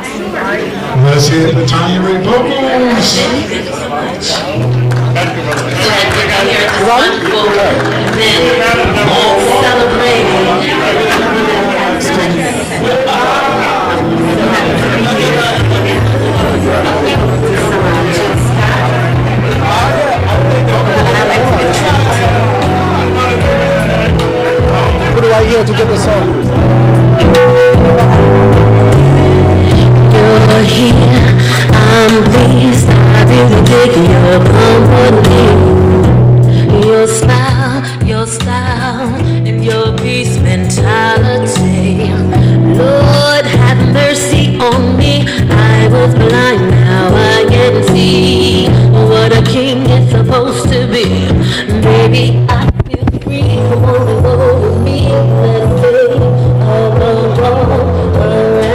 Let's hit the Tanya Ray vocals. What do I hear to get this song? You're here, I'm pleased. I really dig your company. Your style, and your peace mentality. Lord, have mercy on me. I was blind, now I can see what a king is supposed to be. Baby, I feel free. Come on and go with me. Let's stay around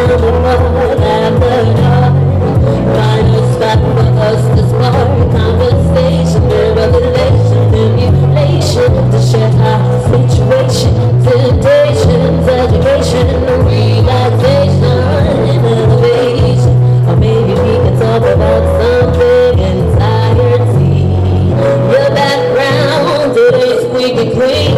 the world after dark. Find a spot for us to spark conversation, revelation, stimulation, to share our situation, temptations, education, relaxation, and elevation. Or maybe we can talk about something entirety. Your background, it ain't squeaky clean,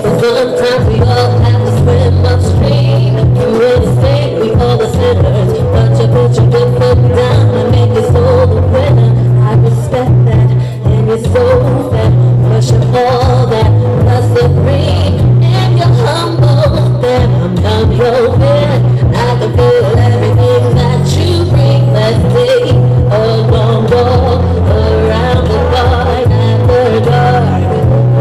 but sometimes we all have to swim upstream. You insane, we all the sinners, but you put your good foot down and make your soul the winner. I respect that, and you're so fat, but you're all that, plus supreme, and you're humble, then I'm your man. I can feel everything that you bring. Let's take a long walk around the garden after dark.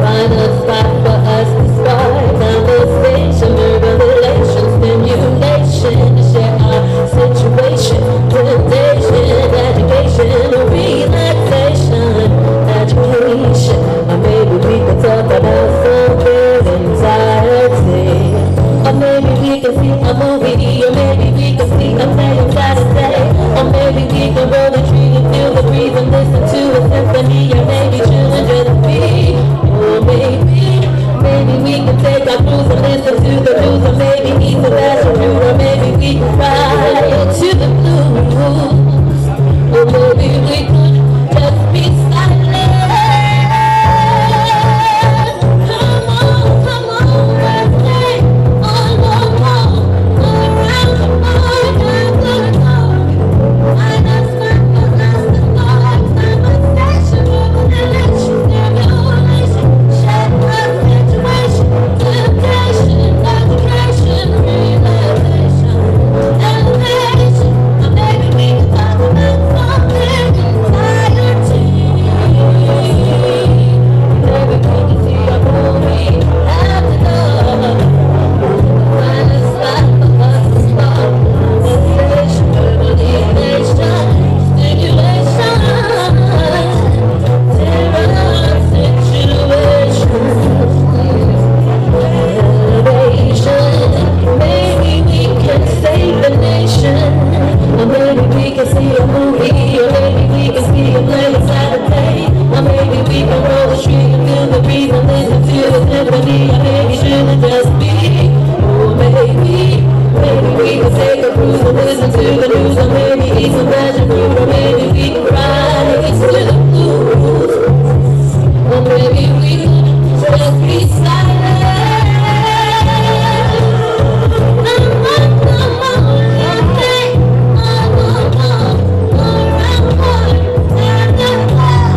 Find a spot for us to start conversation, revelation, stimulation, to share our situation, temptation, education, relaxation, education. Or maybe we can talk about something entirety. Or maybe we can see a movie, or maybe we can see a play on Saturday. Or maybe we can roll a tree and feel the breeze and listen to a symphony. Or maybe chill and just be. Or maybe we can take our cruise and listen to the news. Or maybe eat the passion fruit. Or maybe we can ride to the blues. Or maybe we could just be silent. Come on, let's stay on the wall, around the park, after dark. Find a spot for us to start conversation, revelation, stimulation, share our situation, temptation, education, relaxation, elevation. Or maybe we can talk about something entirety. Maybe we can see a movie after dark. Find a spot for us to start conversation, revelation, stimulation, terror, situation, elevation. Maybe we can save the nation. Or maybe we can see a movie. Or maybe we can see a play on Saturday. Or maybe we can roll the street and feel the breeze and listen to the symphony. Or maybe shouldn't just be. Or maybe we can take a cruise and listen to the news. Or maybe eat some passion fruit. Or maybe we can ride to the blues. Or maybe we could just be silent. Come on, let's stay on the wall, around the park, after dark.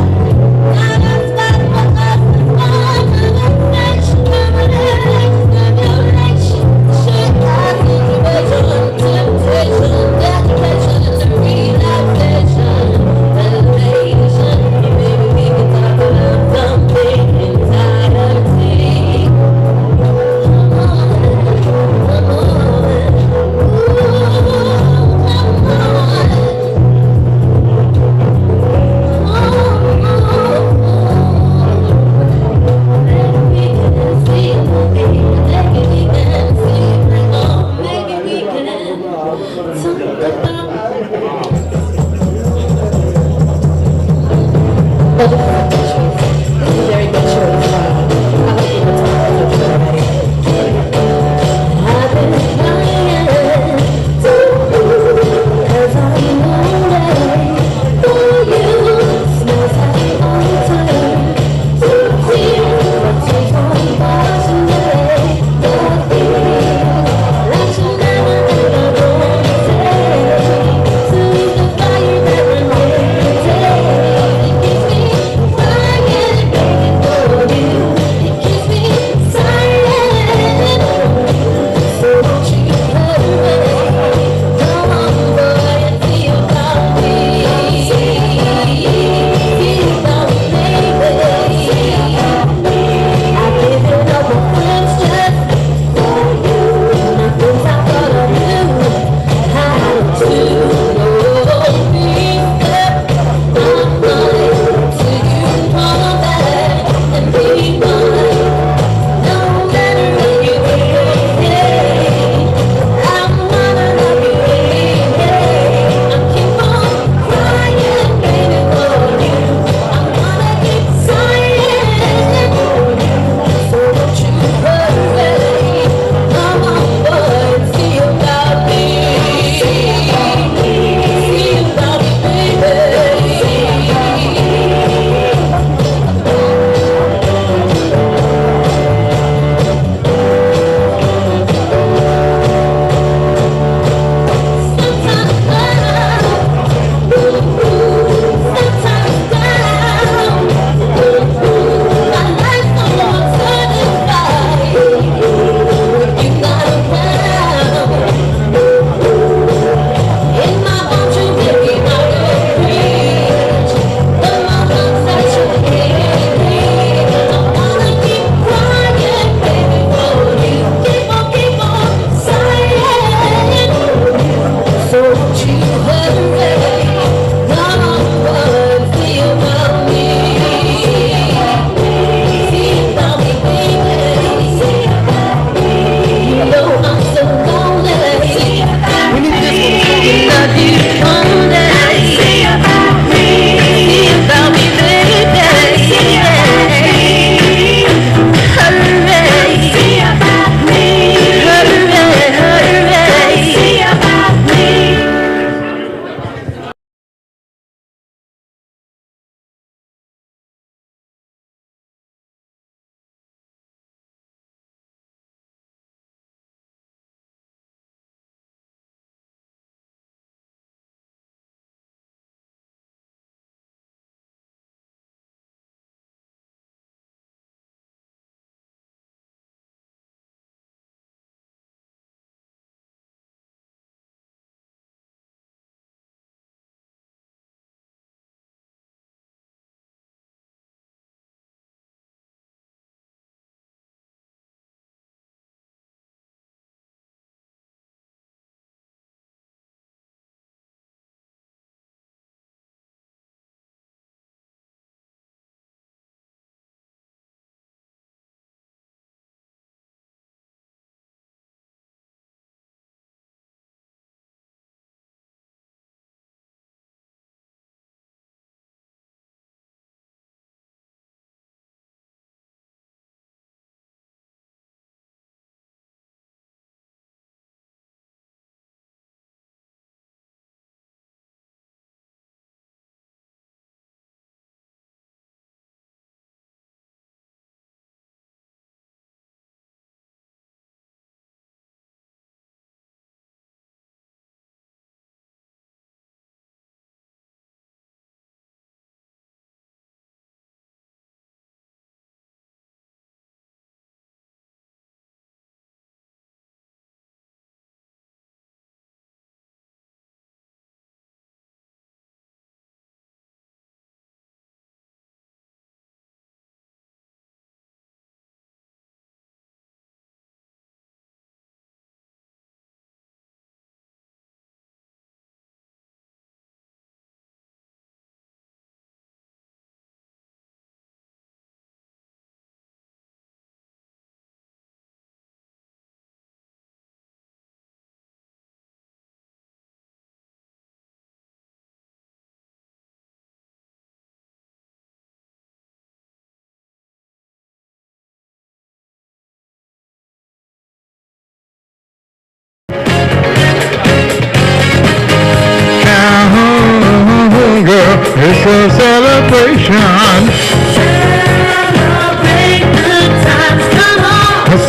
Find a spot for us to start conversation, revelation, stimulation, share our situation, temptation, education, relaxation, elevation. It's a celebration. Celebrate good times, come on. Let's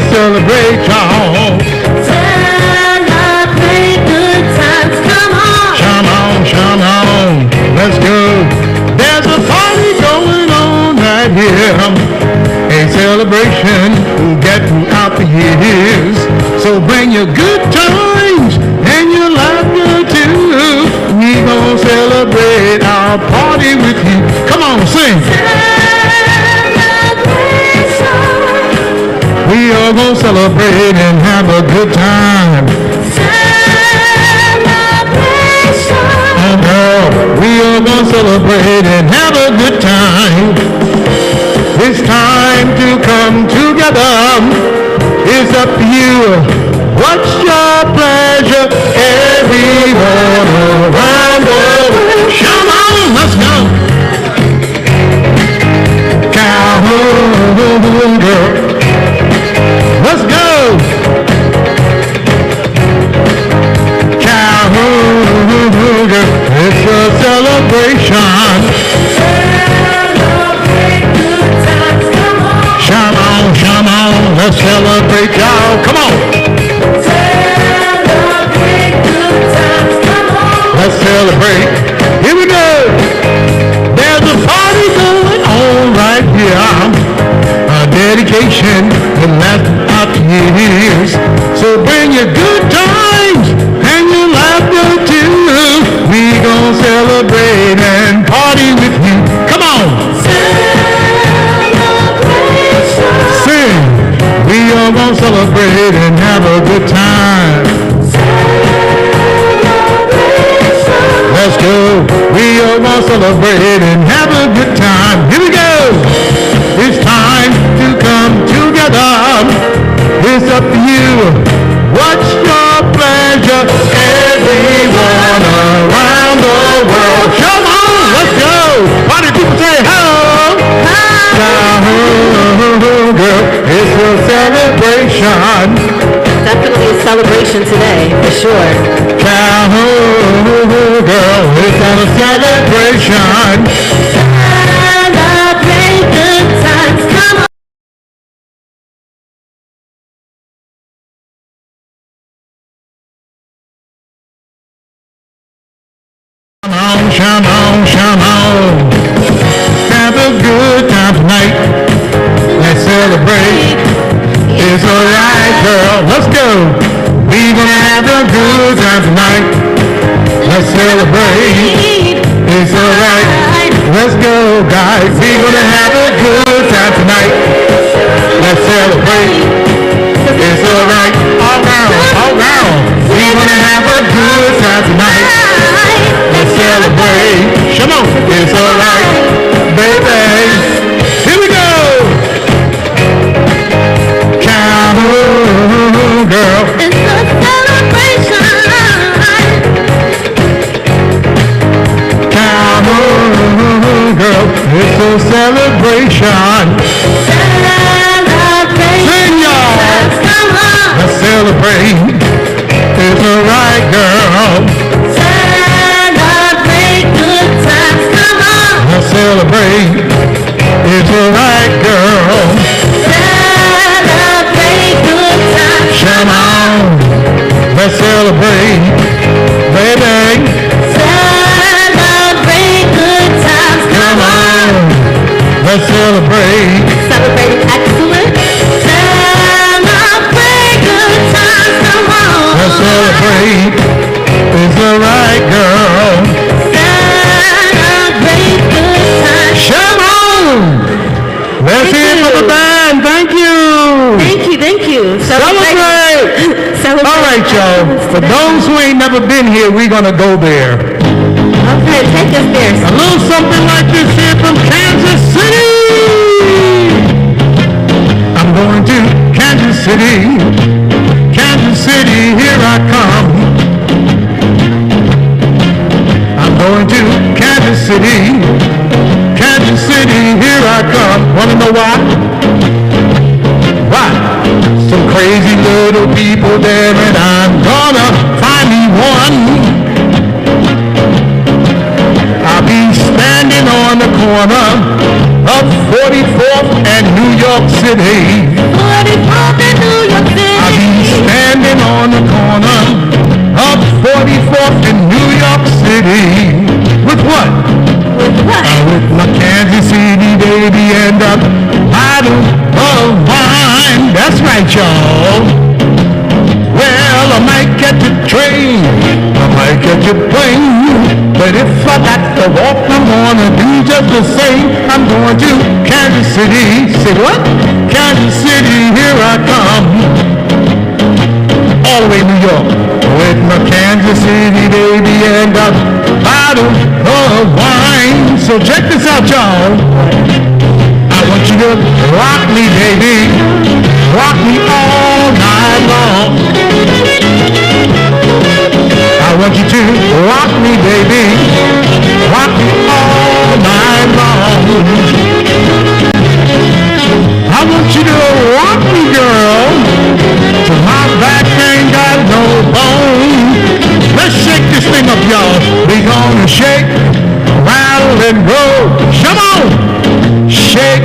celebrate, y'all. Celebrate good times, come on. Come on, let's go. There's a party going on right here. A celebration we'll get throughout the years. So bring your good times and your laughter too. We gonna celebrate our party with you. Come on, sing. We are gonna celebrate and have a good time. We are gonna celebrate and have a good time. It's time to come together. It's up to you. What's your pleasure? Everyone around the world. Come on, let's go. Calhoun girl. Let's go. Calhoun girl. It's a celebration. Celebrate good times, come on. Come on, let's celebrate, y'all. Come on. Celebrate good times, come Come on, come on. Have a good time tonight. Let's celebrate. It's alright, girl. Let's go. We're gonna have a good time tonight. Let's celebrate. It's alright. Let's go, guys. We're gonna have a good time tonight. Let's celebrate. It's alright. All round, all round. We're gonna have a good time tonight. Let's celebrate. Come on. It's alright, baby. Here we go. Come on, girl. It's a celebration. Come on, girl. It's a celebration. Sing, y'all. Let's celebrate. It's alright, girl. Celebrate good times, come on. Let's celebrate. It's alright, girl. Celebrate good times, Come on. Let's celebrate. Baby. celebrate good times, Come on. Let's celebrate. Celebrate excellence. Celebrate good times, come on. Let's celebrate. It's alright, girl. Celebrate good times. Come on. Let's hear it for the band. Thank you. Thank you. Celebrate. Celebrate. All right, y'all. For those who ain't never been here, we're gonna go there. Okay, take us there. A little something like this here from Kansas City. I'm going to Kansas City. Kansas City, here I come. I'm going to Kansas City. Kansas City, here I come. Wanna know why? Why? Some crazy little people there, and I'm gonna find me one. I'll be standing on the corner of 44th and New York City. 44th and New York City. I'll be standing on the corner of 44th and New York City. With what? With my Kansas City baby and a bottle of wine. That's right, y'all. Well, I might catch a train, I might catch a plane, but if I got to walk, I'm gonna do just the same. I'm going to Kansas City. Say what? Kansas City, here I come. All the way to New York with my Kansas City baby and a bottle of wine. So check this out, y'all. I want you to rock me, baby. Rock me all night long. I want you to rock me, baby. Rock me all night long. I want you to rock me, girl, till my back ain't got no bone. Let's shake this thing up, y'all. We gonna shake, rattle, and roll. Come on! Shake,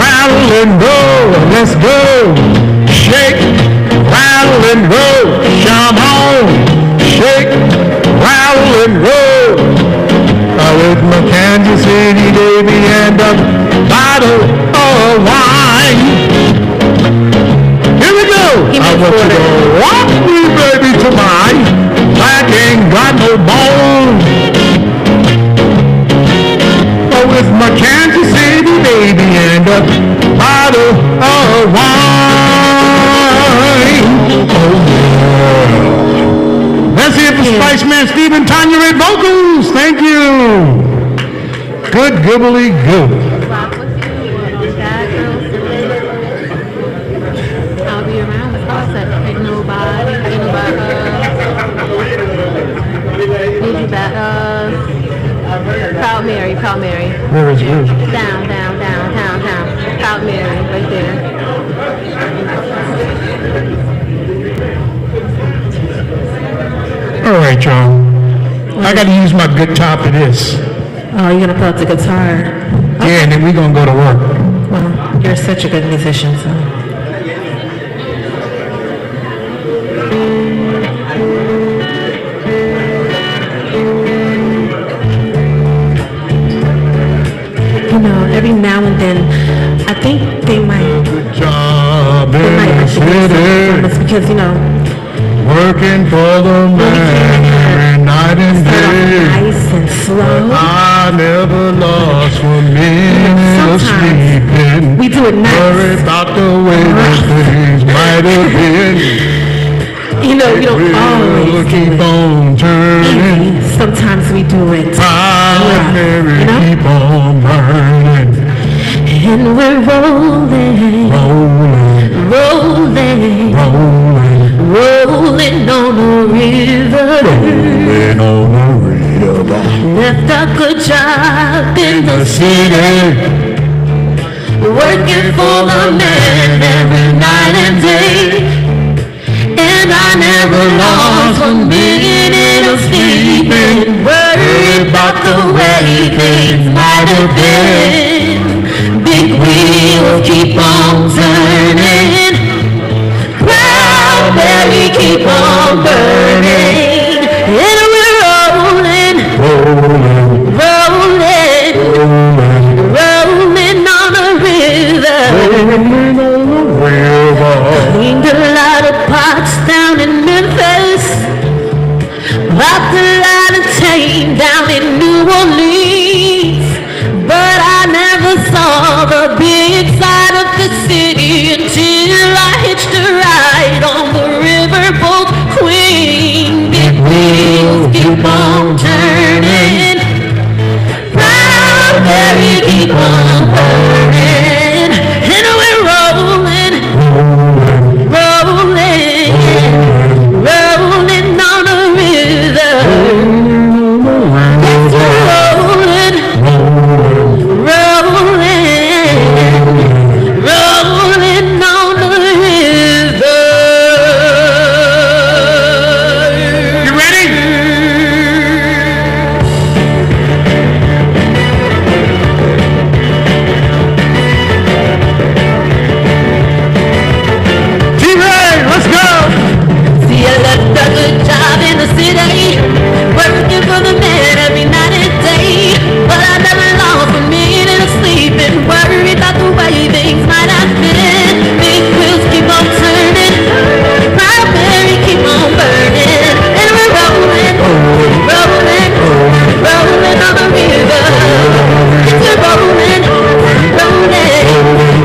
rattle, and roll. Let's go. Shake, rattle, and roll. Come on! Shake, rattle, and roll. With my Kansas City baby and a bottle of wine. Here we go. I want you to rock me, baby, to mine. Back ain't got no bone. With my Kansas City baby and a bottle of wine. Oh yeah. Let's hear it for Spice Man Steve and Tanya Ray vocals. Thank you. Good gibbly good. I'll be around the process. Ain't nobody, need you back, Proud Mary. Where is it? Down. Proud Mary, right there. All right, y'all. I got to use my guitar for this. Oh, you're gonna pull out the guitar. Yeah, and then we're going to go to work. Well, you're such a good musician, so. think they might Job in the actually do something city, from us because, you know, working for the man every night and start off day. nice and slow. I never lost for me sleeping. We do it Worry nice. about the way that things might have been. You know, we don't We'll always keep do on turning. it. Sometimes we do it. Primary, You know? keep on burning. And we're rolling, Rolling, rolling, rolling, rolling on the river. rolling on the river. Left a good job in The the city, working for the man every night and day. And I never lost 1 minute of sleeping, worried about the way things might have been. Big wheels keep on turning, cloudberry keep on burning, and we're rolling, rolling, rolling, rolling, rolling on the river. rolling on the river. Cleaned a lot of pots down in Memphis, popped a lot of tame down in New Orleans, but I never saw the big side of the city until I hitched a ride on the riverboat Queen. Big wheels keep on turning, Cloudberry keep on burning, and we're rolling, rolling, rolling on the river. Yes, we're rolling, rolling, rolling on the river. You ready? T-Ray, let's go! See, I left a good job in the city, working for the man every night and day. But I never lost 1 minute of sleep and worried about the way things might have been. Big wheels keep on turning, Cloudberry keep on burning, and we're rolling, rolling, rolling on the river. Yes, we're rolling, rolling,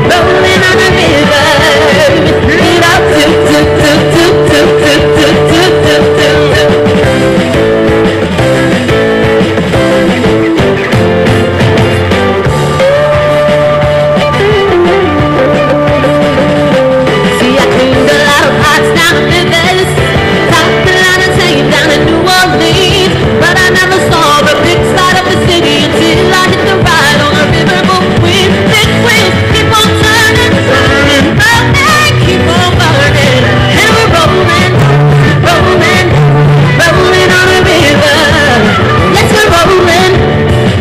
rolling on the river. Get up, toot, toot, toot, toot, toot, toot, toot, toot, toot, toot. See, I cleaned a lot of pots down in Memphis, popped a lot of tame down in New Orleans, but I never saw the big side of the city until I hit the ride on the riverboat Queen. Big wheels keep on turning, burning, keep on burning, and we're rolling, rolling, rolling on the river. Yes, we're rolling,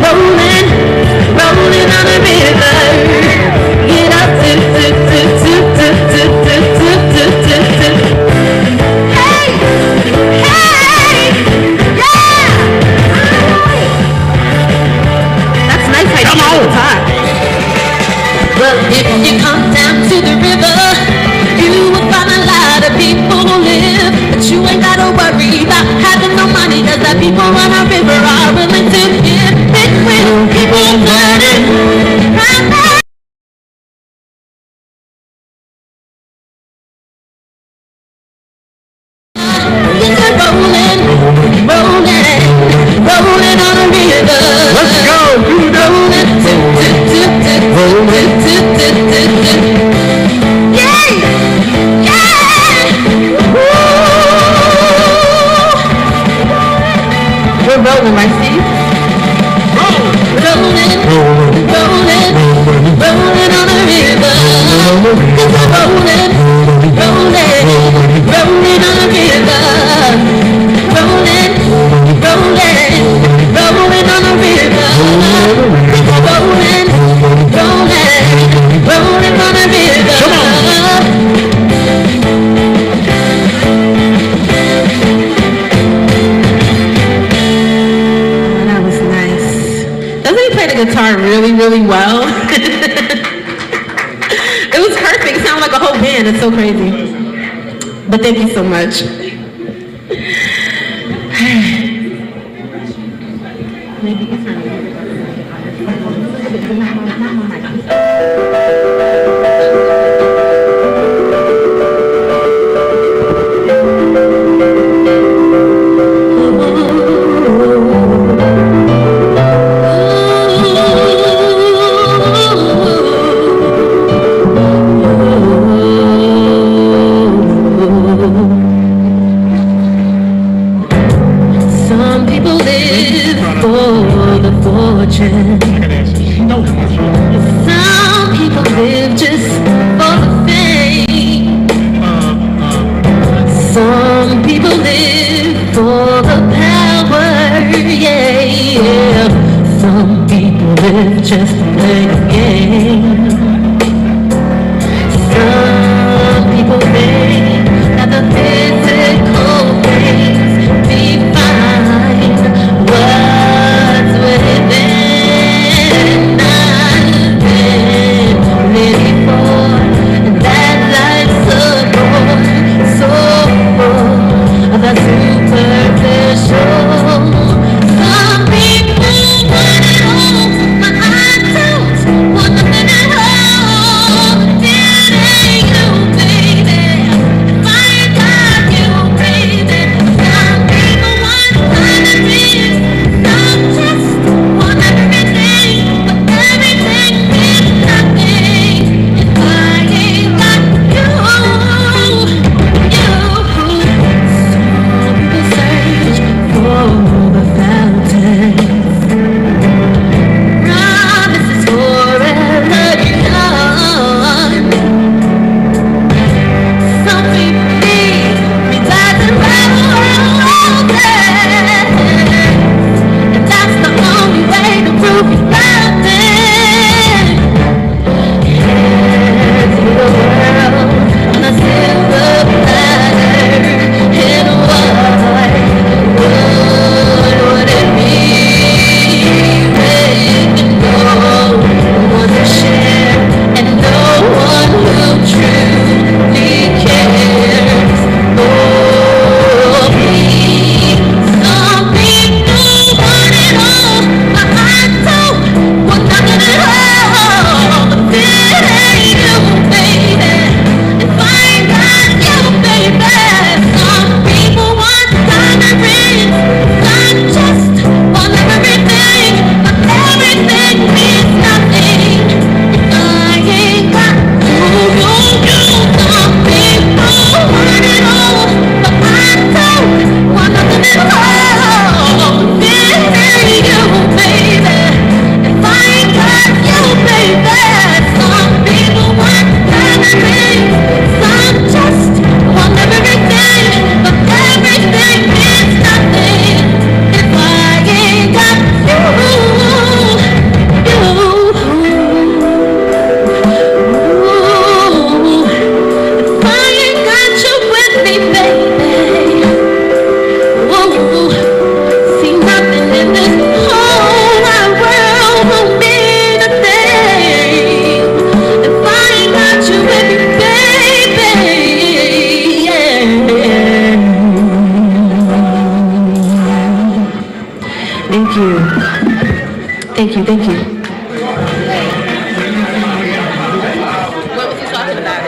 rolling, rolling on the river. Get up, toot, toot, toot, toot, toot, toot, toot, toot, toot, toot, toot. Hey, hey, yeah. That's nice. Come on. Well, if you come down to the river, you will find a lot of people live, but you ain't gotta worry about having no money, 'cause the people on the river are willing to give. Big wheels keep on turning, yes, we're rolling, rolling, rolling on the river. Let's go! Rolling, toot, toot, toot, toot, toot, toot, toot, toot, toot. Yay! Yeah! Woo! We're rolling, right, Steve? Rolling, rolling, rolling on the river. Yes, we're rolling, rolling, rolling on the river. Rolling, rolling, rolling on the river. Yes, we're rolling, rolling, rolling on the river. Come on. That was nice. Doesn't he play the guitar really, really well? understand. It's so crazy. But thank you so much. Maybe it's Some people live for the fortune. Some people live just for the fame. Some people live for the power, yeah, yeah. Some people live just to play the game. Some people think that the physical things define what's within. I've been ready for that life's a bore, so full of the superficial. Some people want it all, but I don't want nothing at all. It ain't you, baby. If I ain't got you, baby. Some people want diamonds, some just want everything, but everything means nothing if I ain't got you. Some people search for the fountain. Promises forever young. Some people need me dancing around, and that's the only way to prove you're nothing. Head to the world on a silver platter, and what would it be when no one to share and no one who truly cares for me? Some people want it all, but I don't want nothing at all. It ain't you, baby. If I ain't got you, baby. Some people want diamond rings, some just want everything, but everything means nothing if I ain't got you. Some people want it all, but I don't want nothing at all. It ain't you, baby. If I ain't got you, baby. Some people want diamond rings, some just want everything, but everything means nothing if I ain't got you. If I ain't got you with me, baby. See, nothing in this whole wide world won't mean a thing if I ain't got you with me, baby. Yeah. Thank you. Thank you. Thank you. What was he talking about?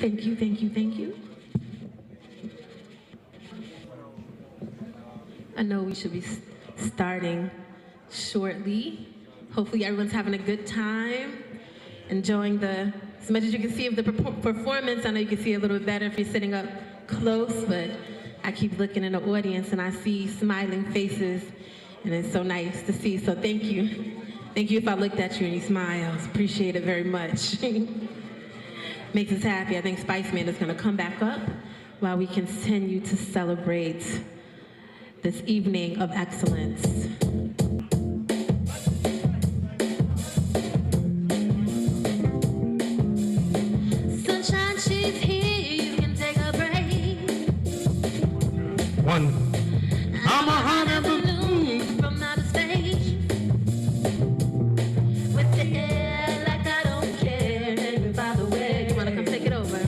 Thank you, thank you, thank you. I know we should be starting shortly. Hopefully everyone's having a good time, enjoying as much as you can see of the performance. I know you can see a little bit better if you're sitting up close, but I keep looking in the audience and I see smiling faces, and it's so nice to see, so thank you. Thank you if I looked at you and you smiled. Appreciate it very much. Makes us happy. I think Spice Man is gonna come back up while we continue to celebrate this evening of excellence. Sunshine, she's here, you can take a break. One. I'm a honey balloon from outer space. With the hair like I don't care. And by the way, You wanna come take it over?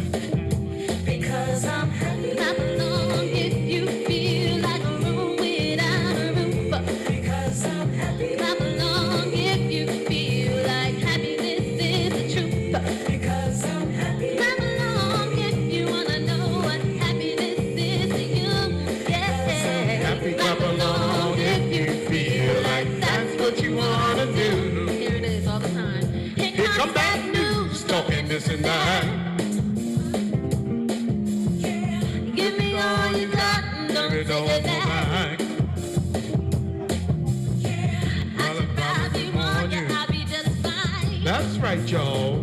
because I'm happy. Clap along if you feel like a room without a roof. Because I'm happy. Clap along if you feel like happiness is the truth. Because I'm happy. Clap along if you wanna know what happiness is to you. Yeah. happy. Clap along if you feel like that's what you wanna do. Here it is all the time. Here come bad news, talking this and that. Give me all you got and don't Give it all take it back. back. I surprise you on you, I'll be just fine. That's right, y'all.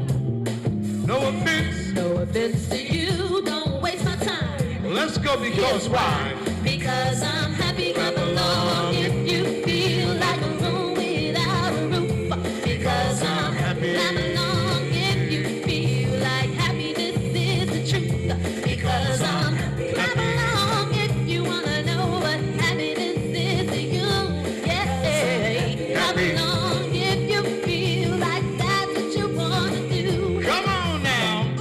No offense. No offense To you, don't waste my time. Let's go because why? Because I'm happy, clap along if you feel like a room without a roof. Because I'm happy, clap along if you feel like happiness is the truth. Because I'm happy, clap along if you wanna know what happiness is to you. Yeah, clap along if you feel like that's what you wanna do. Come on now.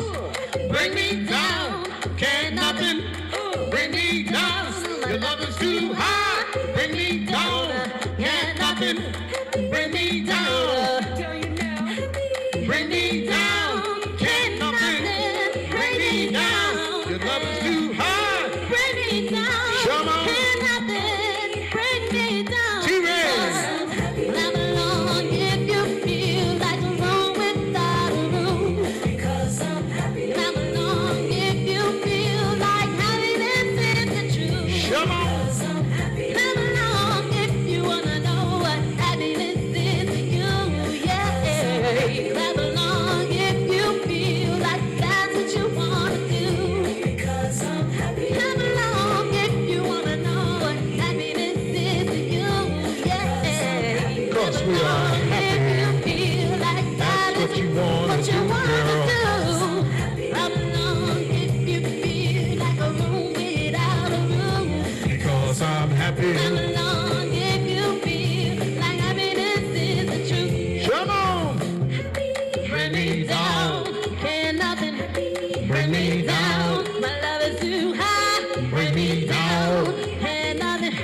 Bring me down. Can't nothing bring me down. Your love is too high. Bring me down. Can't nothing bring me down. Bring me down. Can't nothing bring me down. Your love is too high. Bring me down. Come on. Can't nothing bring me down. T-Ray. Clap along if you feel like a room without a roof. Because I'm happy. Clap along if you feel like happiness is the truth. Come on. Because I'm happy. Clap along if you wanna know what happiness is to you. Yeah. Clap along if you feel like that's what you wanna do. Because I'm happy. Clap along if you wanna know what happiness is to you. Yeah. 'Cause we are happy. If you feel like That's what you wanna what you do, wanna girl. do. Clap along if you feel like a room without a roof. Because I'm happy. Clap along if you feel like happiness is the truth. Come on. Bring me down, can't nothing bring me down. My love is too high. Bring me down. Can't nothing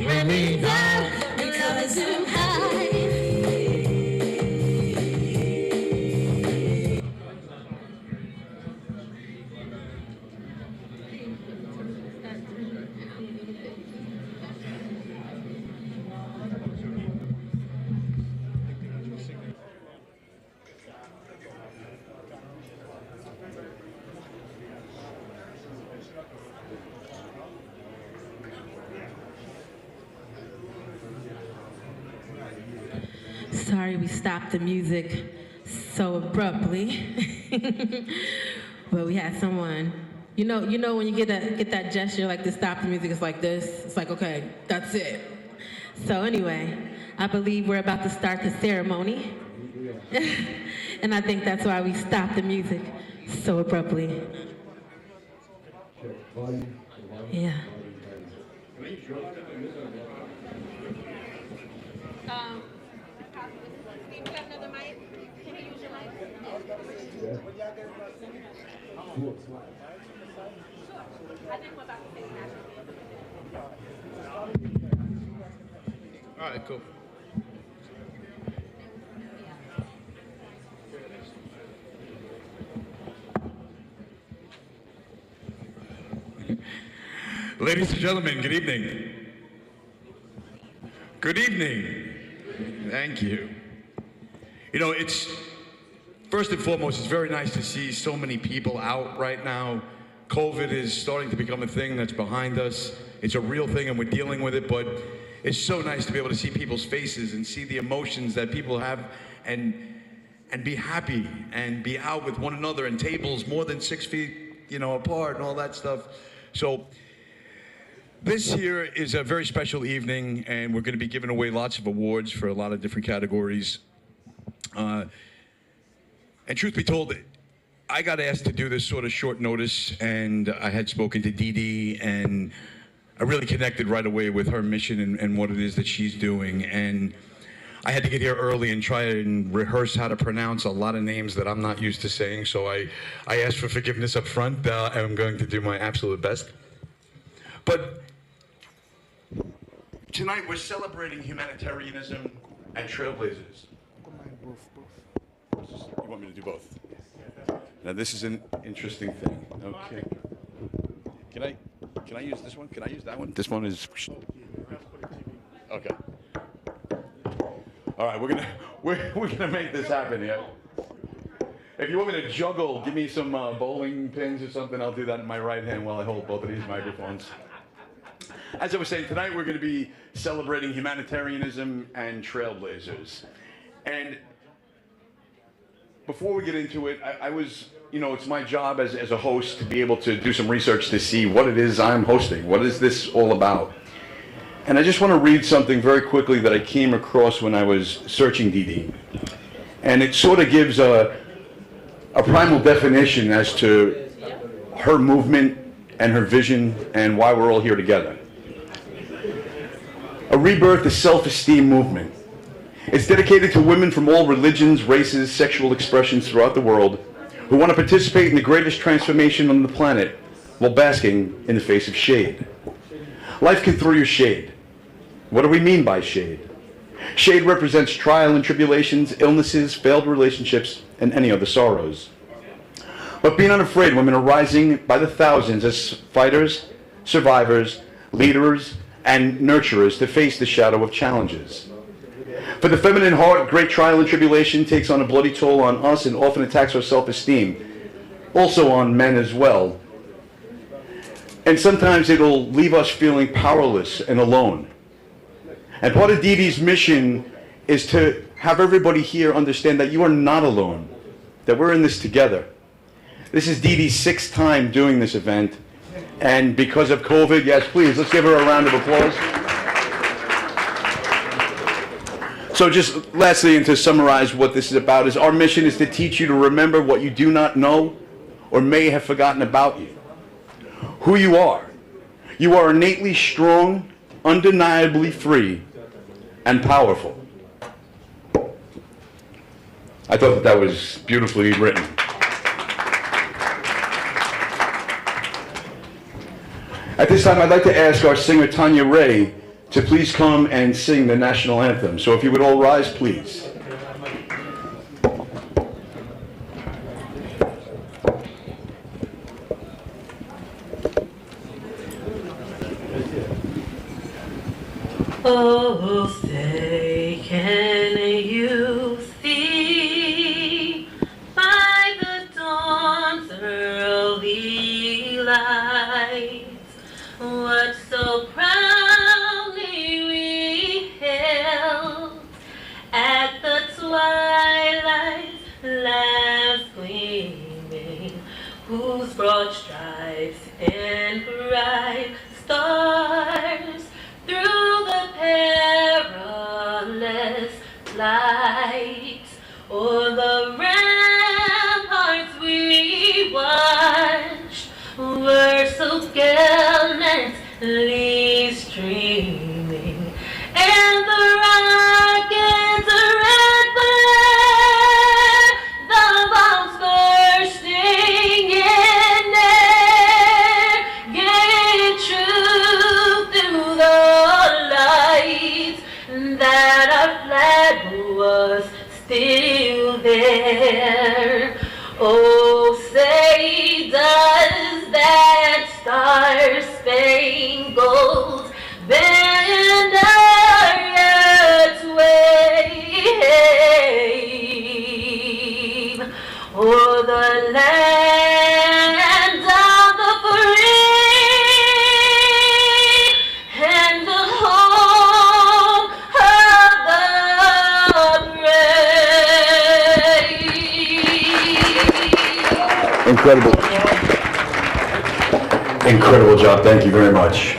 Bring me down. Your love is too high. Sorry we stopped the music so abruptly. But we had someone, you know when you get that gesture like to stop the music, it's like this. It's like, okay, that's it. So anyway, I believe we're about to start the ceremony. And I think that's why we stopped the music so abruptly. Yeah. Steve, you got another mic? Can you use your mic? I think we're about to say All right, cool. Ladies and gentlemen, good evening. Good evening. Thank you. You know, it's, first and foremost, it's very nice to see so many people out right now. COVID is starting to become a thing that's behind us. It's a real thing and we're dealing with it, but it's so nice to be able to see people's faces and see the emotions that people have and be happy and be out with one another and tables more than 6 feet, you know, apart and all that stuff. So this here is a very special evening, and we're going to be giving away lots of awards for a lot of different categories. And truth be told, I got asked to do this sort of short notice, and I had spoken to Dee Dee, and I really connected right away with her mission and what it is that she's doing. And I had to get here early and try and rehearse how to pronounce a lot of names that I'm not used to saying, so I asked for forgiveness up front. I'm going to do my absolute best. But tonight we're celebrating humanitarianism and trailblazers. You want me to do both? Now this is an interesting thing. Okay. Can I use this one? Can I use that one? This one is. Okay. All right, we're gonna make this happen here. If you want me to juggle, give me some bowling pins or something. I'll do that in my right hand while I hold both of these microphones. As I was saying, tonight we're going to be celebrating humanitarianism and trailblazers. And before we get into it, I was, you know, it's my job as a host to be able to do some research to see what it is I'm hosting. What is this all about? And I just want to read something very quickly that I came across when I was searching Dee Dee. And it sort of gives a primal definition as to her movement and her vision and why we're all here together. A rebirth is self-esteem movement. It's dedicated to women from all religions, races, sexual expressions throughout the world who want to participate in the greatest transformation on the planet while basking in the face of shade. Life can throw you shade. What do we mean by shade? Shade represents trial and tribulations, illnesses, failed relationships, and any other sorrows. But be not afraid, women are rising by the thousands as fighters, survivors, leaders, and nurturers to face the shadow of challenges. For the feminine heart, great trial and tribulation takes on a bloody toll on us and often attacks our self-esteem, also on men as well. And sometimes it'll leave us feeling powerless and alone. And part of Dee Dee's mission is to have everybody here understand that you are not alone, that we're in this together. This is Dee Dee's 6th time doing this event, and because of COVID, yes, please, let's give her a round of applause. So just lastly, and to summarize what this is about, is our mission is to teach you to remember what you do not know or may have forgotten about you. Who you are. You are innately strong, undeniably free, and powerful. I thought that was beautifully written. At this time, I'd like to ask our singer, Tanya Ray, to please come and sing the national anthem. So if you would all rise, please. Oh, say, can you see by the dawn's early light what so proudly we hailed at the twilight's last gleaming, whose broad stripes and bright stars through the perilous flight o'er the ramparts we watched were so gallantly streaming, and the rockets red glare, the bombs bursting in air, gave truth through the light that our flag was still there. Oh, say does that star-spangled Incredible. Incredible job. Thank you very much.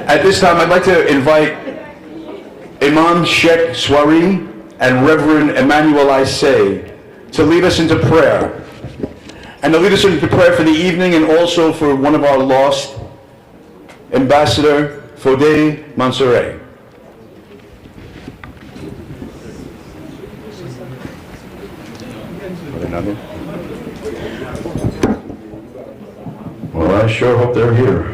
At this time, I'd like to invite Imam Sheikh Swari and Reverend Emmanuel Isay to lead us into prayer. And to lead us into prayer for the evening and also for one of our lost, Ambassador Fode Mansoure. Well, I sure hope they're here.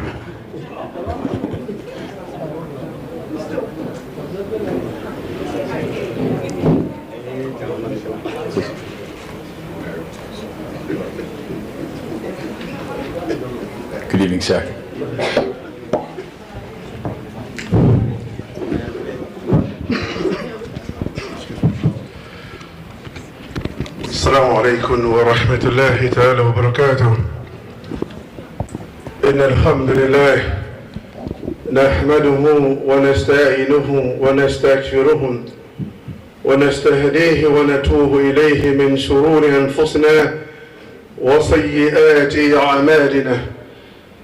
Good evening, sir. السلام عليكم ورحمة الله تعالى وبركاته. إن الحمد لله نحمده ونستعينه ونستغفره ونستهديه ونتوب إليه من شرور أنفسنا وسيئات أعمالنا.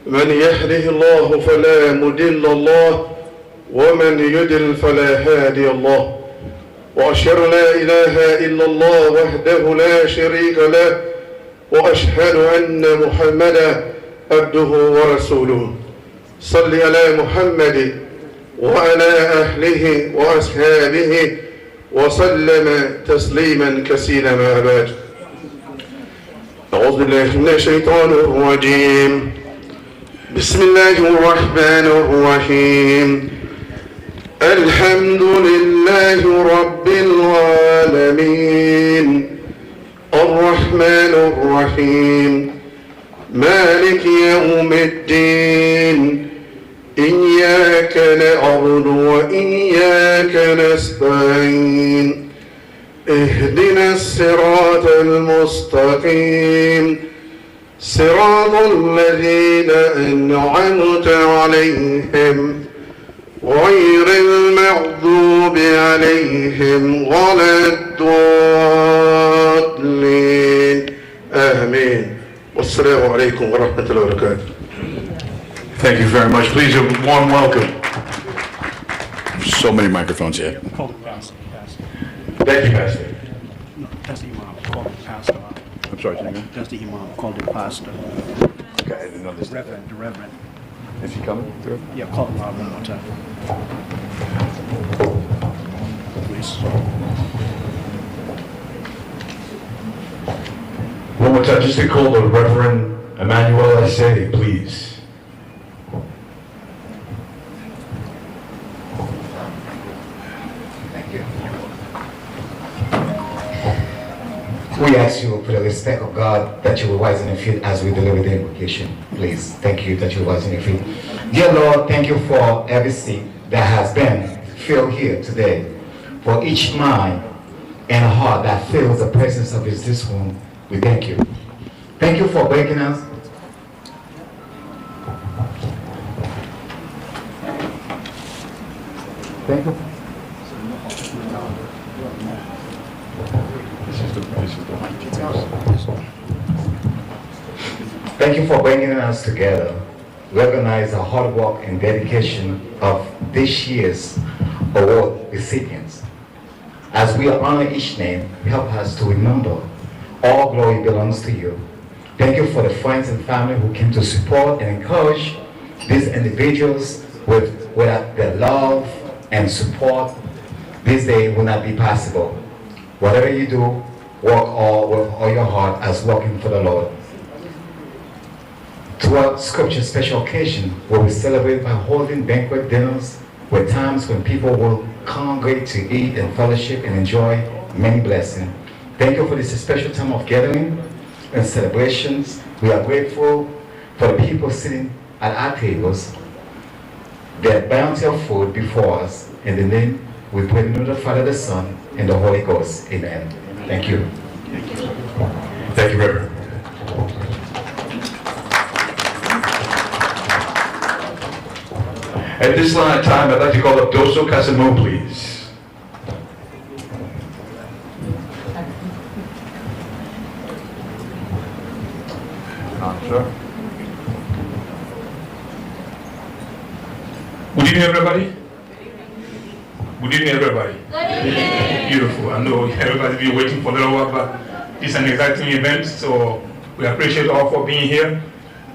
من يهده الله فلا مضل له ومن يضلل فلا هادي له. وأشهد لا إله إلا الله وحده لا شريك له وأشهد أن محمدا عبده ورسوله. صل على محمد وعلى أهله وأصحابه وسلم تسليما كثيرا. ما بعد. أعوذ بالله من الشيطان الرجيم. بسم الله الرحمن الرحيم. الحمد لله رب العالمين الرحمن الرحيم مالك يوم الدين إياك نعبد وإياك نستعين اهدنا الصراط المستقيم صراط الذين أنعمت عليهم غير المغضوب عليهم ولا الضالين. آمين. والسلام عليكم ورحمة الله وبركاته. Thank you very much. Please, a warm welcome. So many microphones here. Call it pastor. Thank you, Pastor. No, that's the imam. Call it pastor. I'm sorry, Senator. That's the imam. Called it pastor. Okay, I didn't know this. The reverend. Is he coming through? Yeah, call him out one more time. Please. One more time, just to call the Reverend Emmanuel Isay, please. Thank you. We ask you, for the respect of God, that you will rise on your feet as we deliver the invocation. Please, thank you that you will rise on your feet. Dear Lord, thank you for every seat that has been filled here today, for each mind and heart that feels the presence of this room. We thank you. Thank you for waking us. Thank you. Thank you for bringing us together. Recognize the hard work and dedication of this year's award recipients. As we honor each name, help us to remember all glory belongs to you. Thank you for the friends and family who came to support and encourage these individuals. Without their love and support, this day would not be possible. Whatever you do, work with all your heart as working for the Lord. Throughout Scripture's special occasion, where we celebrate by holding banquet dinners, with times when people will congregate to eat and fellowship and enjoy many blessings. Thank you for this special time of gathering and celebrations. We are grateful for the people sitting at our tables, their bounty of food before us. In the name, we pray in the name of the Father, the Son, and the Holy Ghost. Amen. Thank you. Thank you, Reverend. At this time, I'd like to call up Doso Casamo, please. Good evening, everybody. Good evening, everybody. Beautiful. I know everybody's been waiting for a little while, but it's an exciting event, so we appreciate all for being here.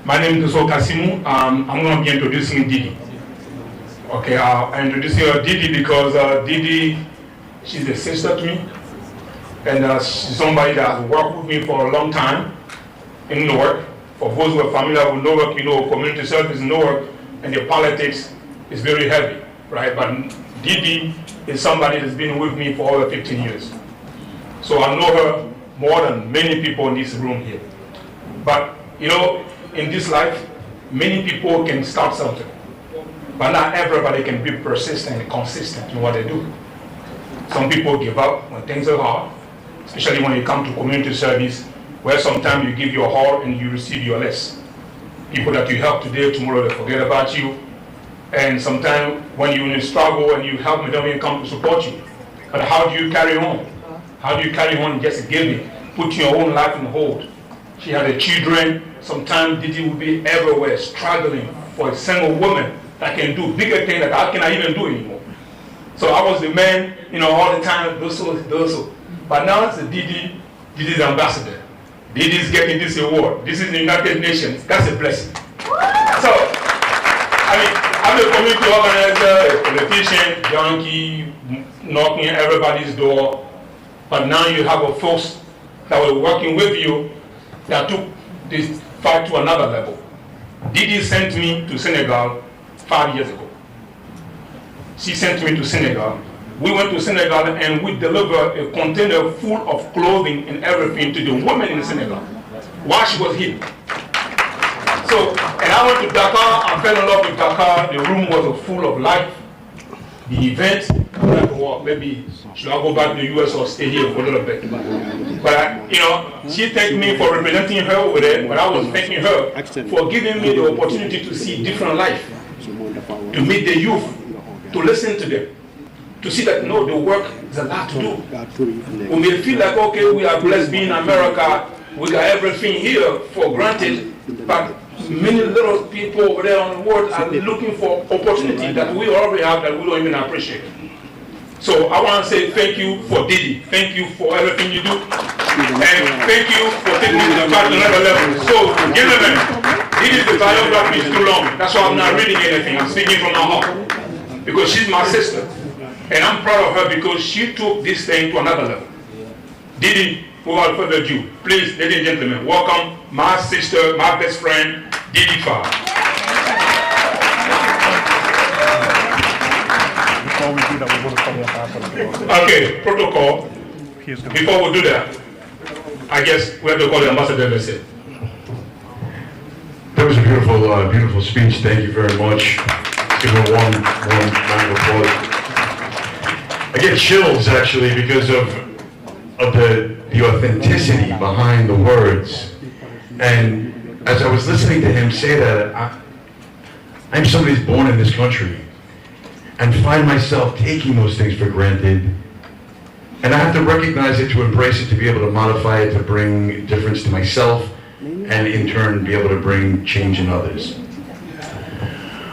My name is Duso Kasimu. I'm going to be introducing Didi. Okay, I'll introduce you Didi because Didi, she's a sister to me, and she's somebody that has worked with me for a long time in Newark. For those who are familiar with Newark, you know, community service in Newark and the politics is very heavy, right? But Didi is somebody that's been with me for over 15 years. So I know her more than many people in this room here. But, you know, in this life, many people can start something. But not everybody can be persistent and consistent in what they do. Some people give up when things are hard, especially when you come to community service, where sometimes you give your all and you receive your less. People that you help today, tomorrow they forget about you. And sometimes when you're in a struggle and you help me, they don't even come to support you. But how do you carry on? How do you carry on just giving, put your own life in hold? She had a children. Sometimes Didi will be everywhere, struggling for a single woman that can do bigger things that I cannot even do anymore. So I was the man, you know, all the time, Doso. But now it's Didi's ambassador. Didi's getting this award. This is the United Nations. That's a blessing. So, I mean, I'm a community organizer, a politician, junkie, knocking at everybody's door. But now you have a folks that were working with you that took this fight to another level. Didi sent me to Senegal 5 years ago. She sent me to Senegal. We went to Senegal and we delivered a container full of clothing and everything to the women in Senegal while she was here. So, and I went to Dakar, I fell in love with Dakar. The room was full of life. The event, maybe should I go back to the US or stay here for a little bit? But, you know, she thanked me for representing her over there, but I was thanking her for giving me the opportunity to see different life, to meet the youth, to listen to them, to see that, no, the work is a lot to do. We may feel like, okay, we are blessed being in America, we got everything here for granted, but many little people over there on the world are looking for opportunity that we already have that we don't even appreciate. So I want to say thank you for Didi. Thank you for everything you do. And thank you for taking me to another level. So, gentlemen, Didi's the biography is too long. That's why I'm not reading anything. I'm speaking from my heart. Because she's my sister. And I'm proud of her because she took this thing to another level. Didi, without further ado, please, ladies and gentlemen, welcome my sister, my best friend, Didi Fa. Before we do that, we're going to call you back. Okay, protocol. Before we do that, I guess we have to call the ambassador to say. That was a beautiful, beautiful speech. Thank you very much. Give her one round of applause. I get chills actually because of the authenticity behind the words. And as I was listening to him say that, I'm somebody who's born in this country and find myself taking those things for granted. And I have to recognize it, to embrace it, to be able to modify it, to bring difference to myself, and in turn be able to bring change in others.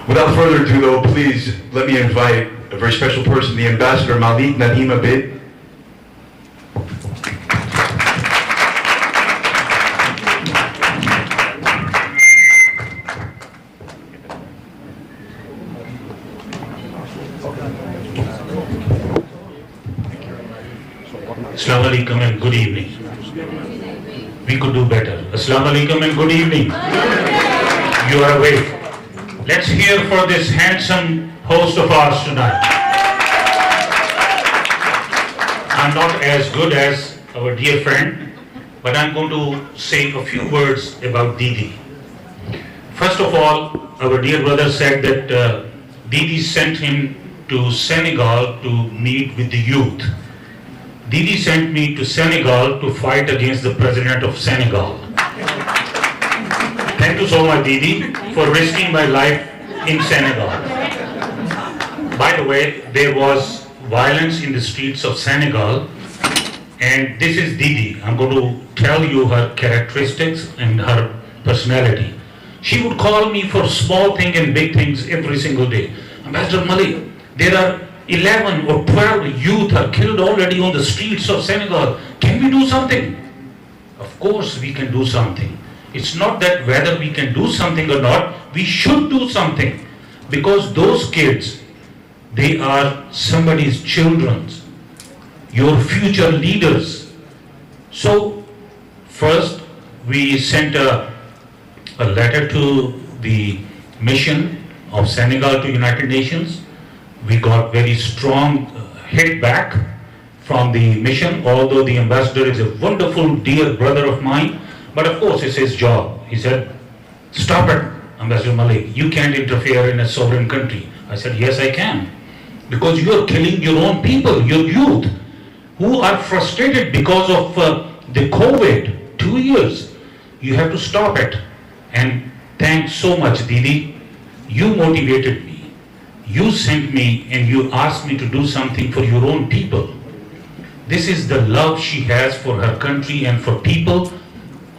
Without further ado though, please let me invite a very special person, the Ambassador Malik Nadim Abid. Assalamu alaikum and good evening. We could do better. Assalamu alaikum and good evening. You are awake. Let's hear for this handsome host of ours tonight. I'm not as good as our dear friend, but I'm going to say a few words about Didi. First of all, our dear brother said that Didi sent him to Senegal to meet with the youth. Didi sent me to Senegal to fight against the president of Senegal. Thank you so much, Didi, for risking my life in Senegal. By the way, there was violence in the streets of Senegal, and this is Didi. I'm going to tell you her characteristics and her personality. She would call me for small things and big things every single day. Ambassador Malik, there are 11 or 12 youth are killed already on the streets of Senegal. Can we do something? Of course we can do something. It's not that whether we can do something or not, we should do something. Because those kids, they are somebody's children, your future leaders. So first we sent a letter to the mission of Senegal to United Nations. We got very strong hit back from the mission, although the ambassador is a wonderful dear brother of mine, but of course it's his job. He said, stop it, Ambassador Malik, you can't interfere in a sovereign country. I said, yes I can, because you are killing your own people, your youth, who are frustrated because of the COVID, 2 years. You have to stop it. And thanks so much, Didi. You motivated me. You sent me and you asked me to do something for your own people. This is the love she has for her country and for people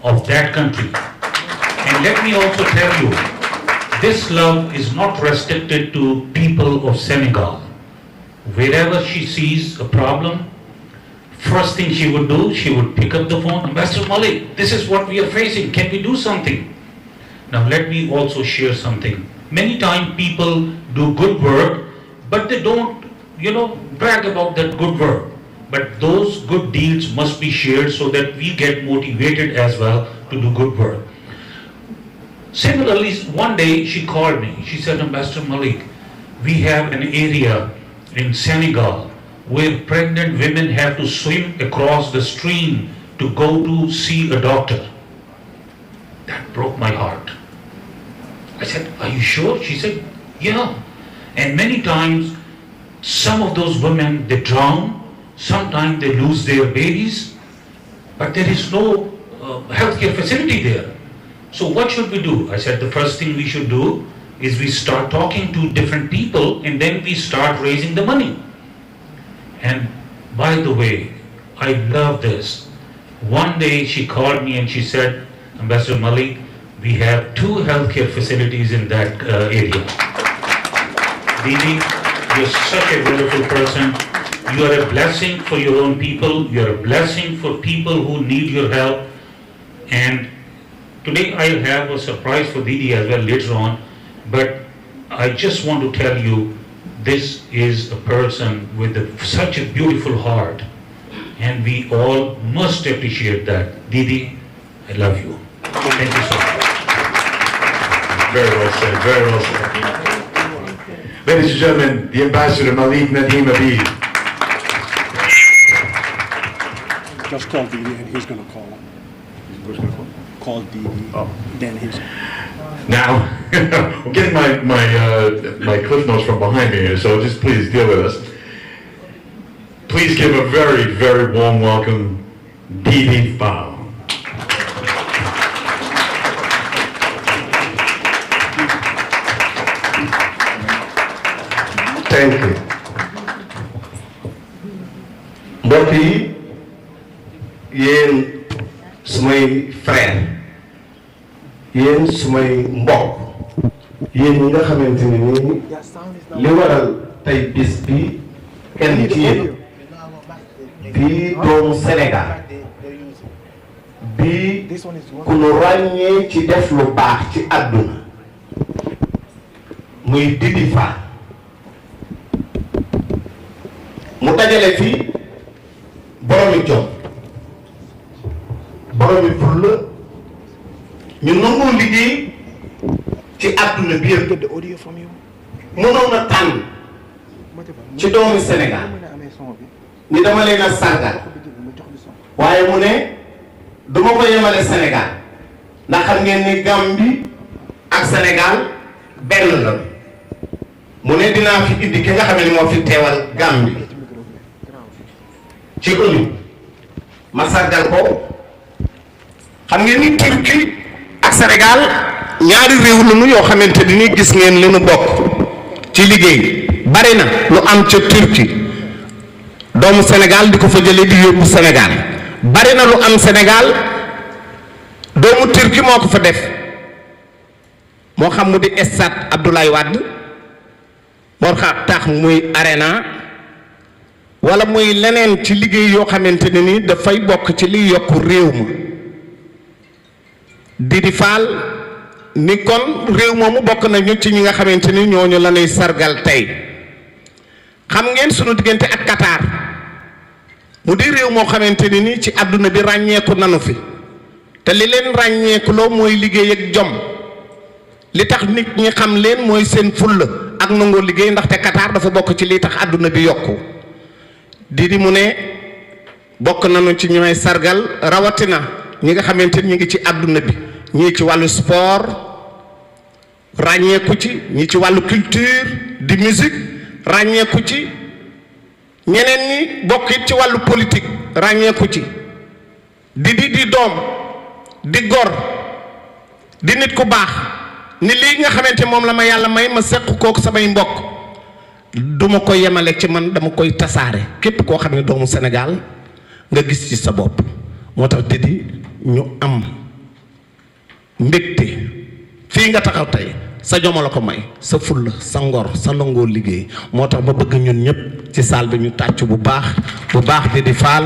of that country. And let me also tell you, this love is not restricted to people of Senegal. Wherever she sees a problem, first thing she would do, she would pick up the phone, Ambassador Malik, this is what we are facing, can we do something? Now let me also share something. Many times people do good work, but they don't, brag about that good work. But those good deeds must be shared so that we get motivated as well to do good work. Similarly, one day she called me. She said, Ambassador Malik, we have an area in Senegal where pregnant women have to swim across the stream to go to see a doctor. That broke my heart. I said, are you sure? She said, yeah. And many times, some of those women, they drown, sometimes they lose their babies, but there is no healthcare facility there. So what should we do? I said, the first thing we should do is we start talking to different people and then we start raising the money. And by the way, I love this. One day she called me and she said, Ambassador Malik, we have 2 healthcare facilities in that area. Didi, you're such a wonderful person. You are a blessing for your own people. You are a blessing for people who need your help. And today I'll have a surprise for Didi as well later on. But I just want to tell you, this is a person with such a beautiful heart. And we all must appreciate that. Didi, I love you. Thank you so much. Very well said, very well said. Ladies and gentlemen, the Ambassador Malik Nadim Habib. Just call Didi and he's going to call him. Who's going to call? Call Didi. Oh. Then he's. Now, I'm getting my cliff notes from behind me here, so just please deal with us. Please give a very, very warm welcome, Didi Fall. Thank you. Mbokk yi, yéen sumay frère, yéen sumay mbokk, yéen ñi nga xamante ne nii li waral tey bis bi kenn ci yéen bi doomu Sénégal bi ku nu ràññee ci def lu baax ci àdduna muy Didi Fall mu dajale fi boromi jom boromi fulla ñu nangoo liggéey ci àdduna bi yëpp mënoon na tànn ci doomi Sénégal ni dama leen a sargal waaye mu ne duma ko yemale Sénégal ndax xam ngeen ni Gambie ak Sénégal benn la mu ne dinaa fi indi ki nga xam ne moo fi teewal Gambie ci ONU ma sargal ko. xam ngeen ni Turquie ak Sénégal ñaari réew lañu yoo xamante ni gis ngeen li nu bokk ci liggéey bari na lu am ca Turquie doomu Sénégal di ko fa jëlee di yóbbu Sénégal bari na lu am Sénégal doomu Turquie moo ko fa def moo xam mu di stade Abdoulaye Wade moo tax muy arena wala muy leneen ci liggéey yoo xamante ne ni dafay bokk ci liy yokk réew ma Didi Fall ni kon réew moomu bokk nañu ci ñi nga xamante ni ñooñu la ñuy sargal tey xam ngeen sunu diggante ak Qatar mu di réew moo xamante ni ni ci àdduna bi ràññeeku nanu fi te li leen ràññeeku loo mooy liggéey ak jom li tax nit ñi xam leen mooy seen fulla ak nangoo liggéey ndaxte Qatar dafa bokk ci li tax àdduna bi yokku Didi mu ne bokk nañu ci ñooy sargal rawatina ñi nga xamante ni ñu ngi ci àdduna bi ñii ci wàllu sport ràññeeku ci ñii ci wàllu culture di musique ràññeeku ci ñeneen ñi bokk it ci wàllu politique ràññeeku ci di doom di gor di nit ku baax ni lii nga xamante moom la ma yàlla may ma seq kooku samay mbokk duma ko yemale ci man dama koy tasaare képp koo xam ne doomu Sénégal nga gis ci sa bopp moo tax Didi ñu am mbégte fii nga taxaw tey sa joma la ko may sa fulla sa ngor sa nangoo liggéey moo tax ba bëgg ñun ñëpp ci salle bi ñu tàcc bu baax Didi Fall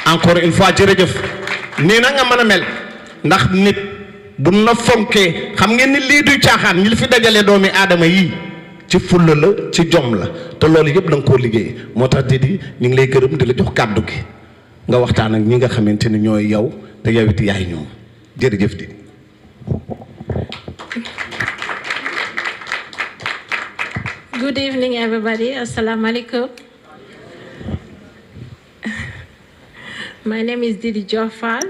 encore une fois jërëjëf nii na nga mën a mel ndax nit bu na fonkee xam ngeen ni lii duy caaxaan ñi li fi dajale doomi aadama yii ci fulla la ci jom la te loolu yëpp da nga koo liggéey moo tax Didi ñu ngi lay gërëm di la jox kàddu gi nga waxtaan ak ñi nga xamante ni ñooy yow te yow it yaay ñoom jërëjëf Didi. Good evening, everybody. Assalamu alaikum. My name is Didi Jofal.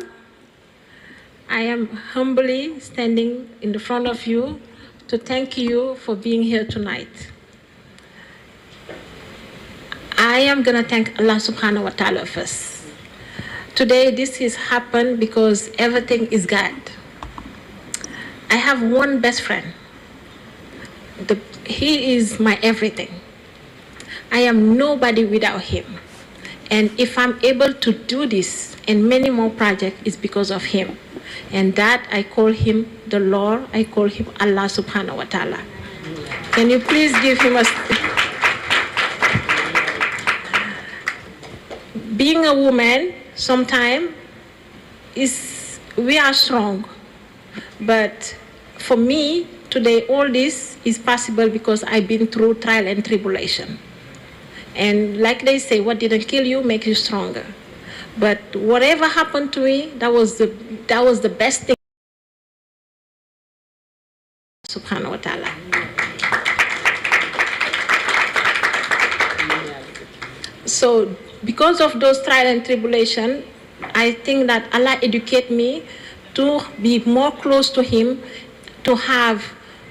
I am humbly standing in the front of you to thank you for being here tonight. I am going to thank Allah subhanahu wa ta'ala first. Today, this has happened because everything is God. I have one best friend. He is my everything. I am nobody without him. And if I'm able to do this and many more projects, it's because of him. And that I call him the Lord, I call him Allah subhanahu wa ta'ala. Can you please give him a... Being a woman, sometimes, we are strong. But for me, today, all this is possible because I've been through trial and tribulation. And like they say, what didn't kill you makes you stronger. But whatever happened to me, that was the best thing. Subhanahu wa ta'ala. So because of those trial and tribulation, I think that Allah educate me to be more close to him, to have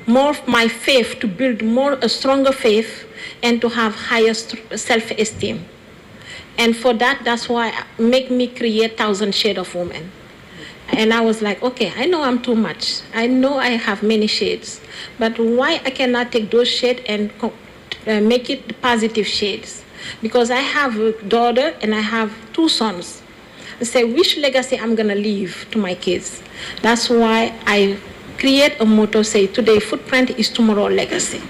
more of my faith, to build a stronger faith, and to have higher self-esteem. And for that, that's why make me create 1,000 Shades of Women. And I was like, okay, I know I'm too much. I know I have many shades, but why I cannot take those shades and make it positive shades? Because I have a daughter and I have 2 sons. I say, which legacy I'm gonna leave to my kids? That's why I create a motto, say, today footprint is tomorrow legacy.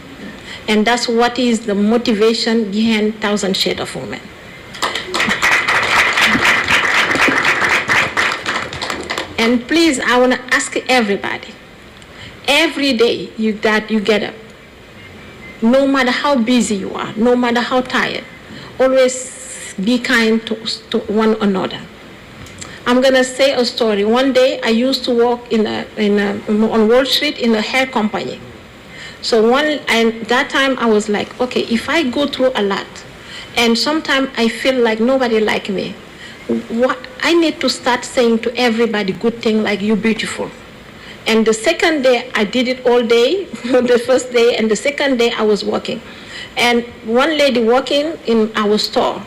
And that's what is the motivation behind 1,000 Shades of Women. And please, I want to ask everybody, every day you get up, no matter how busy you are, no matter how tired, always be kind to one another. I'm gonna say a story. One day I used to work on Wall Street in a hair company. So that time I was like, okay, if I go through a lot, and sometimes I feel like nobody like me, I need to start saying to everybody good thing like you're beautiful. And the second day I did it all day, the first day, and the second day I was working. And one lady walking in our store,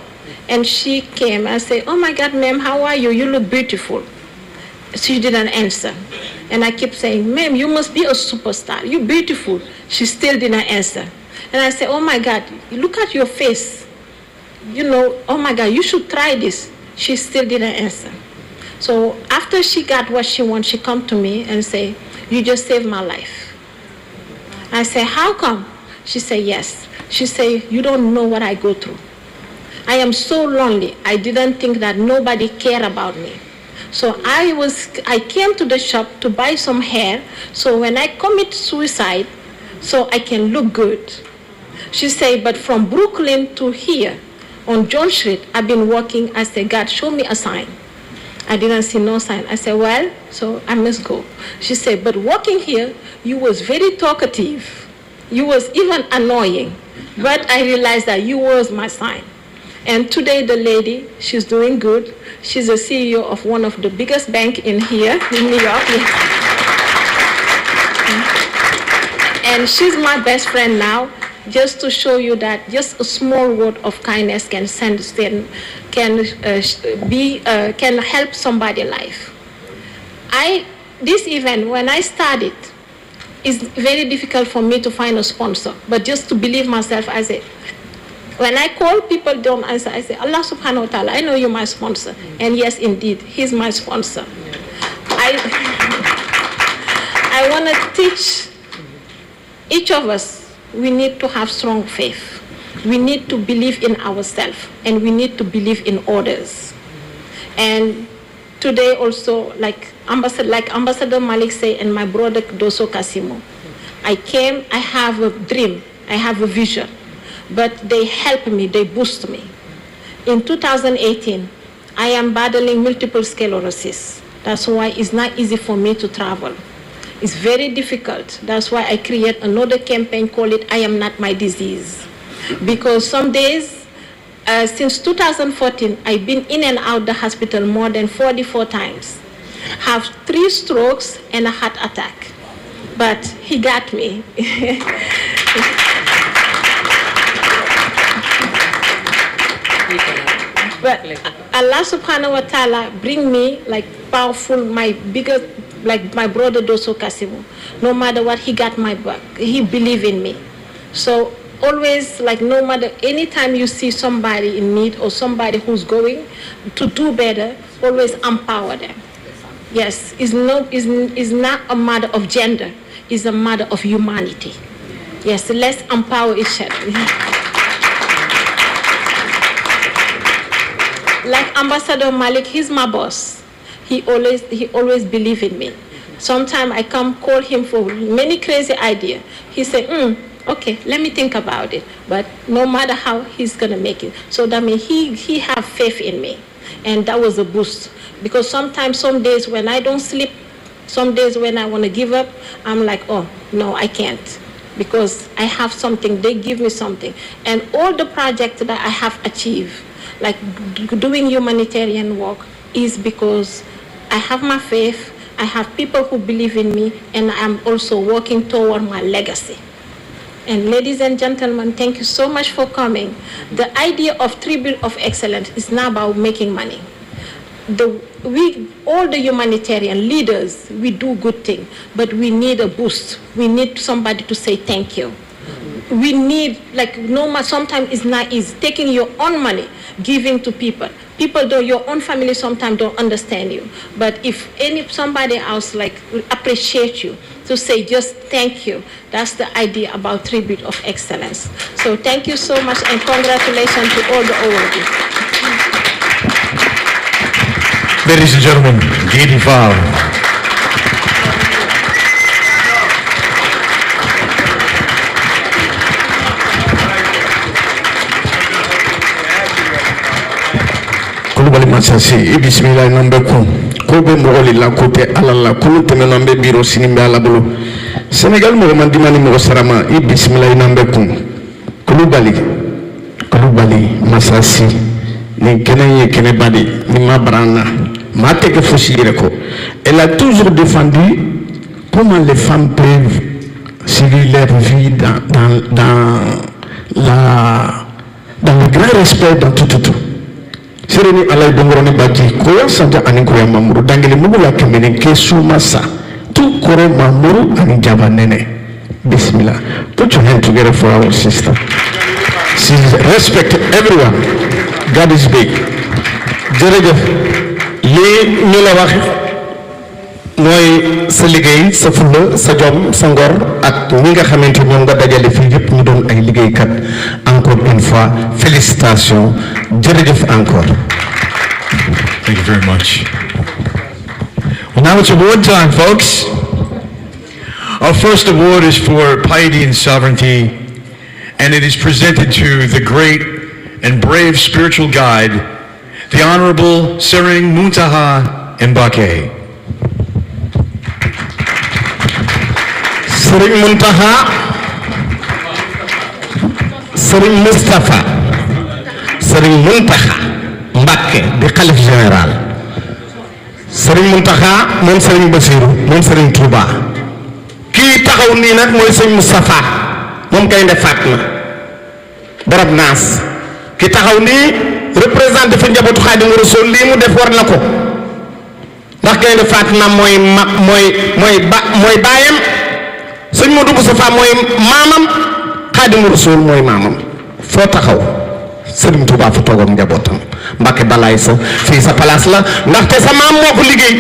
and she came and said, oh my God, ma'am, how are you? You look beautiful. She didn't answer. And I kept saying, ma'am, you must be a superstar. You're beautiful. She still didn't answer. And I said, oh my God, look at your face. You know, oh my God, you should try this. She still didn't answer. So after she got what she wants, she come to me and say, you just saved my life. I say, how come? She said, yes. She said, you don't know what I go through. I am so lonely. I didn't think that nobody cared about me. So I came to the shop to buy some hair, so when I commit suicide, so I can look good. She said, but from Brooklyn to here, on John Street, I've been walking. I said, God, show me a sign. I didn't see no sign. I said, well, so I must go. She said, but walking here, you was very talkative. You was even annoying. But I realized that you was my sign. And today the lady, she's doing good. She's a CEO of one of the biggest banks in here, in New York. And she's my best friend now, just to show you that just a small word of kindness can help somebody's life. This event, when I started, it's very difficult for me to find a sponsor, but just to believe myself, I say, when I call, people don't answer. I say, Allah subhanahu wa ta'ala, I know you're my sponsor. And yes, indeed, he's my sponsor. I want to teach each of us, we need to have strong faith. We need to believe in ourselves, and we need to believe in others. And today also, like Ambassador Malik say, and my brother Doso Kasimo, I have a dream, I have a vision. But they help me, they boost me. In 2018, I am battling multiple sclerosis. That's why it's not easy for me to travel. It's very difficult. That's why I create another campaign, call it I Am Not My Disease. Because some days, since 2014, I've been in and out the hospital more than 44 times. Have 3 strokes and a heart attack. But he got me. But Allah subhanahu wa ta'ala bring me like powerful, my biggest, like my brother Doso Kasimo. No matter what, he got my back. He believe in me. So always, like, no matter, anytime you see somebody in need or somebody who's going to do better, always empower them. Yes, it's not a matter of gender. It's a matter of humanity. Yes, let's empower each other. Like Ambassador Malik, he's my boss. He always believe in me. Sometimes I come call him for many crazy ideas. He say, okay, let me think about it. But no matter how, he's gonna make it. So that means he have faith in me. And that was a boost. Because sometimes, some days when I don't sleep, some days when I wanna give up, I'm like, oh, no, I can't. Because I have something, they give me something. And all the projects that I have achieved, like doing humanitarian work, is because I have my faith, I have people who believe in me, and I'm also working toward my legacy. And ladies and gentlemen, thank you so much for coming. The idea of Tribute of Excellence is not about making money. All the humanitarian leaders, we do good things, but we need a boost. We need somebody to say thank you. We need, like, sometimes it's not easy. Taking your own money, giving to people. People, your own family sometimes don't understand you. But if somebody else, like, appreciate you, to say just thank you, that's the idea about Tribute of Excellence. So thank you so much, and congratulations to all the awardees. Ladies and gentlemen, Didi Fall. Kulubali Masasi, bismillah nambe kun. Kobe mogoli la kote alala kulu teme nambe biro sinimbe alabulu. Senegal mo mandimani mo sarama, bismillah nambe kun. Kulubali Masasi, ni keneye kenebadi, ni mabrana. Mateke Foussireko. Elle a toujours défendu comment les femmes peuvent suivre leur vie dans le grand respect dans tout. Sereni alay dongorone baji koya sanja ani koya mamuru dangele mugula kemene ke sumasa tu koro mamuru ani jabanene. Bismillah. Put your hand together for our sister. She respect everyone. God is big. Jerejef. Li ñu la wax mooy sa liggéey sa fulla sa jom sa ngor ak ñi nga xamante ñoom nga dajale fii yëpp ñu doon ay liggéeykat encore une fois félicitations jërëjëf encore. Thank you very much. Well, now it's award time, folks. Our first award is for piety and sovereignty, and it is presented to the great and brave spiritual guide, the Honorable Sering Muntaha Mbake. Sering Muntaha, Sering Mustafa, Sering Muntaha Mbake di xalif général. Sering Muntaha moom Sering Basiru moom Sering Touba. Kii taxaw nii nag mooy Sëñ Moustapha moom Gaynde Fatma barab naas ki taxaw nii représenté fa njabootu Xaadimu Rasuul lii mu def war na ko ndax Gaynde Fatma mooy baayam Sëñ Modou Moustapha mooy maamam Xaadimu Rasuul mooy maamam foo taxaw Sëriñ Tuubaa fa toog ak njabootam Mbàkke balaay sa fii sa place la ndaxte sa maam moo ko liggéey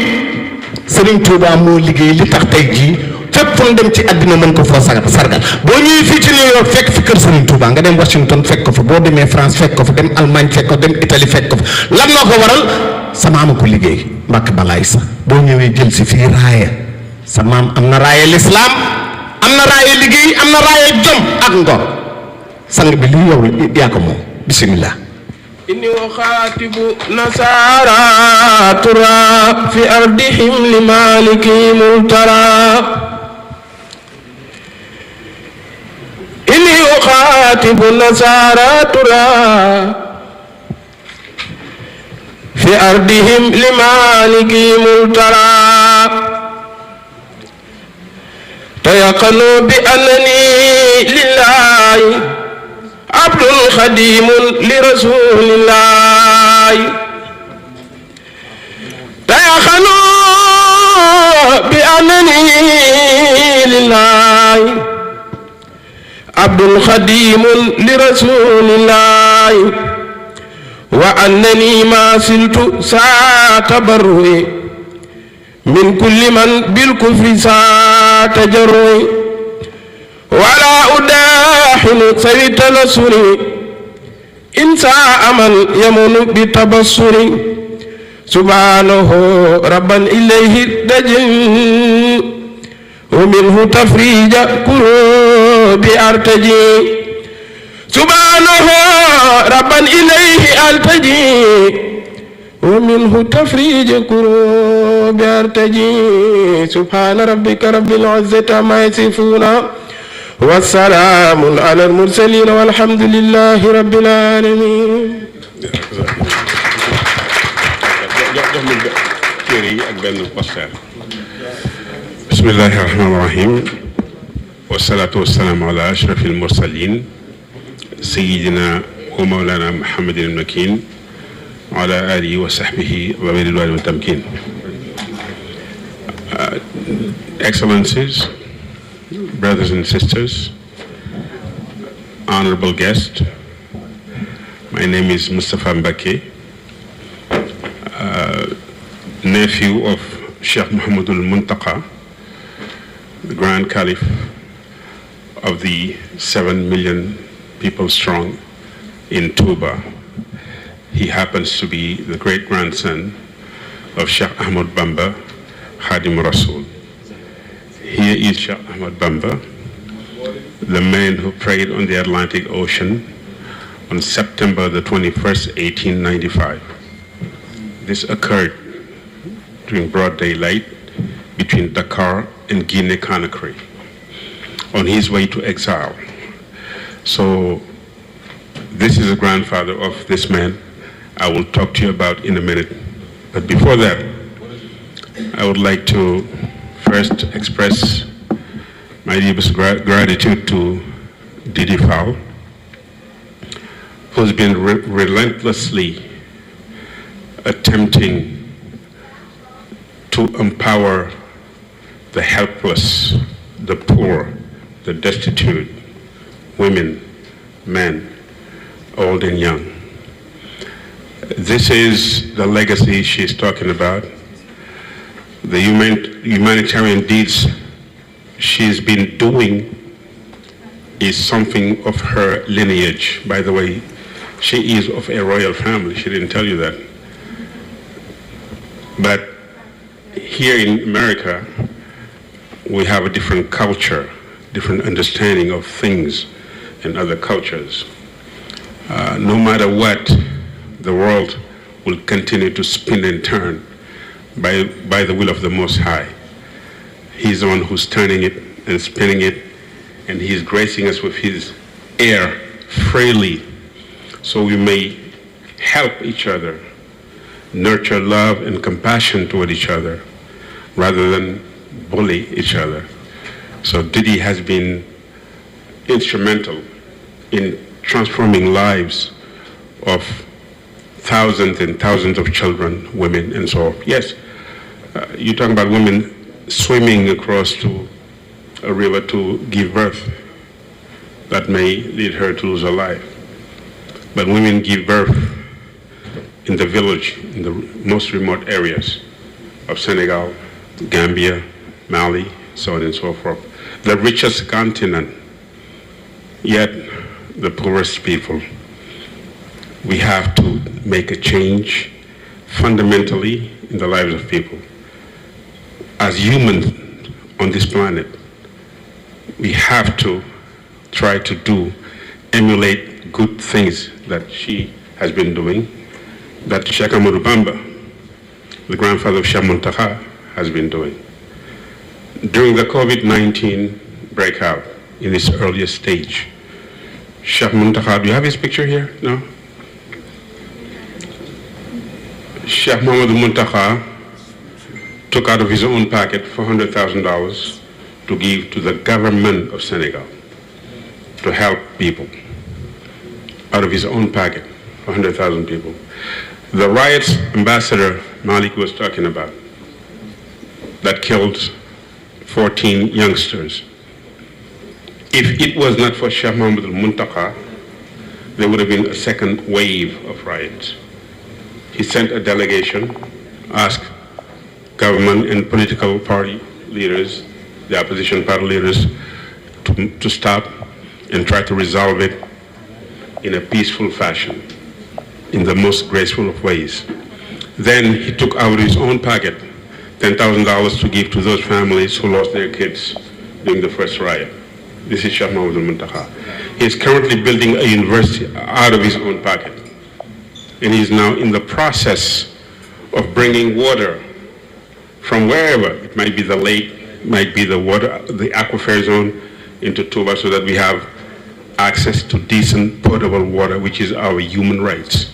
Sëriñ Tuubaa moo liggéey li tax tey jii fépp fu dem ci àddina mën ko foo sargal boo ñëwee fii ci New York fekk fi kër Sëriñ Tuubaa nga dem Washington fekk ko fa boo demee France fekk ko fa dem Allemagne fekk ko dem Italie fekk ko fa lan moo ko waral sa maam a ko liggéey Mbàkke balaay sa boo ñëwee jël si fii raaya sa maam am na raaya lislaam am na raaya liggéey am na raaya jom ak ngor sang bi lii yow yaa ko moom bismillah. إني أخاطب نصارى ترى في أرضهم لمالك ملترى إني أخاطب نصارى ترى في أرضهم لمالك ملترى تيقنوا بأنني لله عبد خديم لرسول الله تيقنوا بأنني لله عبد خديم لرسول الله وأنني ما زلت ساتبرئ من كل من بالكفر ساتجرئ ولا أداحن سوي تنصري إن ساء من يمن بتبصري سبحانه ربا إليه دجن ومنه تفريج كروب أرتجي سبحانه ربا إليه ألتجي ومنه تفريج كروب أرتجي سبحان ربك رب العزة عما يصفون والسلام على المرسلين والحمد لله رب العالمين. بسم الله الرحمن الرحيم والصلاة والسلام على أشرف المرسلين سيدنا ومولانا محمد المكين وعلى آله وصحبه ومن الوالد والتمكين. Excellencies, brothers and sisters, honorable guest, my name is Mustafa Mbake, nephew of Sheikh Muhammadul Muntaqa, the Grand Caliph of the 7 million people strong in Touba. He happens to be the great-grandson of Sheikh Ahmad Bamba, Khadim Rasul. Here is Sheikh Ahmad Bamba, the man who prayed on the Atlantic Ocean on September the 21st, 1895. This occurred during broad daylight between Dakar and Guinea-Conakry on his way to exile. So this is the grandfather of this man I will talk to you about in a minute. But before that, I would like to first express my deepest gratitude to Didi Fall, who's been relentlessly attempting to empower the helpless, the poor, the destitute, women, men, old and young. This is the legacy she's talking about. the humanitarian deeds she's been doing is something of her lineage. By the way, she is of a royal family. She didn't tell you that. But here in America, we have a different culture, different understanding of things and other cultures. No matter what, the world will continue to spin and turn by the will of the Most High. He's the one who's turning it and spinning it, and He's gracing us with His air freely so we may help each other, nurture love and compassion toward each other rather than bully each other. So Didi has been instrumental in transforming lives of thousands and thousands of children, women, and so on. Yes, you're talking about women swimming across to a river to give birth. That may lead her to lose her life. But women give birth in the village, in the most remote areas of Senegal, Gambia, Mali, so on and so forth. The richest continent, yet the poorest people. We have to make a change fundamentally in the lives of people. As humans on this planet, we have to try to emulate good things that she has been doing, that Sheikh Ahmadou Bamba, the grandfather of Cheikh Muntaqa, has been doing. During the COVID-19 breakout, in its earliest stage, Cheikh Muntaqa, do you have his picture here? No? Sheikh Muhammad Muntaqa took out of his own pocket $400,000 to give to the government of Senegal to help people. Out of his own pocket, 100,000 people. The riots Ambassador Malik was talking about that killed 14 youngsters. If it was not for Sheikh Muhammad al-Muntaqa, there would have been a second wave of riots. He sent a delegation, asked government and political party leaders, the opposition party leaders, to stop and try to resolve it in a peaceful fashion, in the most graceful of ways. Then he took out of his own pocket $10,000 to give to those families who lost their kids during the first riot. This is Sheikh Muhammad al-Muntaqa. He is currently building a university out of his own pocket. And he's now in the process of bringing water from wherever, it might be the lake, might be the water, the aquifer zone, into Touba, so that we have access to decent potable water, which is our human rights.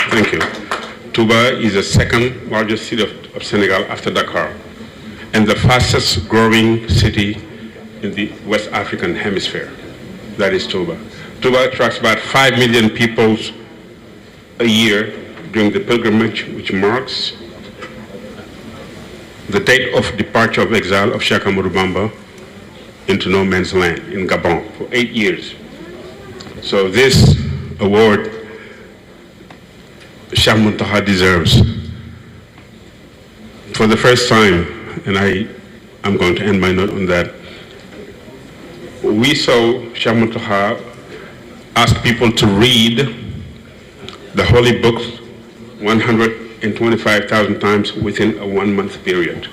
Thank you. Touba is the second largest city of Senegal after Dakar, and the fastest growing city in the West African hemisphere. That is Touba. Touba attracts about 5 million people a year during the pilgrimage, which marks the date of departure of exile of Cheikh Ahmadou Bamba into no man's land in Gabon for 8 years. So this award Cheikh Muntaqa deserves. For the first time, and I'm going to end my note on that, we saw Cheikh Muntaqa ask people to read the holy books 125,000 times within a 1-month period.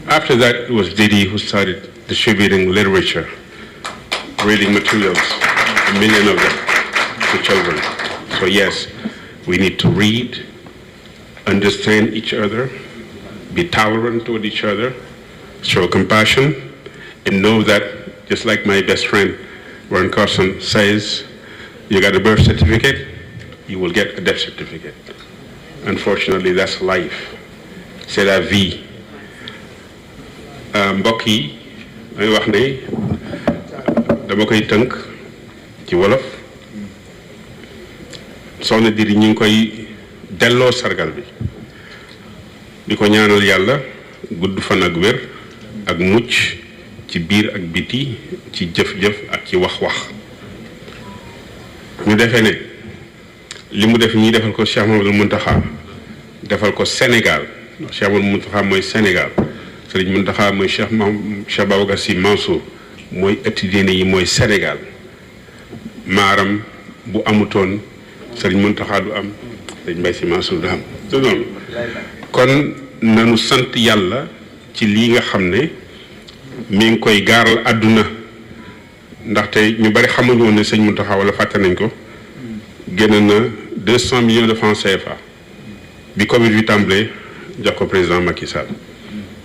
After that, it was Didi who started distributing literature, reading materials, 1 million of them, to children. So yes, we need to read, understand each other, be tolerant toward each other, show compassion, and know that, just like my best friend, Warren Carson, says, you got a birth certificate, you will get a death certificate. Unfortunately, that's life. C'est la vie. Mbokk yi may wax ne dama koy tënk ci wolof. Soxna Didi ñu ngi koy delloo sargal bi. Di ko ñaanal Yàlla gudd fan ak wér ak mucc ci biir ak biti, ci jëf-jëf ak ci wax-wax. Ñu defee ne li mu def ñii defal ko Cheikh Mouhamadoul Mountakha defal ko Sénégal Cheikh Mouhamadoul Mountakha mooy Sénégal Serigne Mountakha mooy Cheikh Babacar Sy Mansour mooy ëtti diine yi mooy Sénégal maaram bu amutoon Serigne Mountakha du am Serigne Mbaye Sy Mansour du am du noonu kon nanu sant yàlla ci lii nga xam ne mi ngi koy gaaral àdduna ndaxte ñu bari xamuñu woon ne Serigne Mountakha wala fàtte nañ ko génn na 200 millions de francs CFA bi Covid bi tàmbalee jox ko président Macky Sall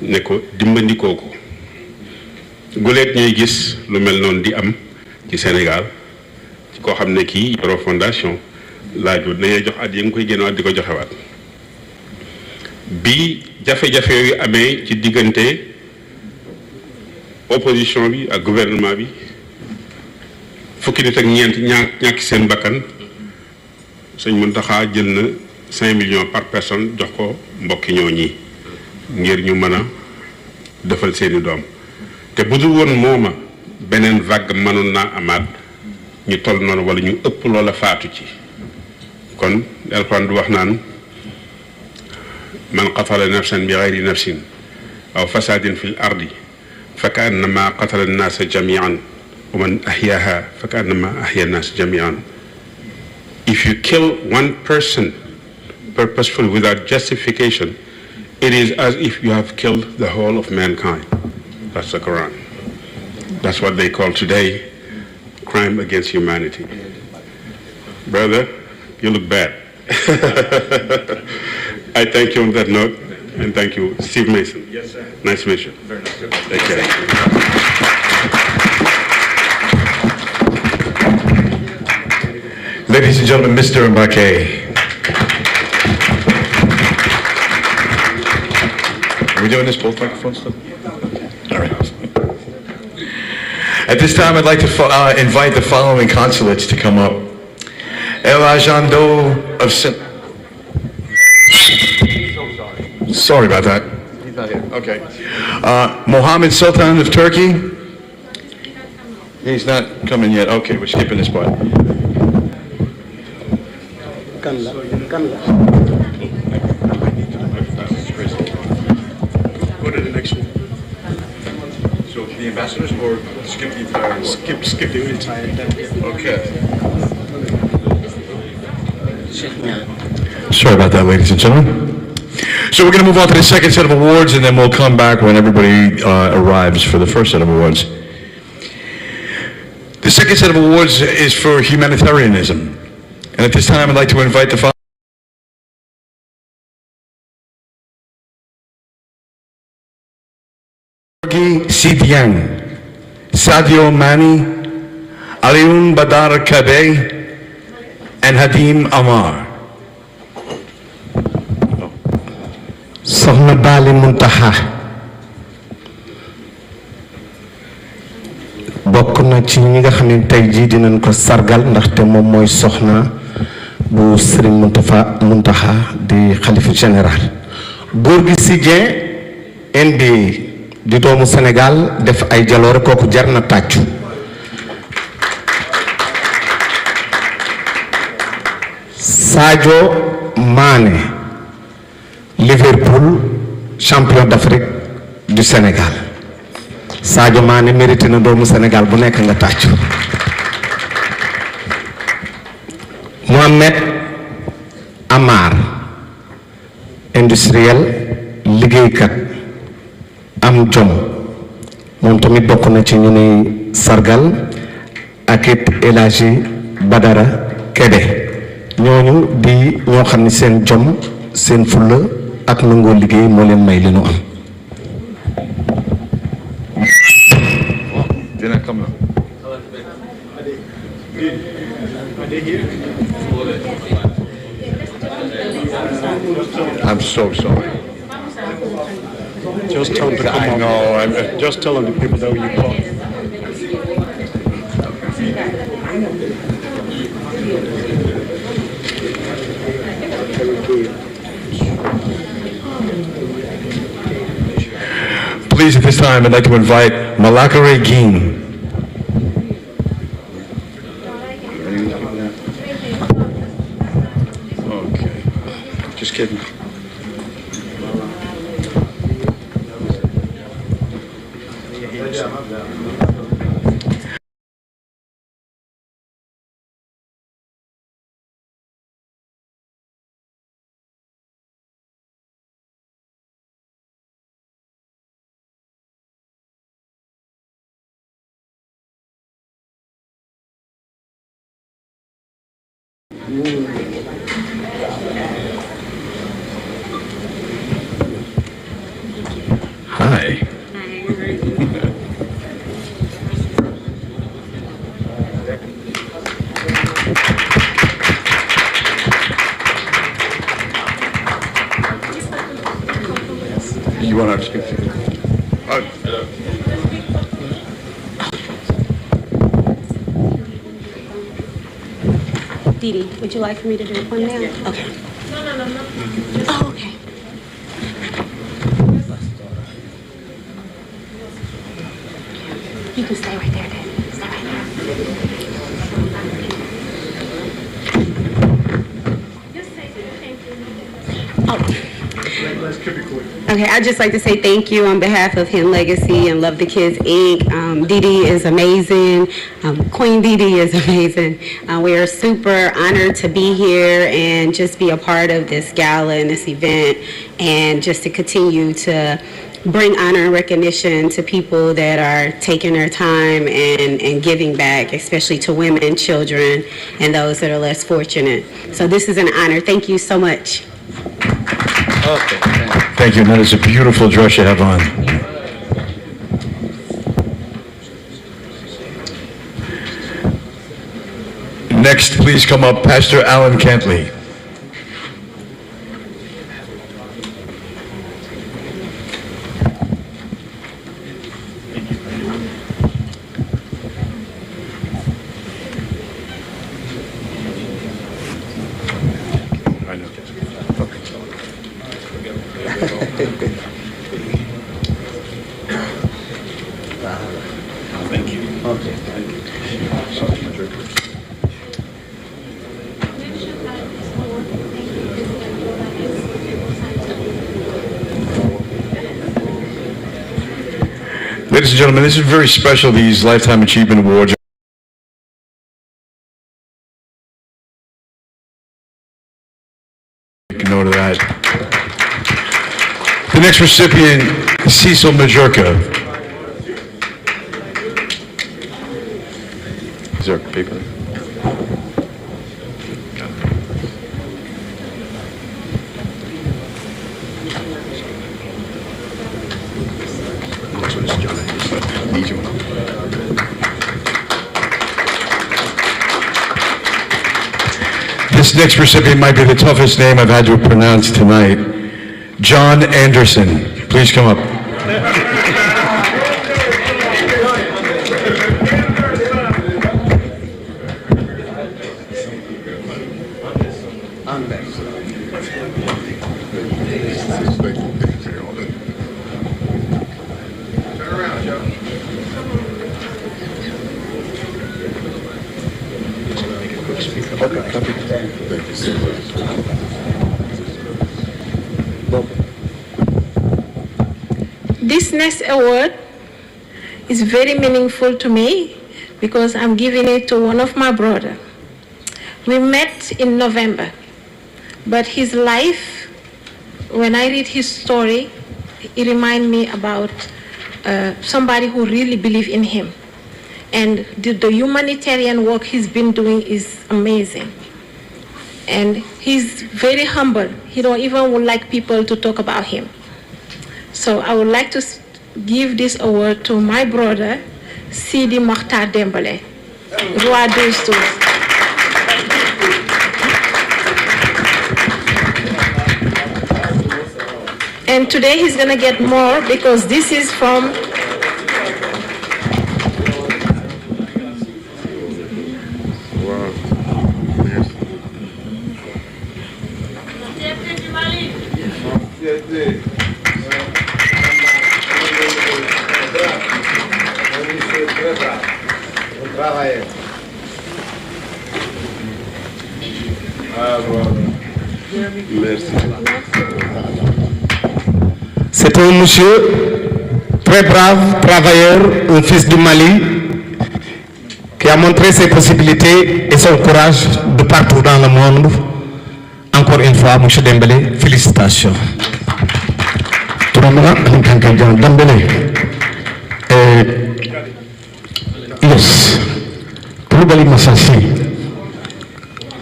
ne ko dimbandikoo ko guleet ñuy gis lu mel noonu di am ci Sénégal ci koo xam ne kii yoroo fondation laaju dañuy jox at yi nga koy génnewaat di ko joxewaat bi jafe-jafe yooyu amee ci diggante opposition bi ak gouvernement bi fukki nit ak ñeent ñàkk seen bakkan Sëñ Mountakha jël na 5 millions par personne jox ko mbokki ñoo ñi ngir ñu mën a defal seeni doom te bu dul woon mooma beneen vague mënoon naa amaat ñu toll noonu wala ñu ëpp loola faatu ci kon Alxuraan du wax naan man qatala nafsan bi gayri nafsin aw fasadin fi l ardi fa ka annama qatala annaasa jamian wa man ahyaaha fa ka annama ahya annaasa jamian. If you kill one person purposefully without justification, it is as if you have killed the whole of mankind. That's the Quran. That's what they call today crime against humanity. Brother, you look bad. I thank you on that note, and thank you, Steve Mason. Yes, sir. Nice to meet you. Very nice. Take care. Ladies and gentlemen, Mr. Mbake. Are we doing this both microphones still? All right. At this time, I'd like to invite the following consulates to come up. El Ajando of Sorry about that. He's not here. Okay. Mohammed Sultan of Turkey. He's not coming yet. Okay, we're skipping this part. Go to the next one. So the ambassadors or skip the entire one? Skip the entire thing. Okay. Sorry about that, ladies and gentlemen. So we're going to move on to the second set of awards, and then we'll come back when everybody arrives for the first set of awards. The second set of awards is for humanitarianism. And at this time, I'd like to invite the following: Sidiang, Sadio Mani, Aliun Badar Kabe, and Hadim Amar. Soxna Bali Muntaha bokk na ci ñi nga xam ne tey jii dinañ ko sargal ndaxte moom mooy soxna bu Serigne Muntaha di xalifa général. góor gi si Dieng NBA di doomu Sénégal def ay jaloore kooku jar na tàccu. Sadio Mané Liverpool champion d'Afrique du Sénégal. Sadio Mané mérité na doomu Sénégal bu nekk nga tàccu. Mohamed Amar industriel liggéeykat am jom moom tamit bokk na ci ñu nuy sargal ak it El Hadji Badara Kebe ñooñu di ñoo xam ne seen jom seen fulla ak nangoo liggéey moo leen may li nu am. Dina come now. I'm so sorry. Just tell them to come I up. know. Just tell them the people that you call. Please, at this time, I'd like to invite Malakare Geen. kidding. Hi. You want to speak to Dee Dee, would you like for me to do one now? Okay. No. Oh, okay. You can stay right there, Dad. Stay right there. Okay, I'd just like to say thank you on behalf of Hen Legacy and Love the Kids, Inc. Dee Dee is amazing. Queen Dee Dee is amazing. We are super honored to be here and just be a part of this gala and this event, and just to continue to bring honor and recognition to people that are taking their time and giving back, especially to women, children, and those that are less fortunate. So this is an honor. Thank you so much. Okay. Thank you. And that is a beautiful dress you have on. Next, please come up, Pastor Alan Cantley. Thank you. Okay, thank you. Ladies and gentlemen, this is very special, these Lifetime Achievement Awards. Make a note of that. The next recipient, Cecil Majorca. Is there paper? This next recipient might be the toughest name I've had to pronounce tonight. John Anderson. Please come up. This next award is very meaningful to me because I'm giving it to one of my brothers. We met in November, but his life, when I read his story, it reminds me about somebody who really believed in him. And the humanitarian work he's been doing is amazing. And he's very humble. He don't even would like people to talk about him. So I would like to give this award to my brother, Sidi Mokhtar Dembélé, Roi des Tours. And today he's gonna get more because this is from Merci. C'est un monsieur très brave, travailleur, un fils du Mali, qui a montré ses possibilités et son courage de partout dans le monde. Encore une fois, M. Dembélé, félicitations. Dembélé. Yes. Probably Masasi.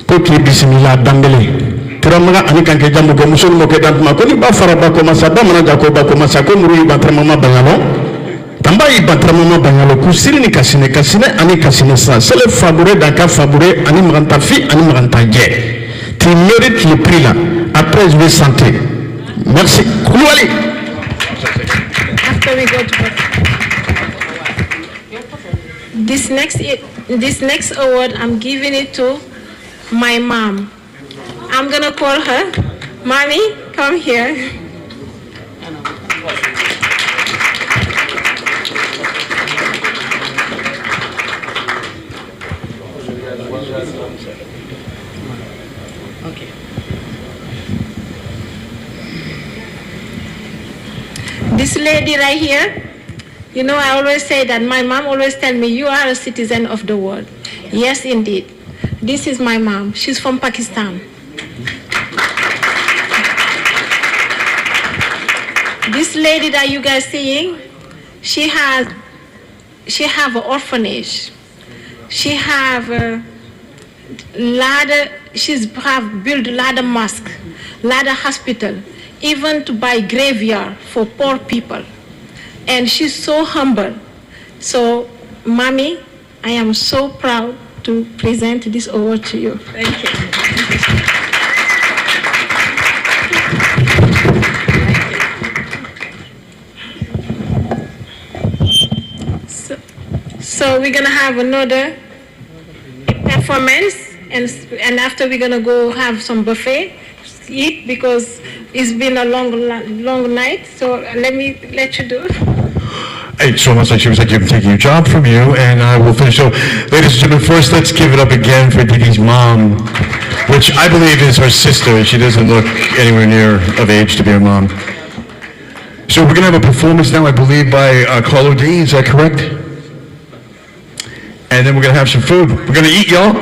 Koki bismillah Dembélé. Tiramanga ani kanke jambo ko musul mo ke dantuma ko ni ba fara ba ko masa ba mana jako ba ko masa ko muri ba tramama bangalo tamba i ba tramama bangalo ku sirini kasine ani kasine ça c'est le favoré d'aka favoré ani maranta fi ani maranta je tu mérites le prix là après je vais santé merci Koulibaly. After we go to this next award, I'm giving it to my mom. I'm gonna call her. Mommy, come here. Okay. This lady right here, you know, I always say that my mom always tell me, you are a citizen of the world. Yes, indeed. This is my mom. She's from Pakistan. This lady that you guys seeing, she have an orphanage. She have a ladder. She's have built ladder mosque, ladder hospital, even to buy graveyard for poor people. And she's so humble. So, Mommy, I am so proud to present this award to you. Thank you. So we're gonna have another performance, and after we're gonna go have some buffet, eat, because it's been a long night. So let you do. It's almost like she was like, I'm taking your job from you, and I will finish. So, ladies and gentlemen, first let's give it up again for Didi's mom, which I believe is her sister. She doesn't look anywhere near of age to be her mom. So we're gonna have a performance now, I believe, by Carlo D. Is that correct? And then we're gonna have some food. We're gonna eat, y'all.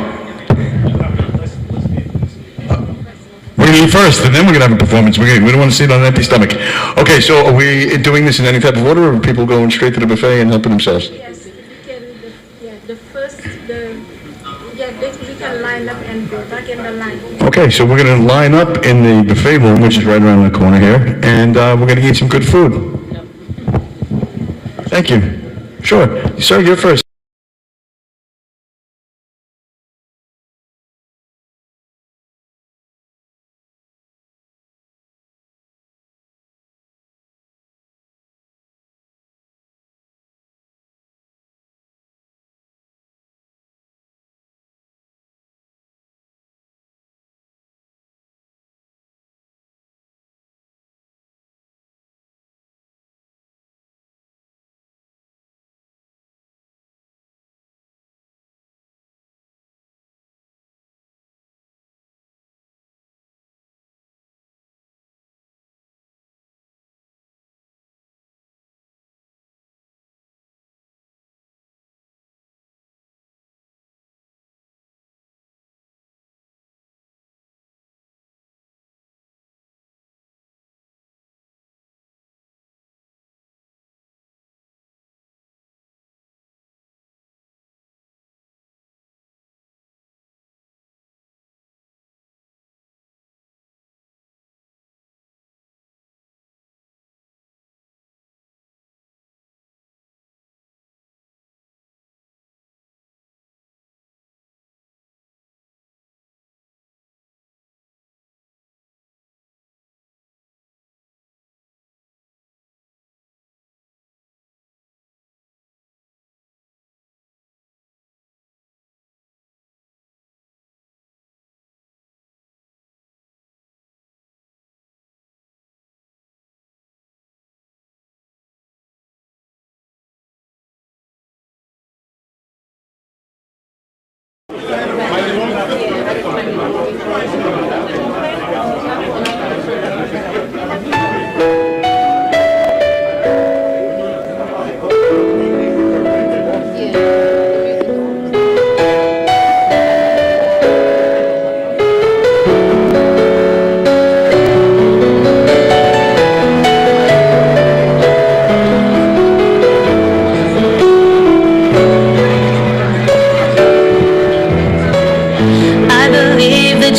We're gonna eat first, and then we're gonna have a performance. We don't want to see it on an empty stomach. Okay, so are we doing this in any type of order, or are people going straight to the buffet and helping themselves? Yes, we can line up and go back in the line. Okay, so we're gonna line up in the buffet room, which is right around the corner here, and we're gonna eat some good food. Thank you. Sure, sir, you're first.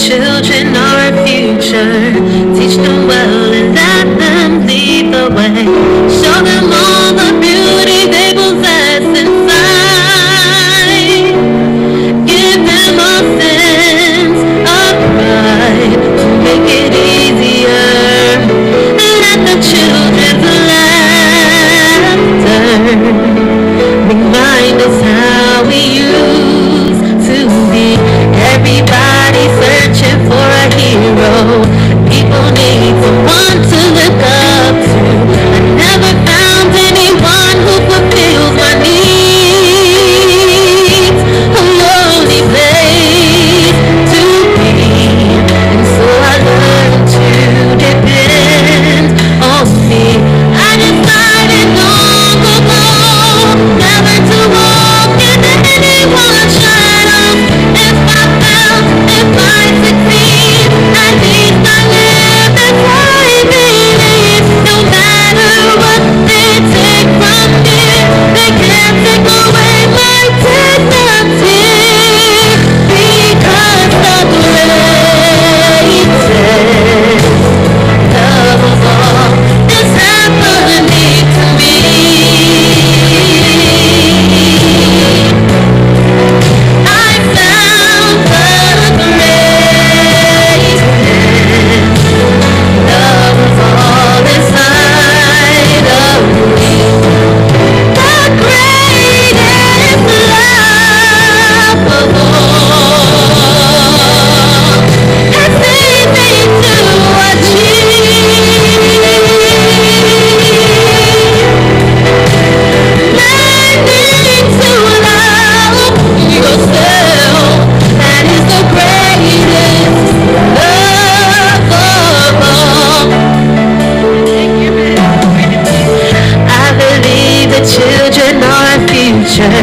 children are our future. Teach them well and let them lead the way. Show them all the beauty they possess inside. Give them a sense of pride to make it easier. Let the children's laughter remind us how we used to be. Everybody searching for a hero. People need someone to look up to. I never found anyone who fulfills my needs. A lonely place to be, and so I learned to depend on me. I decided long ago never to walk in anyone's shadows. If I fail, if I succeed, at least I live as I believe. No matter what they take from me, they can't take away my dignity. Because the greatest love of all is happening to me. I found the greatest love of all inside of me. The greatest love of all. It's easy to achieve. Learning to love yourself, that is the greatest love of all. I believe the children are our future.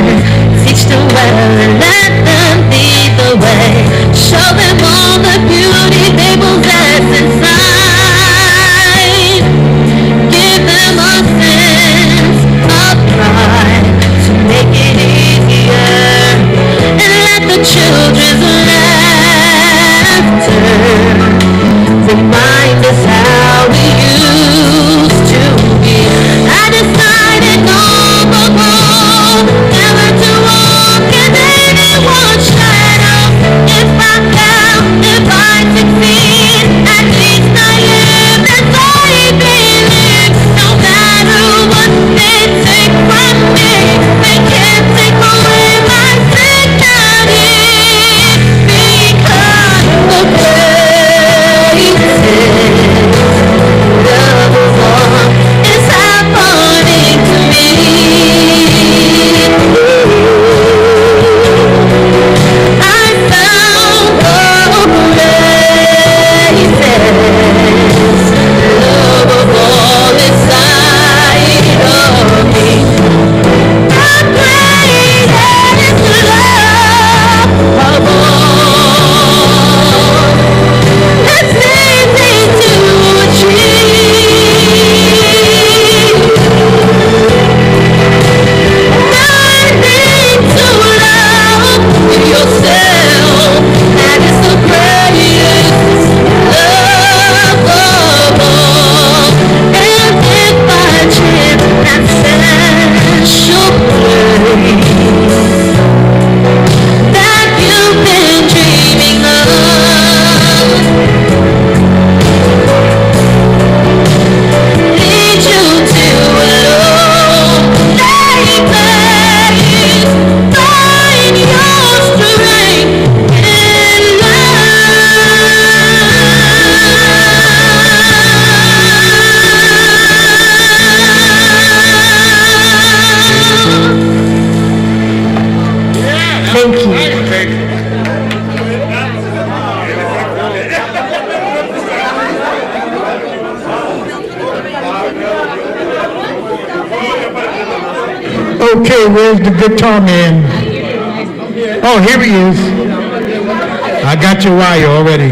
Teach them well and let them lead the way. Show them all the beauty they possess inside. Give them a sense of pride to make it easier. And let the children's laughter remind us how we used to be. I decided long ago never to walk in anyone's shadow. If I fail, if I succeed, at least I live as I believe. No matter what they take from me, they can't take away my dignity. Because the greatest love of all is happening to me. I found the greatest love of all inside of me. The greatest love of all. It's easy to achieve. Learning to love yourself, that is the greatest love of all. And if I chant that special place that you've been dreaming of, lead you to a lonely place, find your strength in love. Thank you. Okay, where's the guitar man? Oh, here he is. I got your wire already.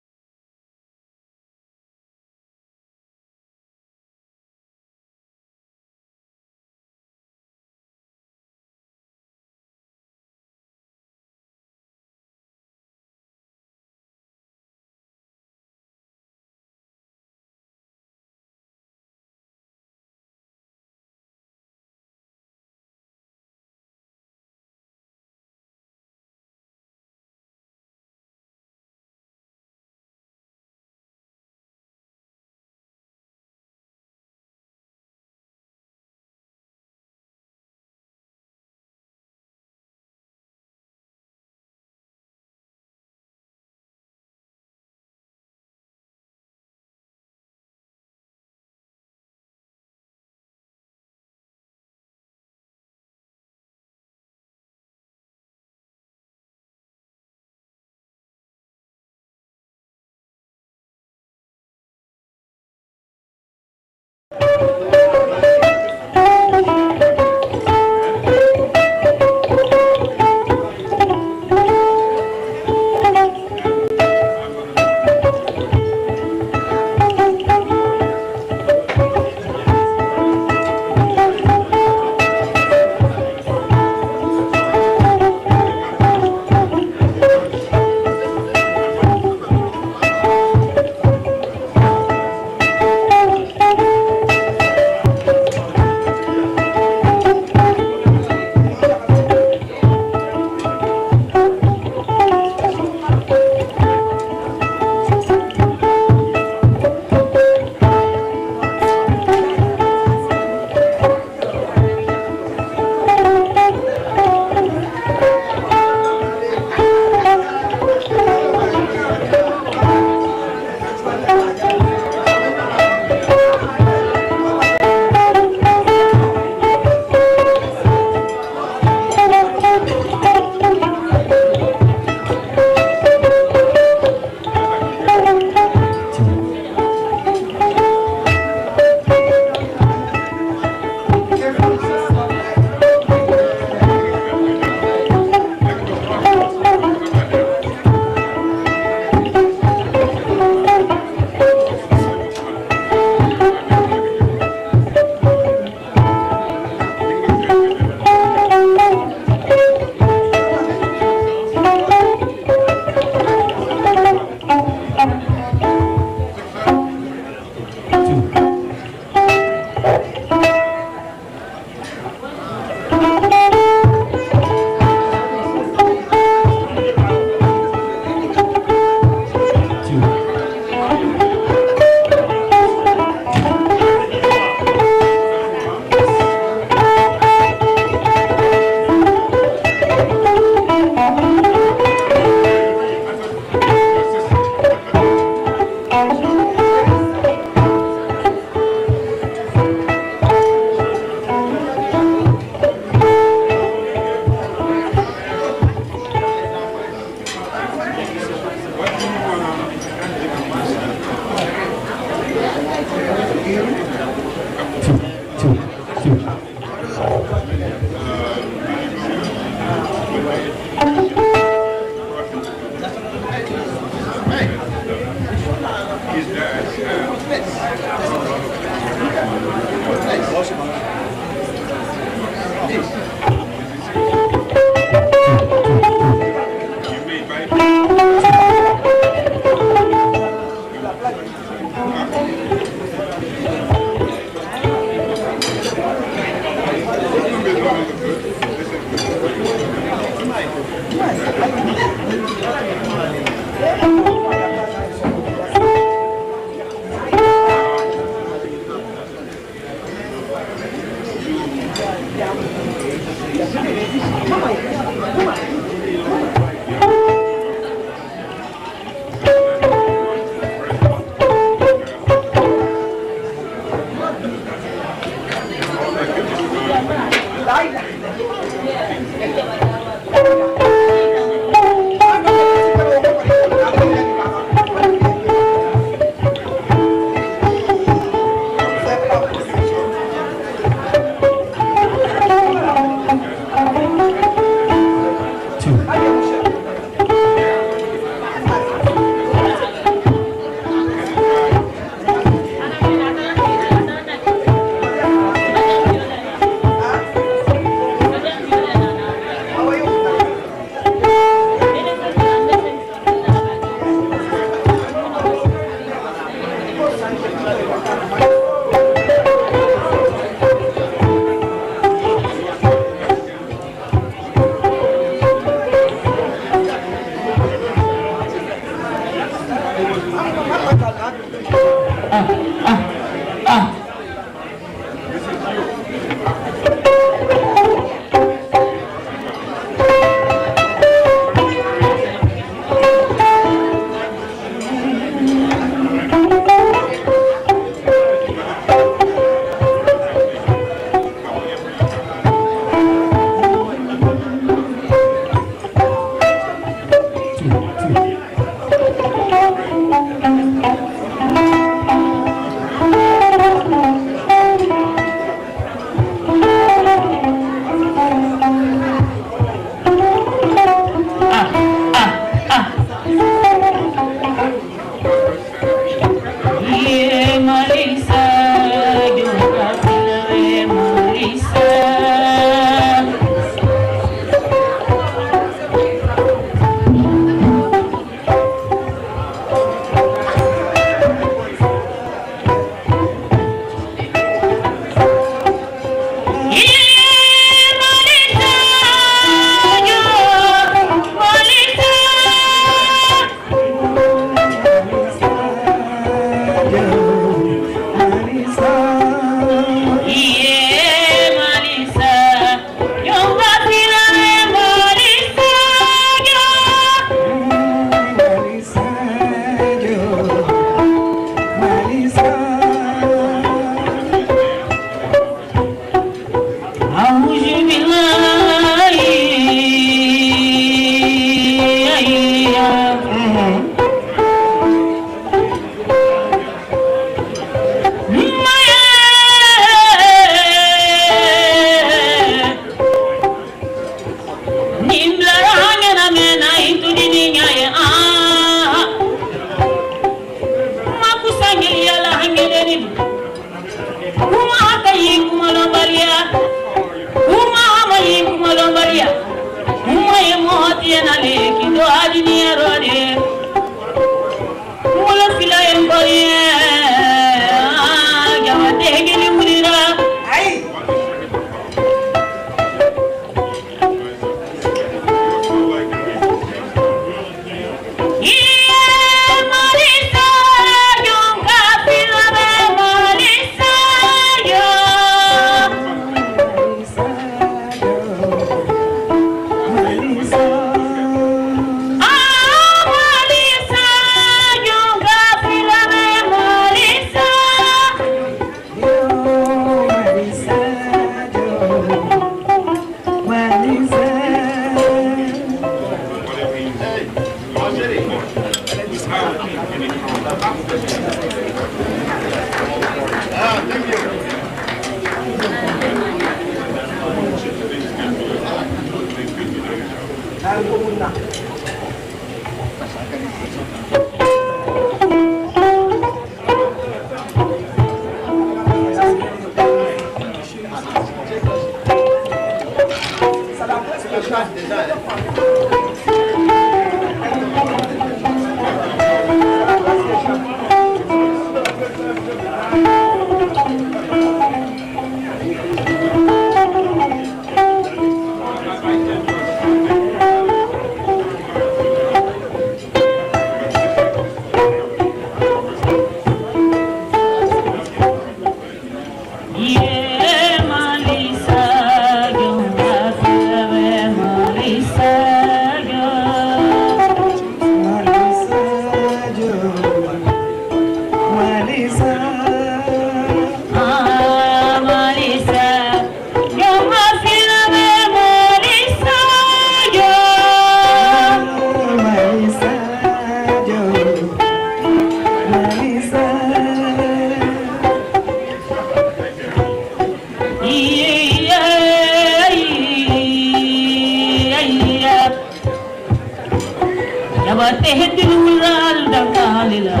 jabate dilulal dangalila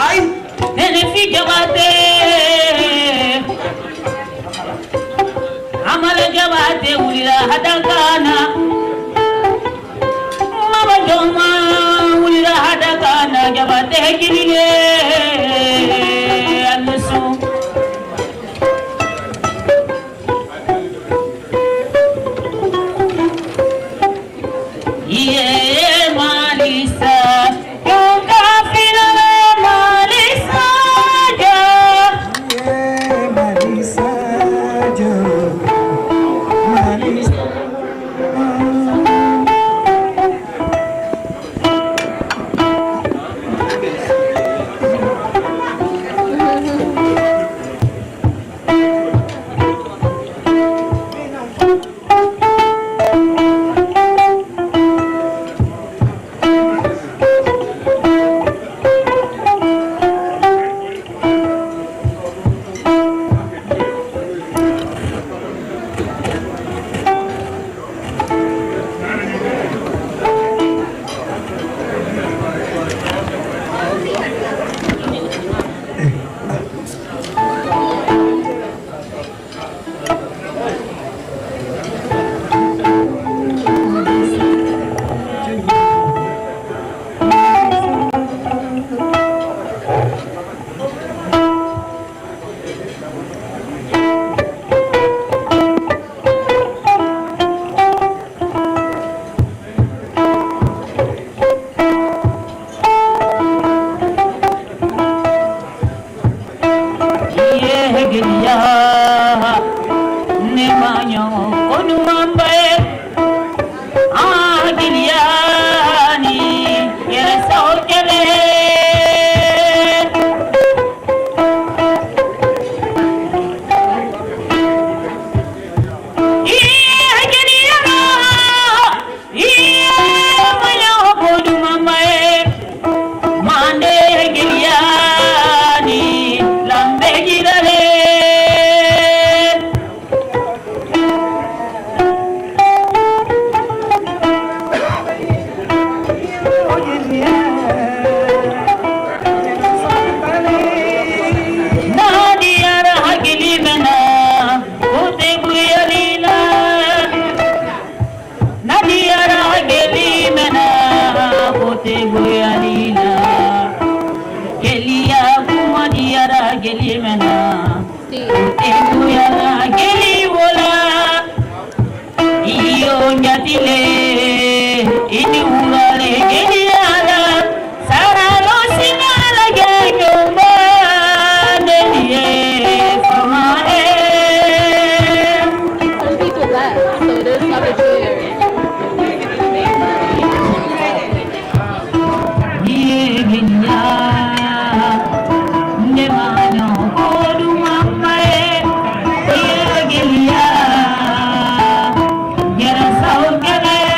ay nene fi jabate amala jabate ulila hadakana mama joma ulila hadakana jabate gilile ansu yeah malisa yoga fila malisa ja yeah malisa ja malisa Get us out, get it.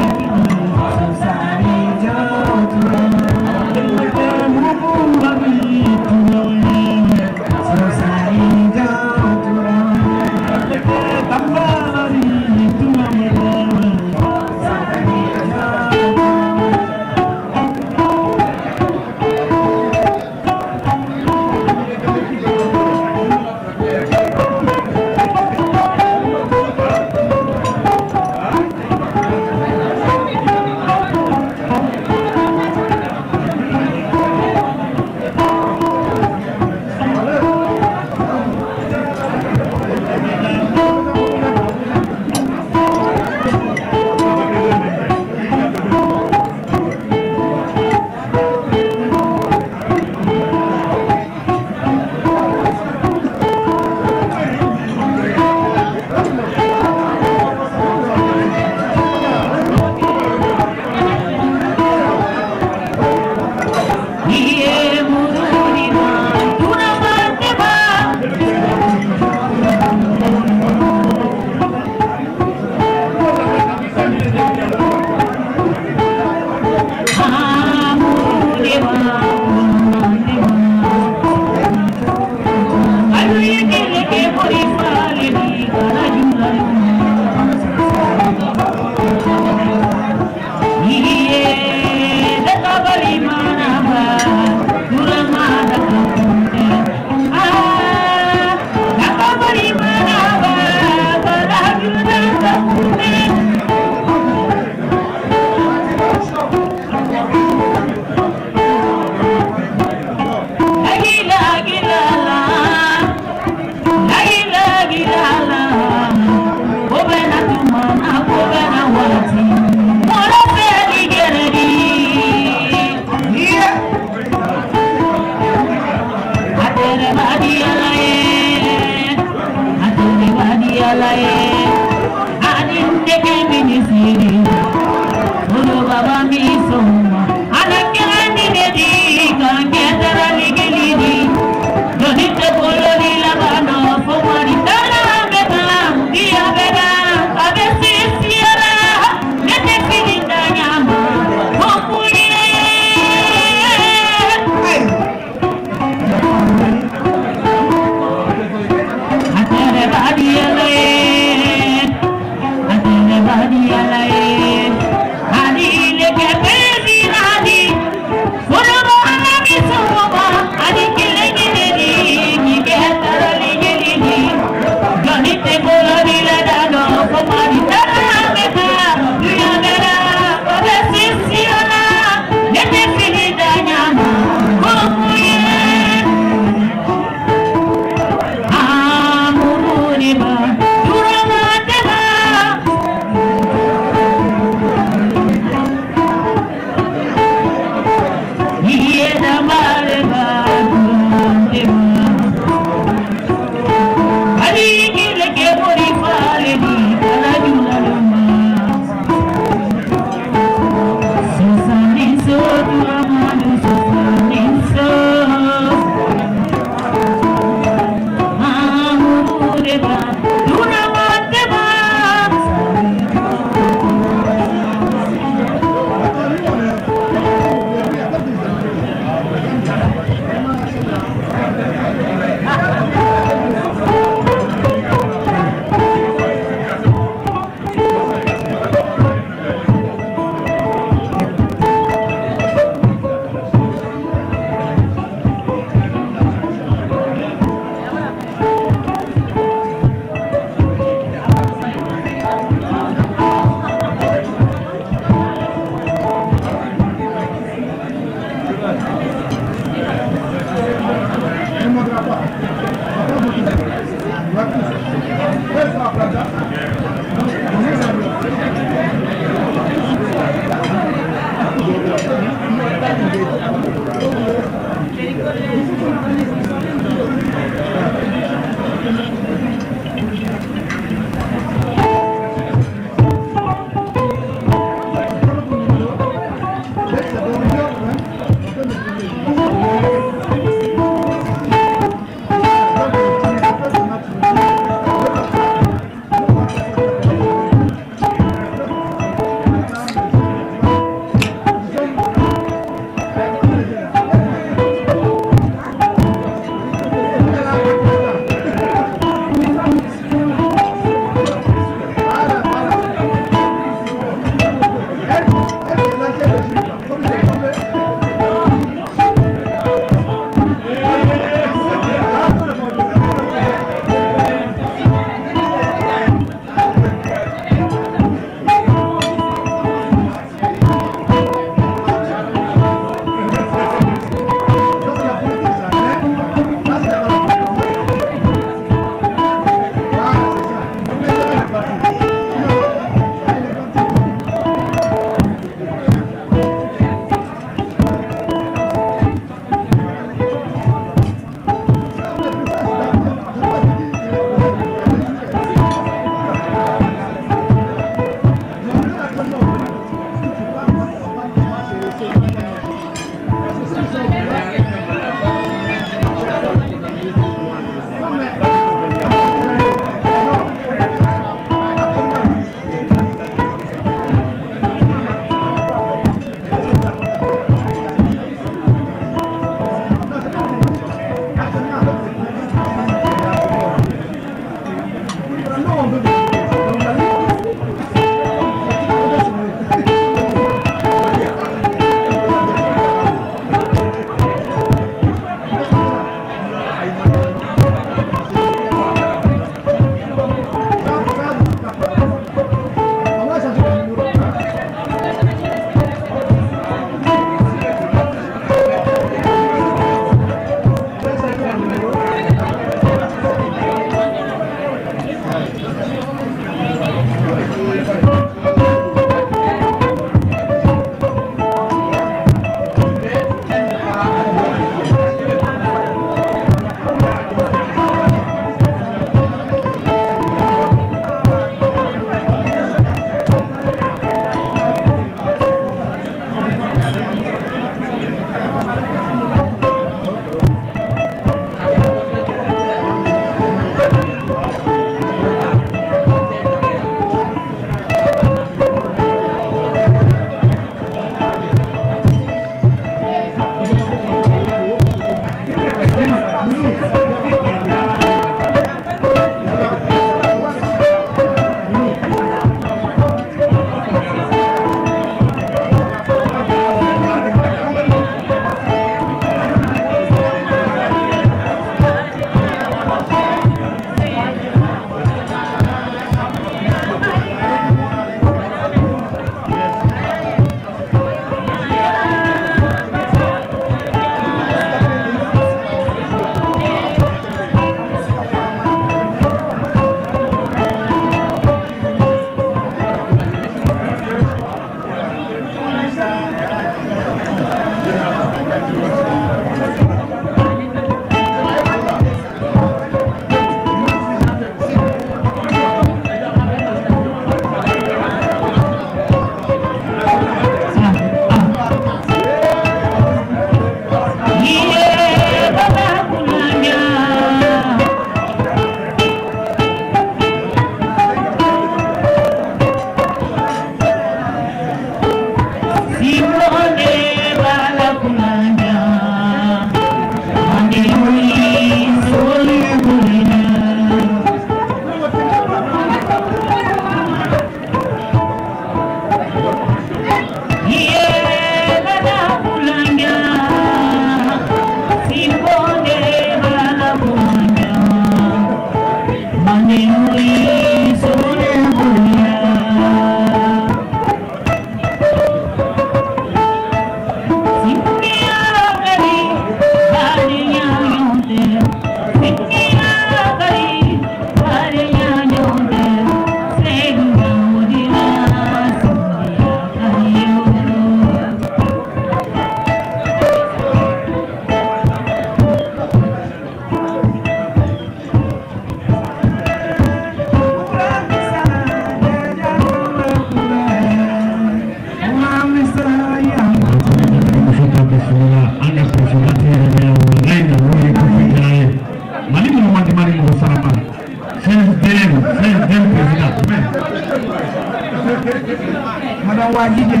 Madam Wajide,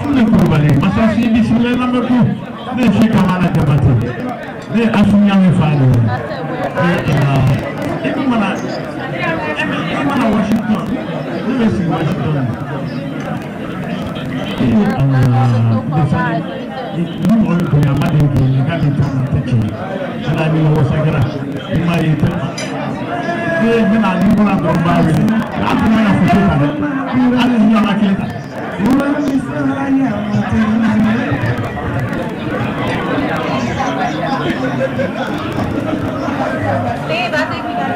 fully probably, Masasi Bismillah number 2, they shake a man at the bottom. They are from young family. Everyone Washington, let me see Washington. You all to your mother, you got it from the kitchen. And I mean, was a graph. You might eat it. They have been a new one from Barry. After my office, I didn't know my kid. You know, Steve, I think we got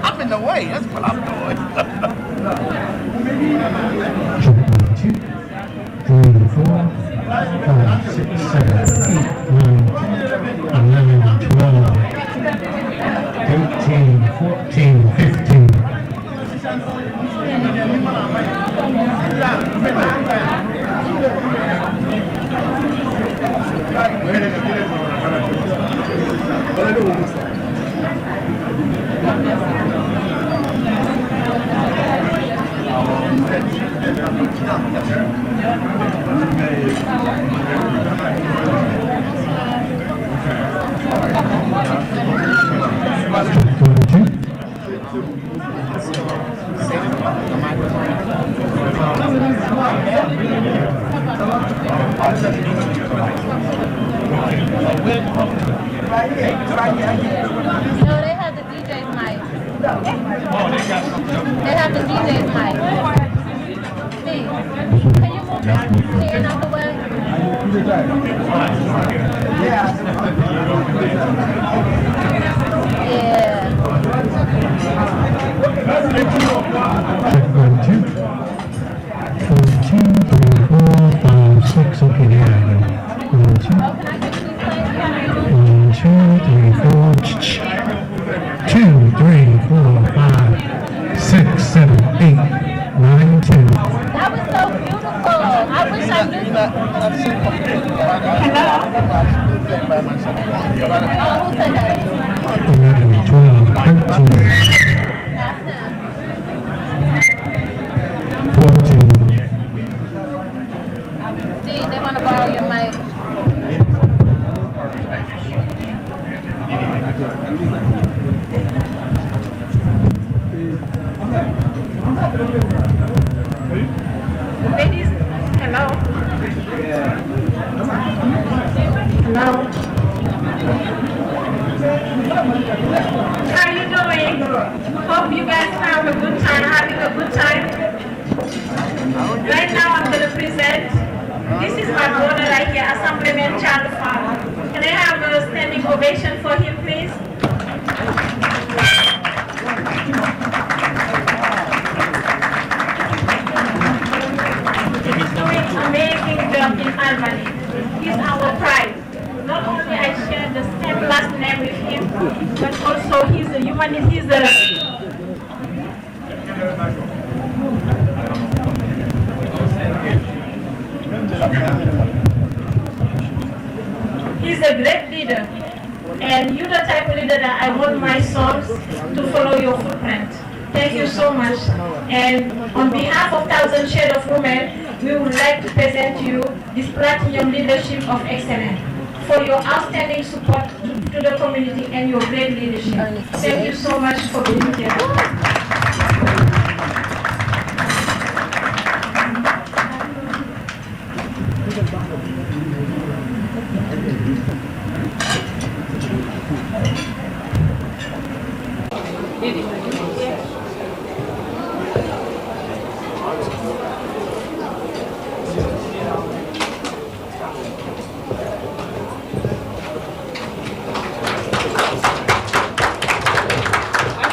I'm in the way. That's what I'm doing. 2, 3, 4, 5, 6, 7, 8, 9, 11, 12, 13, 14, 15. No, they have the DJ's mic. They have the DJ's mic. Steve, can you move that stand out the way? Yeah. 6, okay, there I go. 1, 2, 3, 4, 5, 6, 7, 8, 9, 10. That was so beautiful. I wish I knew that. Hello? Oh, who said that? 11, 12, 13, 14. Steve, they want to borrow your mic. President Charles Farmer. Can I have a standing ovation for him, please? He's doing an amazing job in Albany. He's our pride. Not only I share the same last name with him, but also he's a humanist. He's a great leader, and you're the type of leader that I want my sons to follow your footprint. Thank you so much. And on behalf of Thousand Shades of Women, we would like to present you this Platinum Leadership of Excellence for your outstanding support to the community and your great leadership. Thank you so much for being here.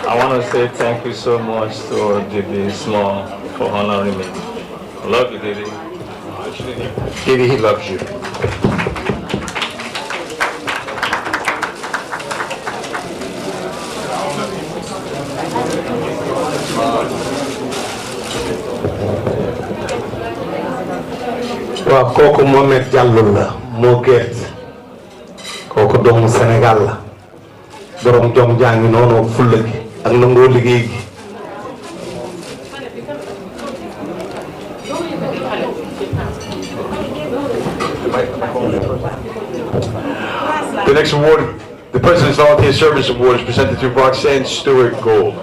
I want to say thank you so much to Didi Small for honoring me. I love you, Didi. Didi, he loves you. waaw kooku Mohamed Diallo la moo gert kooku doomu Sénégal la borom jom jàngi noonu fulla gi ak nangoo liggéey gi. The next award, the President's Volunteer Service Award, is presented to Roxanne Stewart Gold.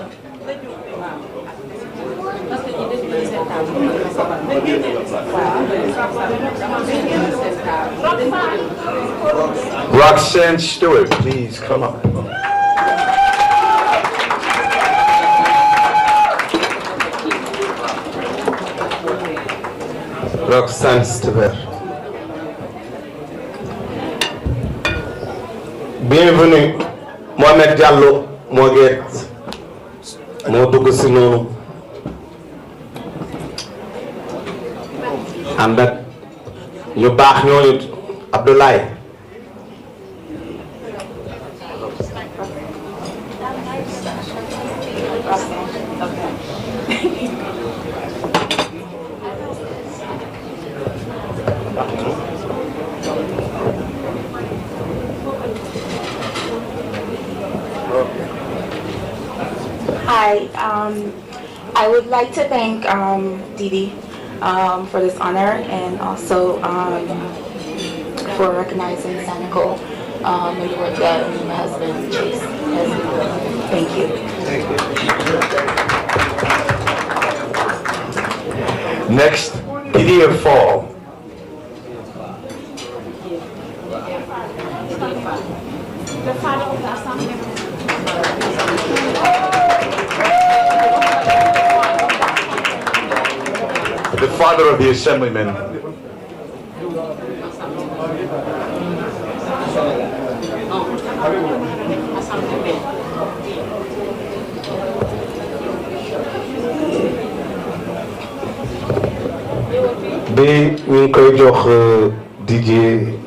Roxanne Stewart, please come up. Roxanne Stewart. Bienvenue, Mohamed Diallo moo gert moo dugg si noonu ànd ak ñu baax ñooñu Abdoulaye Hi, I would like to thank Didi for this honor and also for recognizing Sanico and the work that my husband Chase has been doing. Thank you. Next, Didier Fall. The father of the assembly. The father of the assemblyman. bi ñu ngi koy jox DJ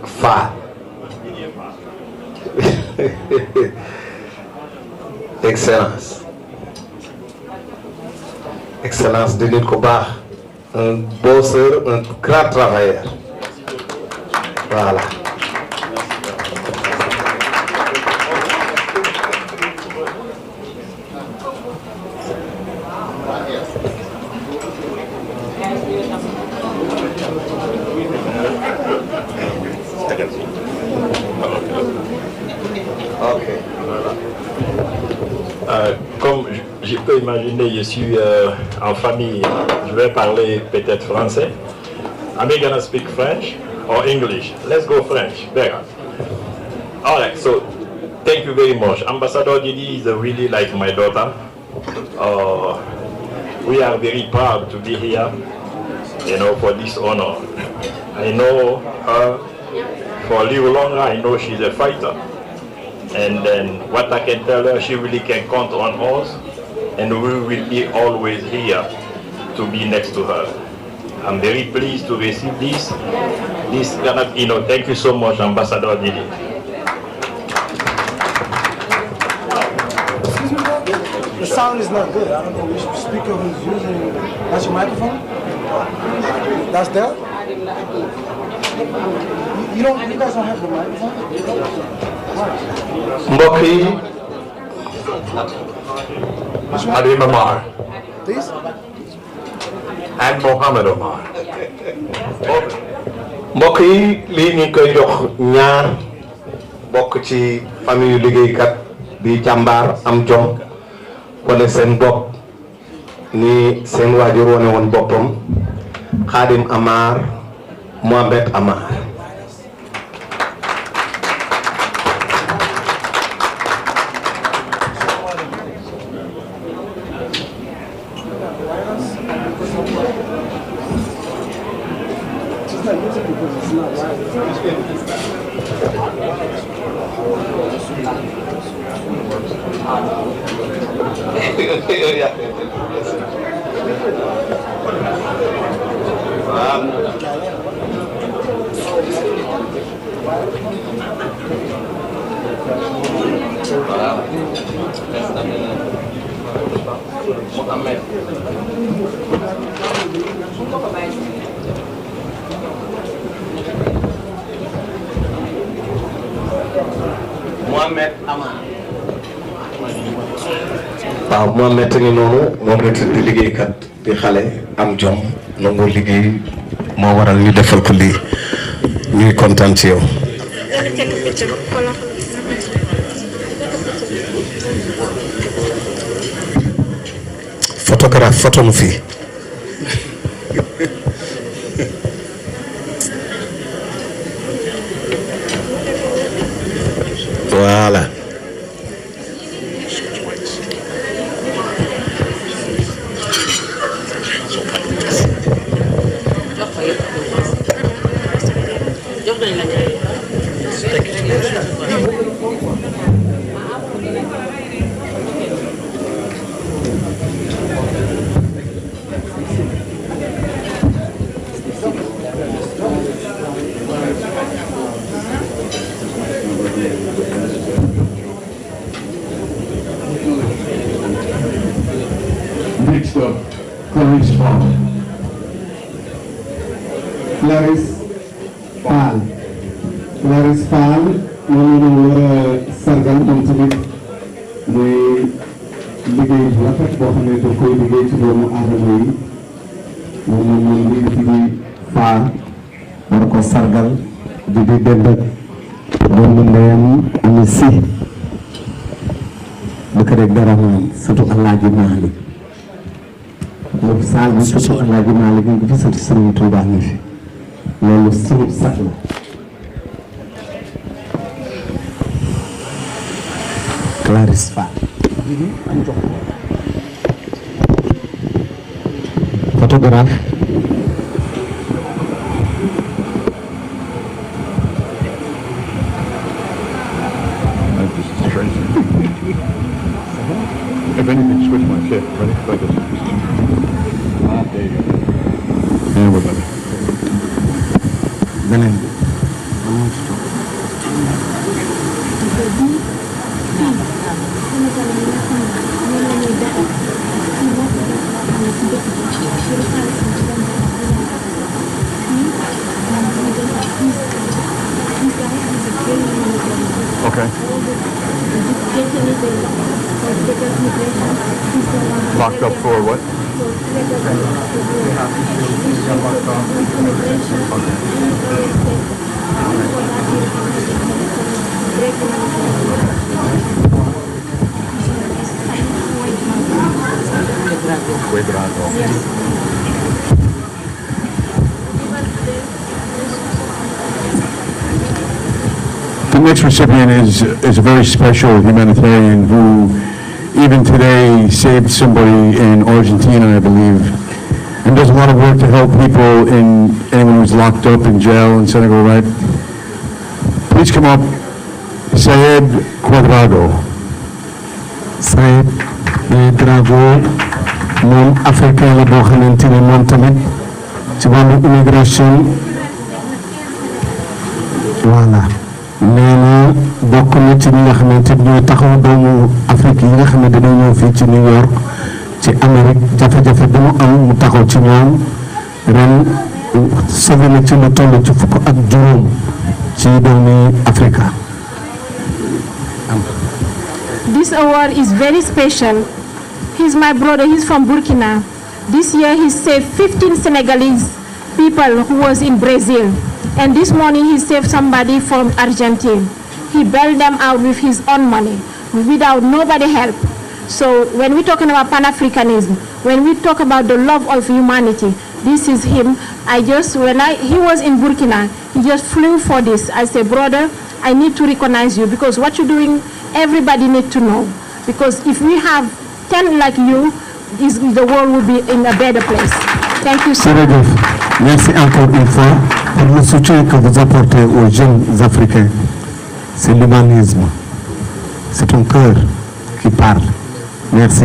Fa excellence di nit ku baax, un bosseur, un grand travailleur. Voilà. Comme je peux imaginer, je suis en famille. Je vais parler peut-être français. Am I gonna speak French or English? Let's go French. There. All right. So, thank you very much. Ambassador Didi is really like my daughter. We are very proud to be here, you know, for this honor. I know her For a little longer, I know she's a fighter. And then what I can tell her, she really can count on us, and we will be always here to be next to her. I'm very pleased to receive this kind of, thank you so much, Ambassador Didi. The sound is not good. I don't know which speaker who's using. That's your microphone? That's there? You guys don't have the microphone? mbokk yi Halim Amar Please? and Mohamed Omar mbokk yi lii ñu koy jox ñaar bokk ci famille liggéeykat bi jàmbaar am jom wane seen bopp ni seen waajur wane woon boppam Khadim Amar Mohamed Amar. Mohamed Amar. waaw Mohamed a ngi noonu moom it di liggéeykat di xale am jom nangoo liggéey moo waral ñu defal ko lii ñuy kontaan ci yow. photographe photo nu fii. Voilà. Next up, Clarice Fall. Clarice Fall. Clarice Fall moom la ñu war a sargal moom tamit muy liggéey bu rafet boo xam ne daf koy liggéey ci doomu aadama yi moom li fi Fall war ko sargal di dend ak doomu ndeyam Ami Si bu ko rek dara moom surtout Alaaji Maalik loolu saal bi surtout Alaaji Maalik ngi fi surtout Sëriñ Tuubaa ngi fi loolu suñu sax la Clarice Fall photographe If anything, switch my shit. Ready? Like this. There you go. And we're better. beneen bi Okay. Locked up for what? The next recipient is a very special humanitarian who even today saved somebody in Argentina, I believe, and does a lot of work to help people anyone who's locked up in jail in Senegal, right? please come up Sayed Quadrado. Sayed Quadrado moom africain la boo xamante ni moom tamit ci wàllu immigration voilà nee na bokk na ci ñi nga xamante ni ñooy taxaw doomu Afrique yi nga xam ne dañoo ñëw fii ci New York ci Amérique jafe-jafe bi mu am mu taxaw ci ñoom ren sauvé na ci lu toll ci fukk ak juróom ci doomi Afrique. This award is very special. He's my brother, he's from Burkina. This year he saved 15 Senegalese people who was in Brazil. And this morning he saved somebody from Argentina. He bailed them out with his own money, without nobody help. So when we're talking about Pan-Africanism, when we talk about the love of humanity, this is him. He was in Burkina, he just flew for this. I said, brother, I need to recognize you because what you're doing, everybody needs to know. Because if we have 10 like you, the world will be in a better place. Thank you so much. Merci encore une fois pour le soutien que vous apportez aux jeunes Africains. C'est l'humanisme. C'est ton cœur qui parle. Merci.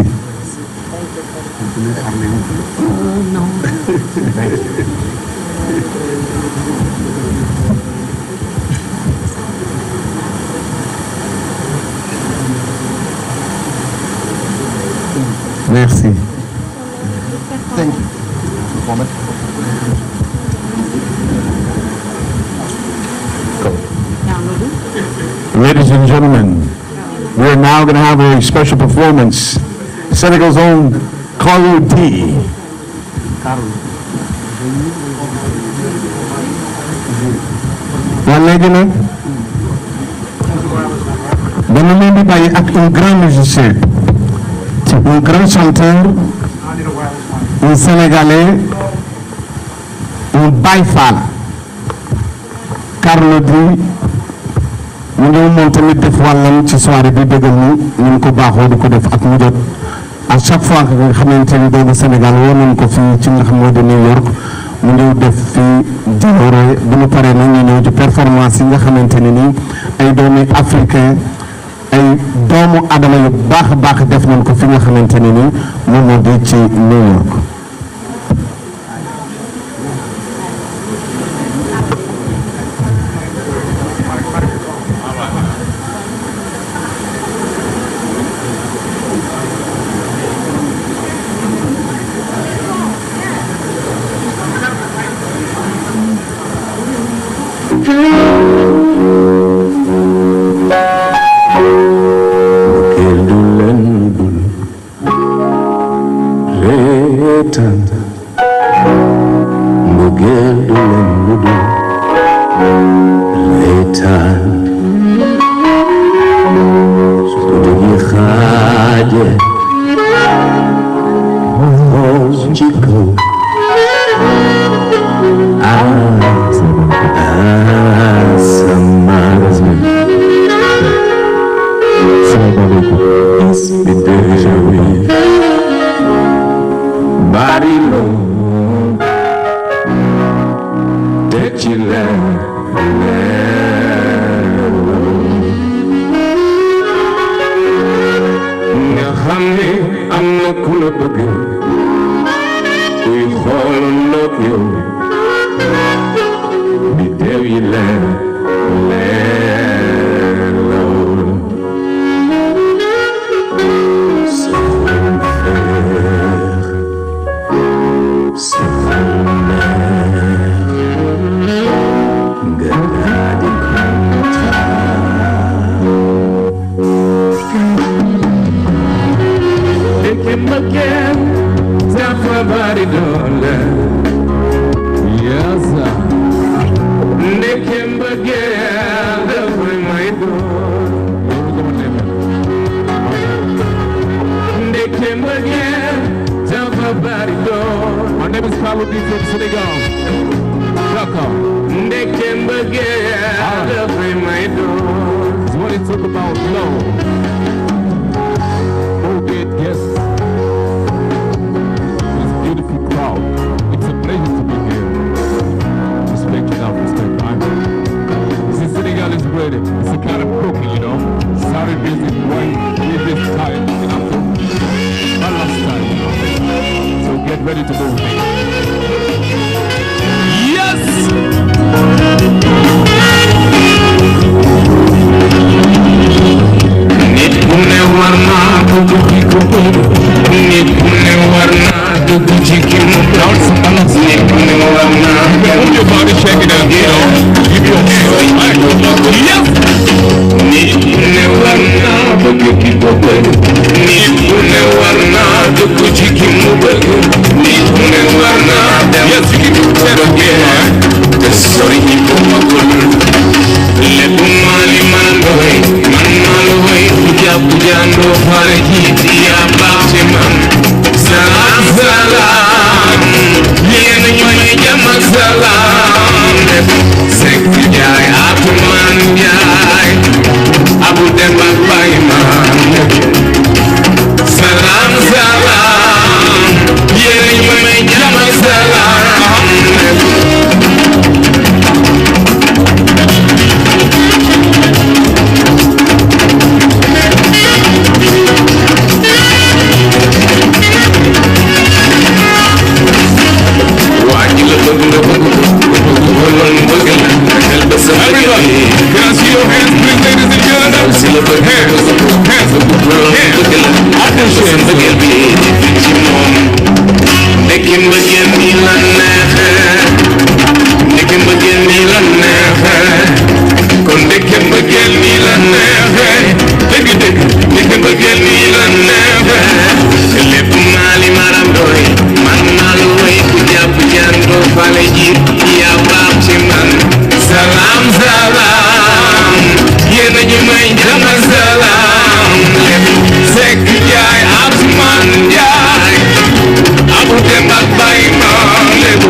Merci. Thank you. Ladies and gentlemen, we're now going to have a special performance. Senegal's own Carlo D. léegi nag dama leen di bàyyi ak un grand musicien, un grand chanteur, un Sénégalais, un Baye Fall, Carlo D. mu ñëw moom tamit def wàllam ci soirée bi dëggal ñu ko baaxoo di ko def ak mu jot à chaque fois que nga xamante ni doomu Sénégal woo nañ ko fii ci nga xam moo di New York mu ñëw def fii jaloore bu ñu paree nag ñu ñëw ci performance yi nga xamante ne nii ay doomi africain ay doomu adama yu baax a baax def nañ ko fi nga xamante ne nii moom moo di ci New York. Senegal is ready. your body shaking and, you know, give your hands. Yep. Nit ne war naa bëgg ki ko bëgg. Nit ne war naa dugg ci ki mu bëgg. Nit ne war naa dem ci ki mu bëgg. Te sori ñi ko bëggul. Lépp maa li man doy. Man maa la way bu jàpp jàndoo fare jiiti yaa baax ci man. Salaam salaam. Yéen ñu may jàmm ak salaam. Sekk jaay Atumaan jaay. Abu Demba Baye man. Salaam salaam. Yéen ñu may jàmm ak salaam. Everybody, can I see your hands, please, ladies and gentlemen? Hands. Attention. Nekim bëggeel mi la neexe. Nekim bëggeel mi la neexe. Kon nekim bëggeel mi la neexe. Dëgg dëgg. Nekim bëggeel mi la neexe. Lépp maa li maram doy. Man maa lu way ku jàpp jàndoo fale jiit yaa baax ci man. Salam salam, yéen a ñu may jàmm salam. Sekk jaay Atumaan jaay, Abu Demba Baye maam lébu.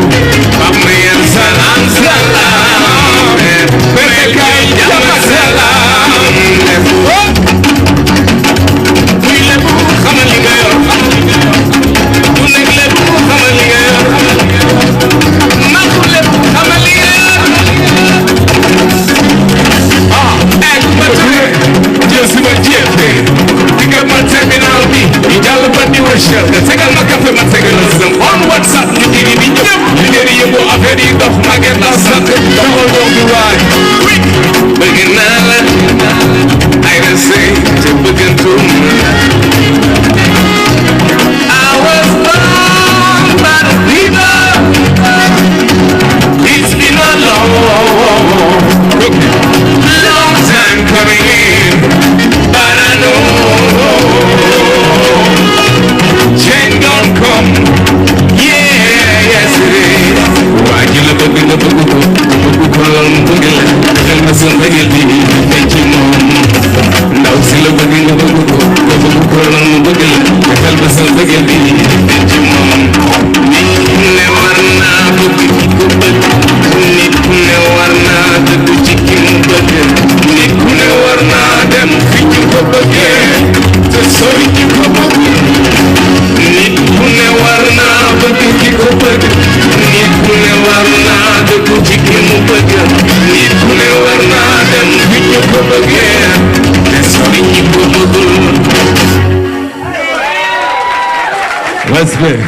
Pap ma yéen salam salam, bébé kay jàmm salam. Muy lébu xamal li nga yor, du nekk lébu xamal li nga yor. Makku lébu xamal li nga yor. Just ma jefe, pick up my terminal B. You jàll ba di worship, tegal ma café ma tegal la sam. On WhatsApp ñu diri di ñëpp, ñu diri yëngu affaire yi dox ma gën la sant. Dawal dox di waay. Bëgg naa la, ay na sey, te bëggantum. I was born by the river. It's been a long time coming in, but I know change gonna come. Yeah, yes it is. Why you look at the book? Ma sa mbëggeel bi dañ ci moom. Ndaw si la bëgg nga bëgg ko, nga bëgg ko lan mu bëgg la. Defal ma sa mbëggeel bi dañ ci moom. Nit ku ne war naa bëgg ki ko bëgg. Nit ku ne war naa dëgg ci ki mu bëgg. Nit ku ne war naa dem fi ñu ko bëggee te sori ki ko bëgg. Nit ku ne war naa bëgg ki ko bëgg. Nit ku ne war naa dëgg ci ki mu bëgg. Nit ku ne war naa dem fi ñu ko bëggee te sori ki ko bëggul. Respect.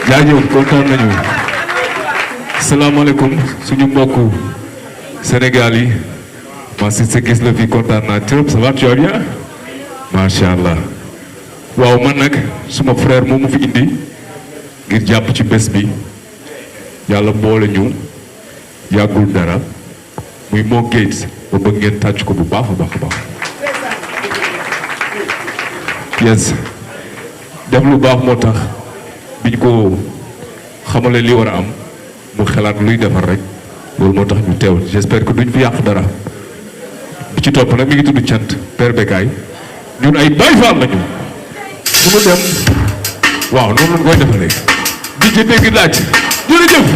Jaajëf kontaan nañu. Salaamaaleykum suñu mbokku Sénégal yi. ma si sa gis la fi kontaan naa trop ça va tu vas bien macha allah waaw man nag suma frère moom mu fi indi ngir jàpp ci bés bi yàlla boole ñu yàggul dara muy Mo Gates ba bëgg ngeen tàcc ko bu baax a baax a baax. yes def lu baax moo tax biñ ko xamale li war a am mu xalaat luy defar rek loolu moo tax ñu teew j'espère que duñ fi yàq dara. bi ci topp nag mi ngi tudd cant Père Bécaye ñun ay Baay Faal lañu fu mu dem waaw noonu lañ koy defalee di ci dégg laaj jërëjëf.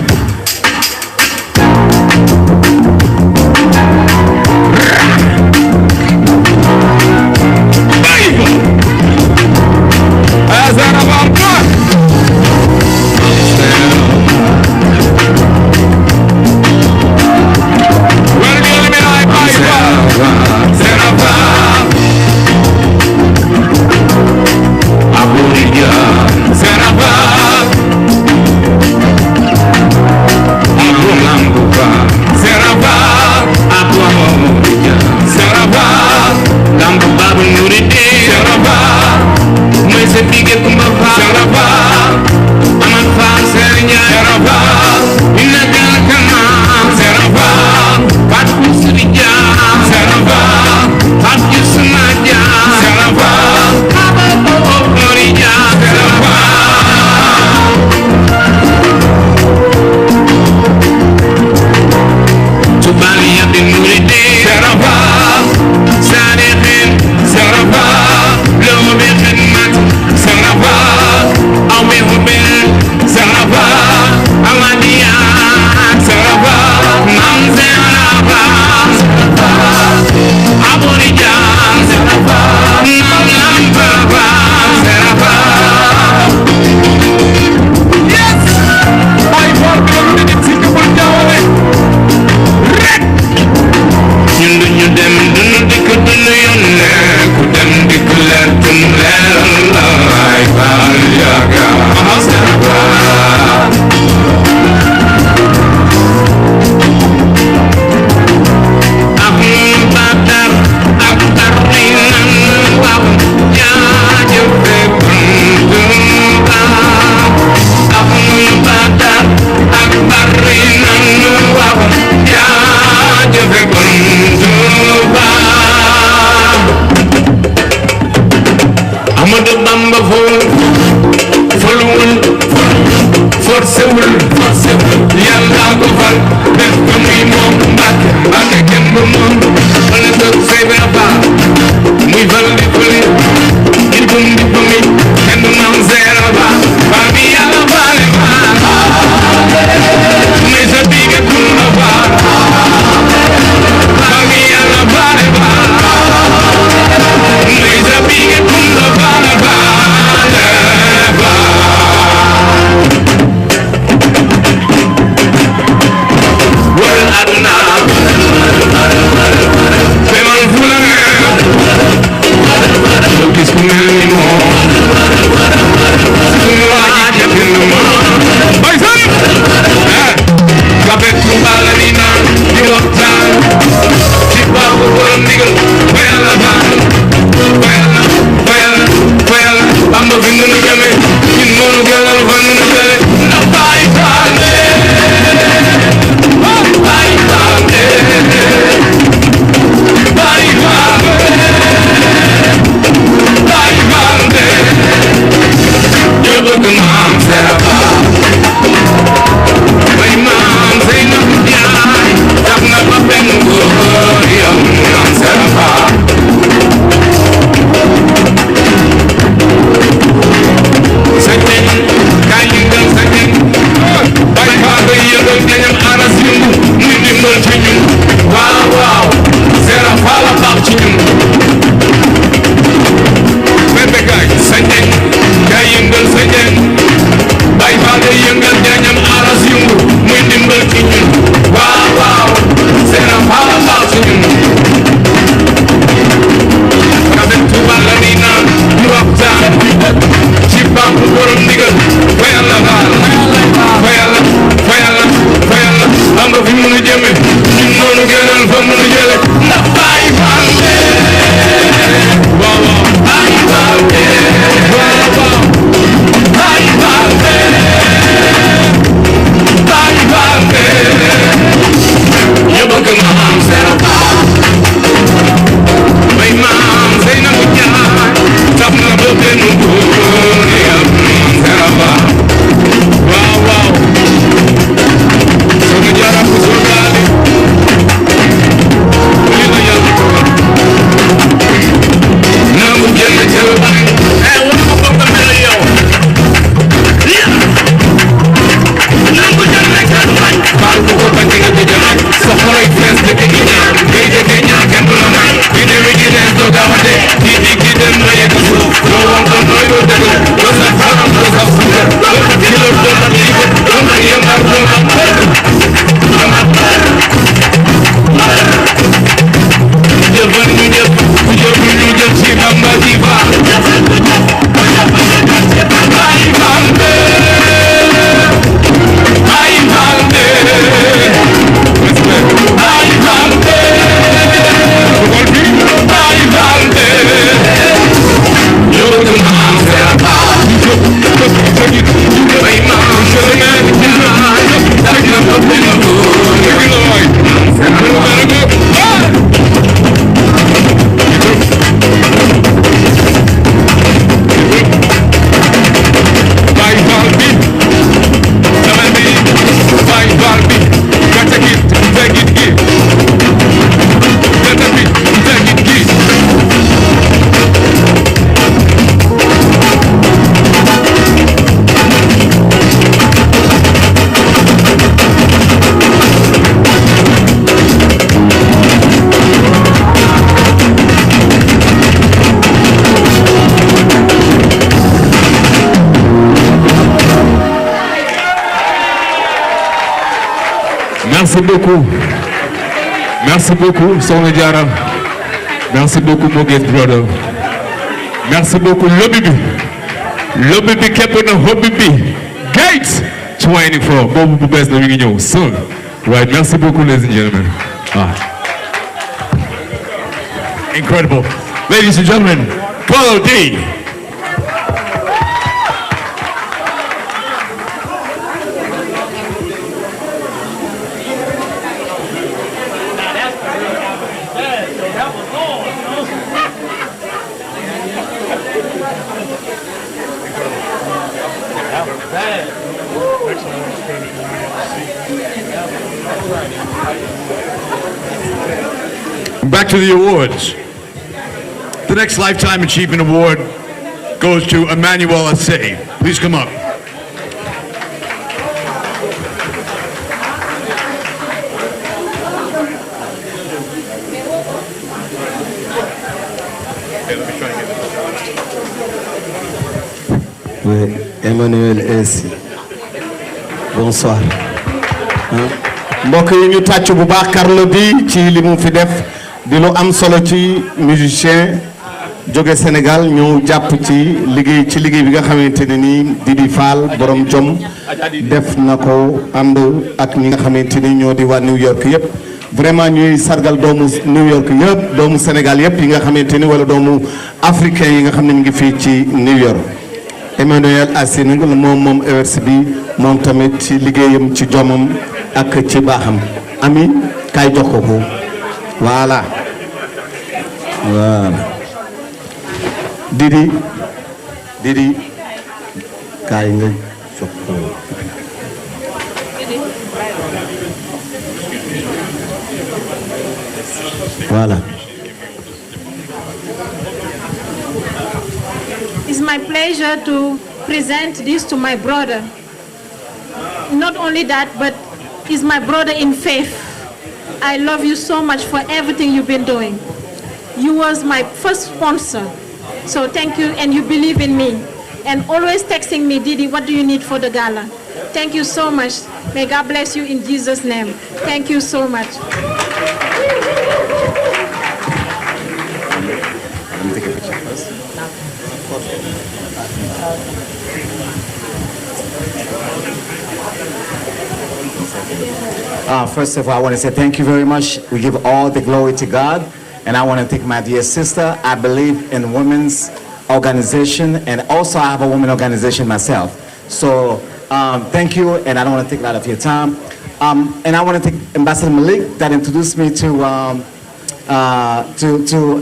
Merci beaucoup. Merci beaucoup, Sohna Diarra. Merci beaucoup, Moget brother. Merci beaucoup, lobby bi képp na hobby bi. Gates 24. Boobu bu bees la mi ngi ñëw soon. Right, merci beaucoup, ladies and gentlemen. Incredible. Ladies and gentlemen, Paulo D. Back to the awards. The next Lifetime Achievement Award goes to Emmanuel Assay. Please come up. Oui, Emmanuel Essy. Bonsoir. mbokk yi ñu tàcc bu baax Carlo bi ci li mu fi def di lu am solo ci musicien jóge Sénégal ñu jàpp ci liggéey bi nga xamante ne nii Didi Fall borom jom def na ko ànd ak ñi nga xamante ni ñoo di waa New York yëpp vraiment ñuy sargal doomu New York yëpp doomu Sénégal yëpp yi nga xamante ni wala doomu africain yi nga xam ne ñu ngi fii ci New York. Emmanuel Assy moom Evers bi moom tamit ci liggéeyam ci jomam ak ci baaxam ami kaay jox ko ko voilà Didi kaay nga jox ko voilà. It's my pleasure to present this to my brother. Not only that, but he's my brother in faith. I love you so much for everything you've been doing. You was my first sponsor. So thank you, and you believe in me. And always texting me, Didi, what do you need for the gala? Thank you so much. May God bless you in Jesus' name. Thank you so much. First of all, I want to say thank you very much. We give all the glory to God. And I want to thank my dear sister. I believe in women's organization, and also I have a women organization myself. So thank you, and I don't want to take a lot of your time. And I want to thank Ambassador Malik that introduced me to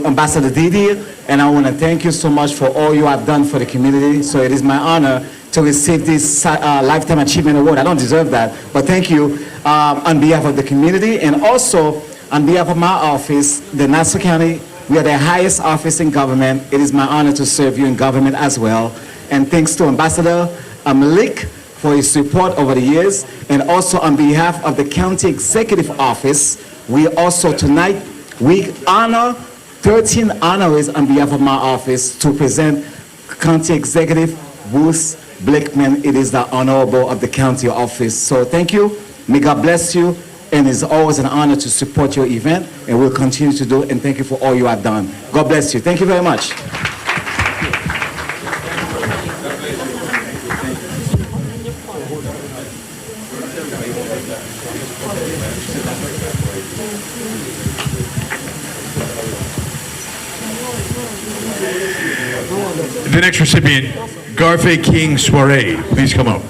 Ambassador Didi. And I want to thank you so much for all you have done for the community. So it is my honor to receive this Lifetime Achievement Award. I don't deserve that, but thank you on behalf of the community, and also on behalf of my office, the Nassau County. We are the highest office in government. It is my honor to serve you in government as well. And thanks to Ambassador Malik for his support over the years. And also on behalf of the County Executive Office, we also tonight, we honor 13 honorees on behalf of my office to present County Executive Bruce Blakeman. It is the honorable of the county office. So thank you. May God bless you. And it's always an honor to support your event, and we'll continue to do it. And thank you for all you have done. God bless you. Thank you very much. The next recipient, Garfe King Soiree. Please come up.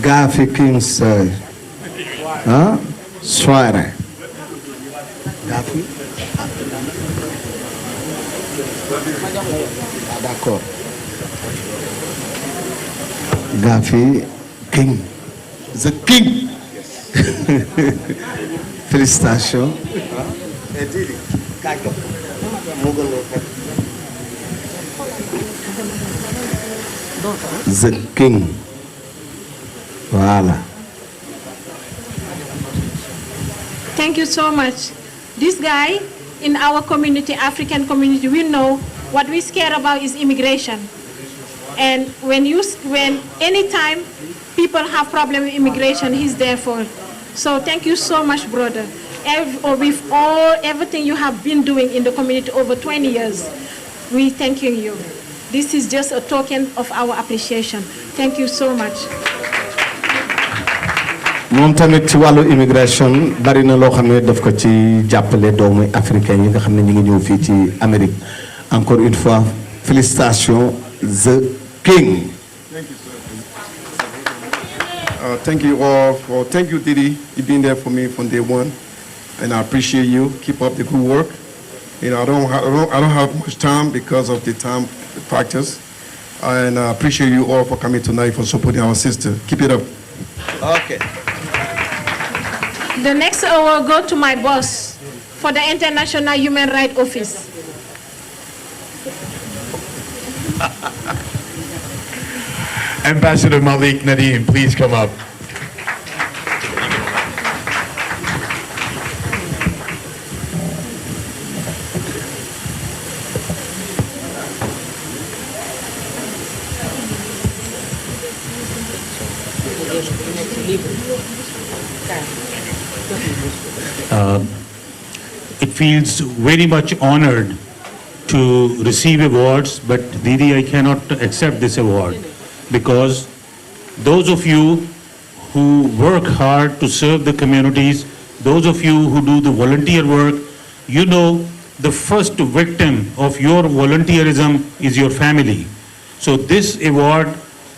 Garfe King Soiree. Garfe? D'accord. Garfe King. The King. Félicitations. The king. Voilà. Thank you so much. This guy in our community, African community, we know what we care about is immigration. And when anytime people have problem with immigration, he's there for. So thank you so much, brother. With everything you have been doing in the community over 20 years, we thanking you. This is just a token of our appreciation. Thank you so much. moom tamit ci wàllu immigration bari na loo xam ne daf ko ci jàppale doomu africain yi nga xam ne ñu ngi ñëw fii ci Amérique encore une fois félicitations the king. Thank you all thank you Didi, you've been there for me from day one, and I appreciate you. Keep up the good work. You know, I don't have much time because of the time practice, and I appreciate you all for coming tonight, for supporting our sister. Keep it up. Okay. The next award go to my boss for the International Human Rights Office. Ambassador Malik Nadim, please come up. It feels very much honored to receive awards, but Didi, I cannot accept this award because those of you who work hard to serve the communities, those of you who do the volunteer work, you know the first victim of your volunteerism is your family. So this award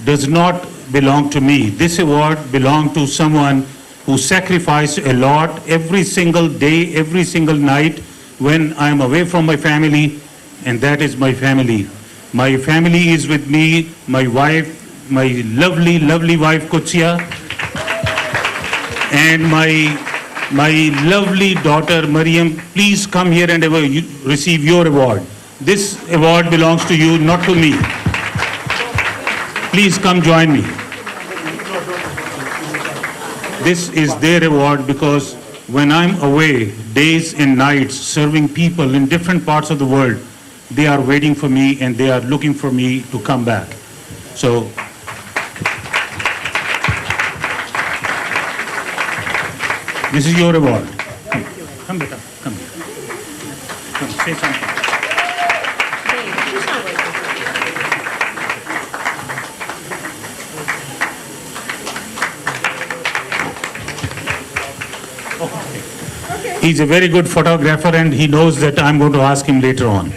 does not belong to me. This award belongs to someone who sacrificed a lot every single day, every single night when I am away from my family, and that is my family. My family is with me, my wife, my lovely, lovely wife Kutsia, and my lovely daughter Mariam. Please come here and receive your award. This award belongs to you, not to me. Please come join me. This is their award because when I'm away, days and nights, serving people in different parts of the world, they are waiting for me and they are looking for me to come back. So, this is your award. Come, beta, come. Come, say something. He's a very good photographer and he knows that I'm going to ask him later on.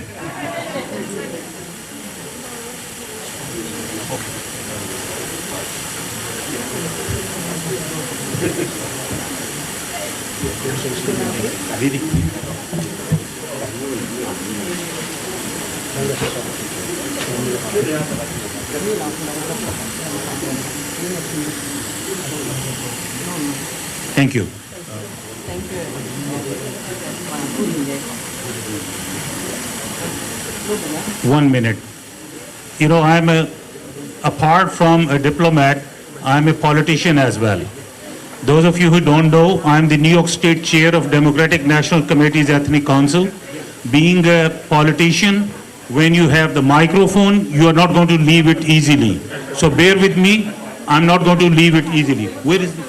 Thank you. 1 minute. You know, apart from a diplomat, I'm a politician as well. Those of you who don't know, I'm the New York State Chair of Democratic National Committee's Ethnic Council. Being a politician, when you have the microphone, you are not going to leave it easily. So bear with me, I'm not going to leave it easily. Where is the...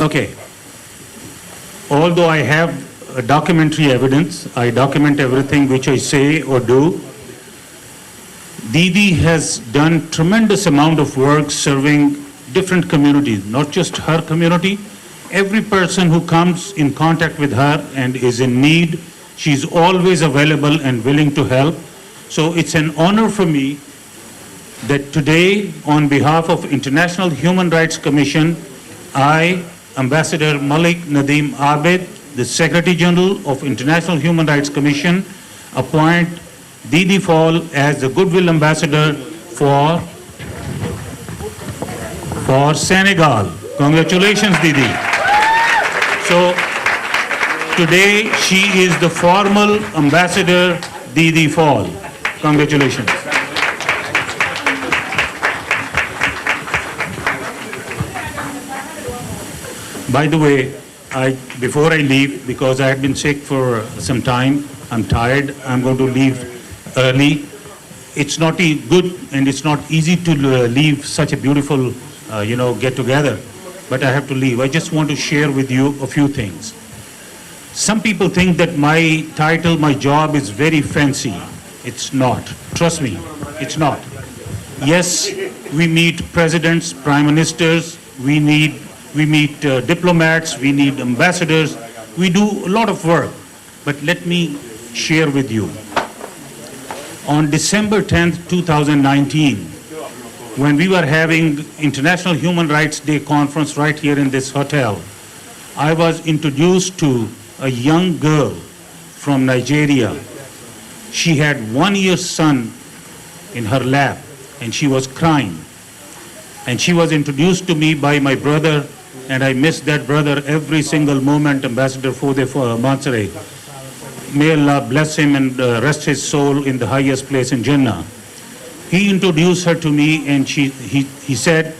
Okay. Although I have documentary evidence, I document everything which I say or do. Didi has done tremendous amount of work serving different communities, not just her community. Every person who comes in contact with her and is in need, she's always available and willing to help. So it's an honor for me that today, on behalf of International Human Rights Commission, I, Ambassador Malik Nadim Abed, the Secretary General of International Human Rights Commission, appoint Didi Fall as the Goodwill Ambassador for Senegal. Congratulations, Didi. So today she is the formal ambassador Didi Fall. Congratulations. By the way, before I leave, because I had been sick for some time, I'm tired, I'm going to leave early. It's not good and it's not easy to leave such a beautiful, get together, but I have to leave. I just want to share with you a few things. Some people think that my title, my job is very fancy. It's not. Trust me, it's not. Yes, we meet presidents, prime ministers, we meet diplomats, we need ambassadors, we do a lot of work. But let me share with you. On December 10th, 2019, when we were having International Human Rights Day conference right here in this hotel, I was introduced to a young girl from Nigeria. She had 1-year son in her lap and she was crying. And she was introduced to me by my brother, and I miss that brother every single moment, Ambassador Fode Mansare. May Allah bless him and rest his soul in the highest place in Jannah. He introduced her to me and he said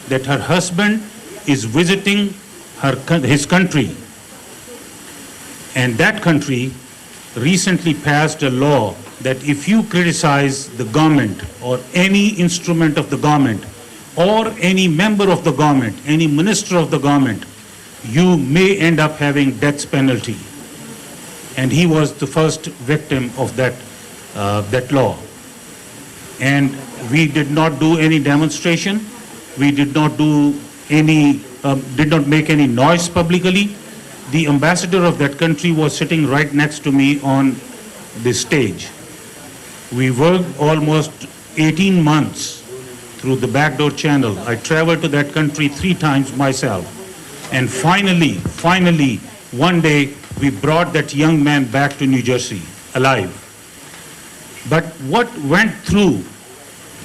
that her husband is visiting his country. And that country recently passed a law that if you criticize the government or any instrument of the government or any member of the government, any minister of the government, you may end up having death penalty. And he was the first victim of that law. And we did not do any demonstration. We did not do did not make any noise publicly. The ambassador of that country was sitting right next to me on the stage. We worked almost 18 months through the backdoor channel. I traveled to that country 3 times myself. And finally, one day, we brought that young man back to New Jersey, alive. But what went through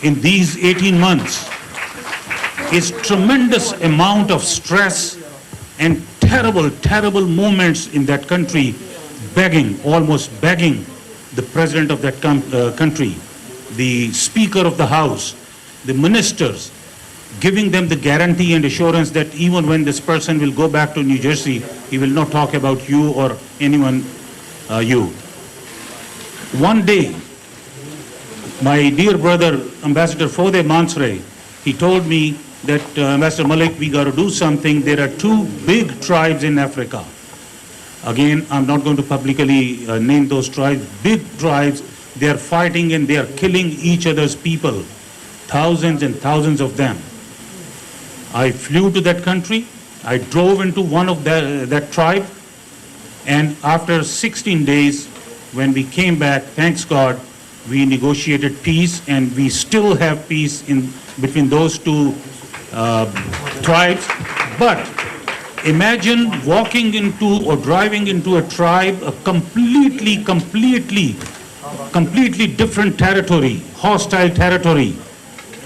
in these 18 months is tremendous amount of stress and terrible moments in that country, almost begging the president of that country, the Speaker of the House, the ministers, giving them the guarantee and assurance that even when this person will go back to New Jersey, he will not talk about you or anyone you. One day, my dear brother, Ambassador Fode Mansare, he told me that, Ambassador Malik, we got to do something. There are 2 big tribes in Africa. Again, I'm not going to publicly name those tribes. Big tribes, they are fighting and they are killing each other's people. Thousands and thousands of them. I flew to that country. I drove into one of that tribe. And after 16 days, when we came back, thanks God, we negotiated peace, and we still have peace between those 2 tribes. But imagine walking into or driving into a tribe, a completely different territory, hostile territory.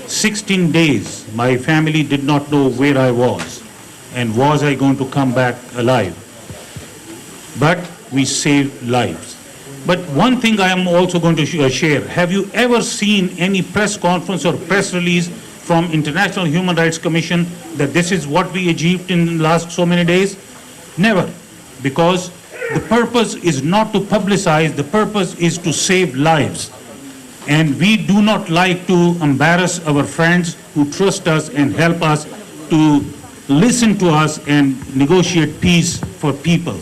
16 days, my family did not know where I was, and was I going to come back alive. But we saved lives. But one thing I am also going to share, have you ever seen any press conference or press release from International Human Rights Commission that this is what we achieved in the last so many days? Never. Because the purpose is not to publicize, the purpose is to save lives. And we do not like to embarrass our friends who trust us and help us to listen to us and negotiate peace for people.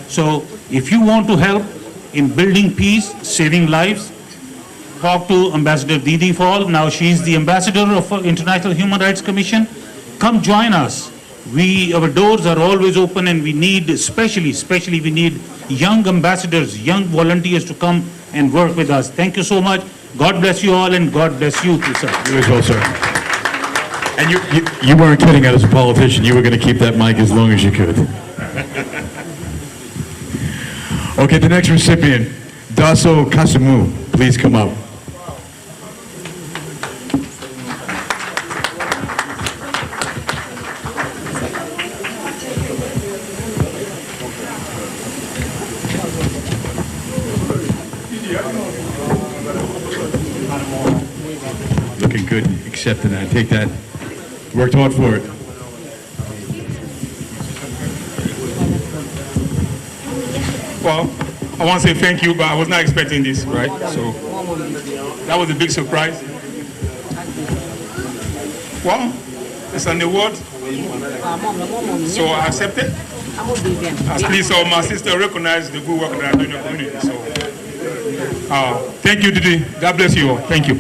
So if you want to help in building peace, saving lives, talk to Ambassador Didi Fall. Now she is the ambassador of International Human Rights Commission. Come join us. Our doors are always open, and we need, especially we need young ambassadors, young volunteers to come and work with us. Thank you so much. God bless you all, and God bless you too, sir. You as well, sir. And you weren't kidding as a politician. You were going to keep that mic as long as you could. Okay, the next recipient, Daso Kasimu, please come up. Looking good, accepting that. Take that. Worked hard for it. Well, I want to say thank you, but I was not expecting this, right? So that was a big surprise. Well, it's an award, so I accept it. At least my sister recognized the good work that I do in the community. So thank you, Didi. God bless you all. Thank you.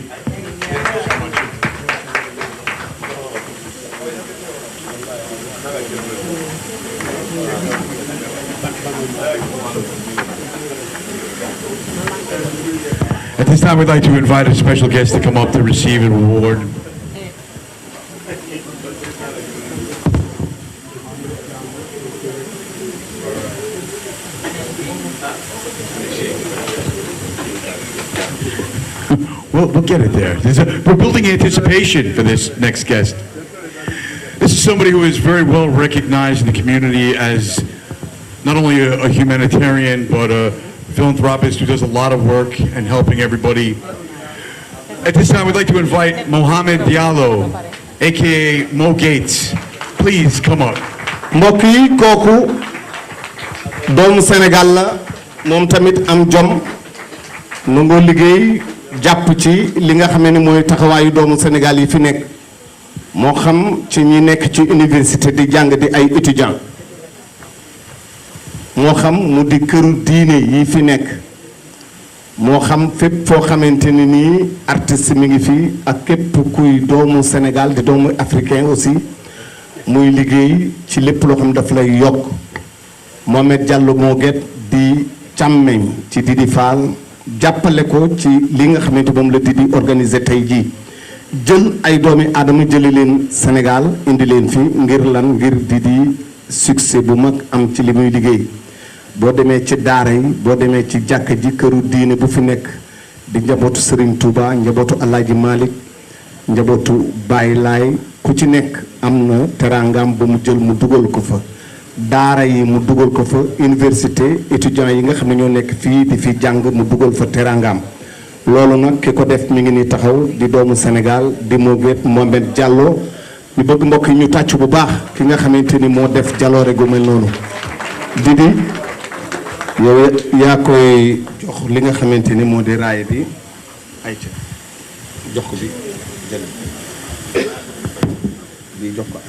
At this time, we'd like to invite a special guest to come up to receive an award. We'll get it there. We're building anticipation for this next guest. This is somebody who is very well recognized in the community as not only a humanitarian, but a philanthropist who does a lot of work and helping everybody. At this time, we'd like to invite Mohamed Diallo, aka Mo Gates. Please come up. mbokk yi kooku doomu Sénégal la moom tamit am jom nangoo liggéey jàpp ci li nga xamee ni mooy taxawaayu doomu Sénégal yi fi nekk moo xam ci ñi nekk ci université di jàng di ay étudiants moo xam mu di këru diine yi fi nekk moo xam fépp foo xamante ni nii artiste mi ngi fi ak képp kuy doomu Sénégal di doomu africain aussi muy liggéey ci lépp loo xam daf lay yokk Mohamed Diallo moo get di càmmeñ ci Didi Fall jàppale ko ci li nga xamante moom la Didi organisé tey jii jël ay doomi aadama jële leen Sénégal indi leen fi ngir lan ngir Didi succès bu mag am ci li muy liggéey boo demee ci daara yi boo demee ci jàkka ji këru diine bu fi nekk di njabootu Serigne Touba njabootu Alaaji Malick njabootu Baye Laay ku ci nekk am na teraangam ba mu jël mu dugal ko fa daara yi mu dugal ko fa université étudiants yi nga xam ne ñoo nekk fii di fi jàng mu dugal fa teraangam loolu nag ki ko def mi ngi ni taxaw di doomu Sénégal di Mohamed Diallo ñu bëgg mbokk yi ñu tàcc bu baax ki nga xamante ni moo def jaloore gu mel noonu Didi yow yaa koy jox li nga xamante ni moo di raaya bi ay ca jox ko bi jël bi jox ko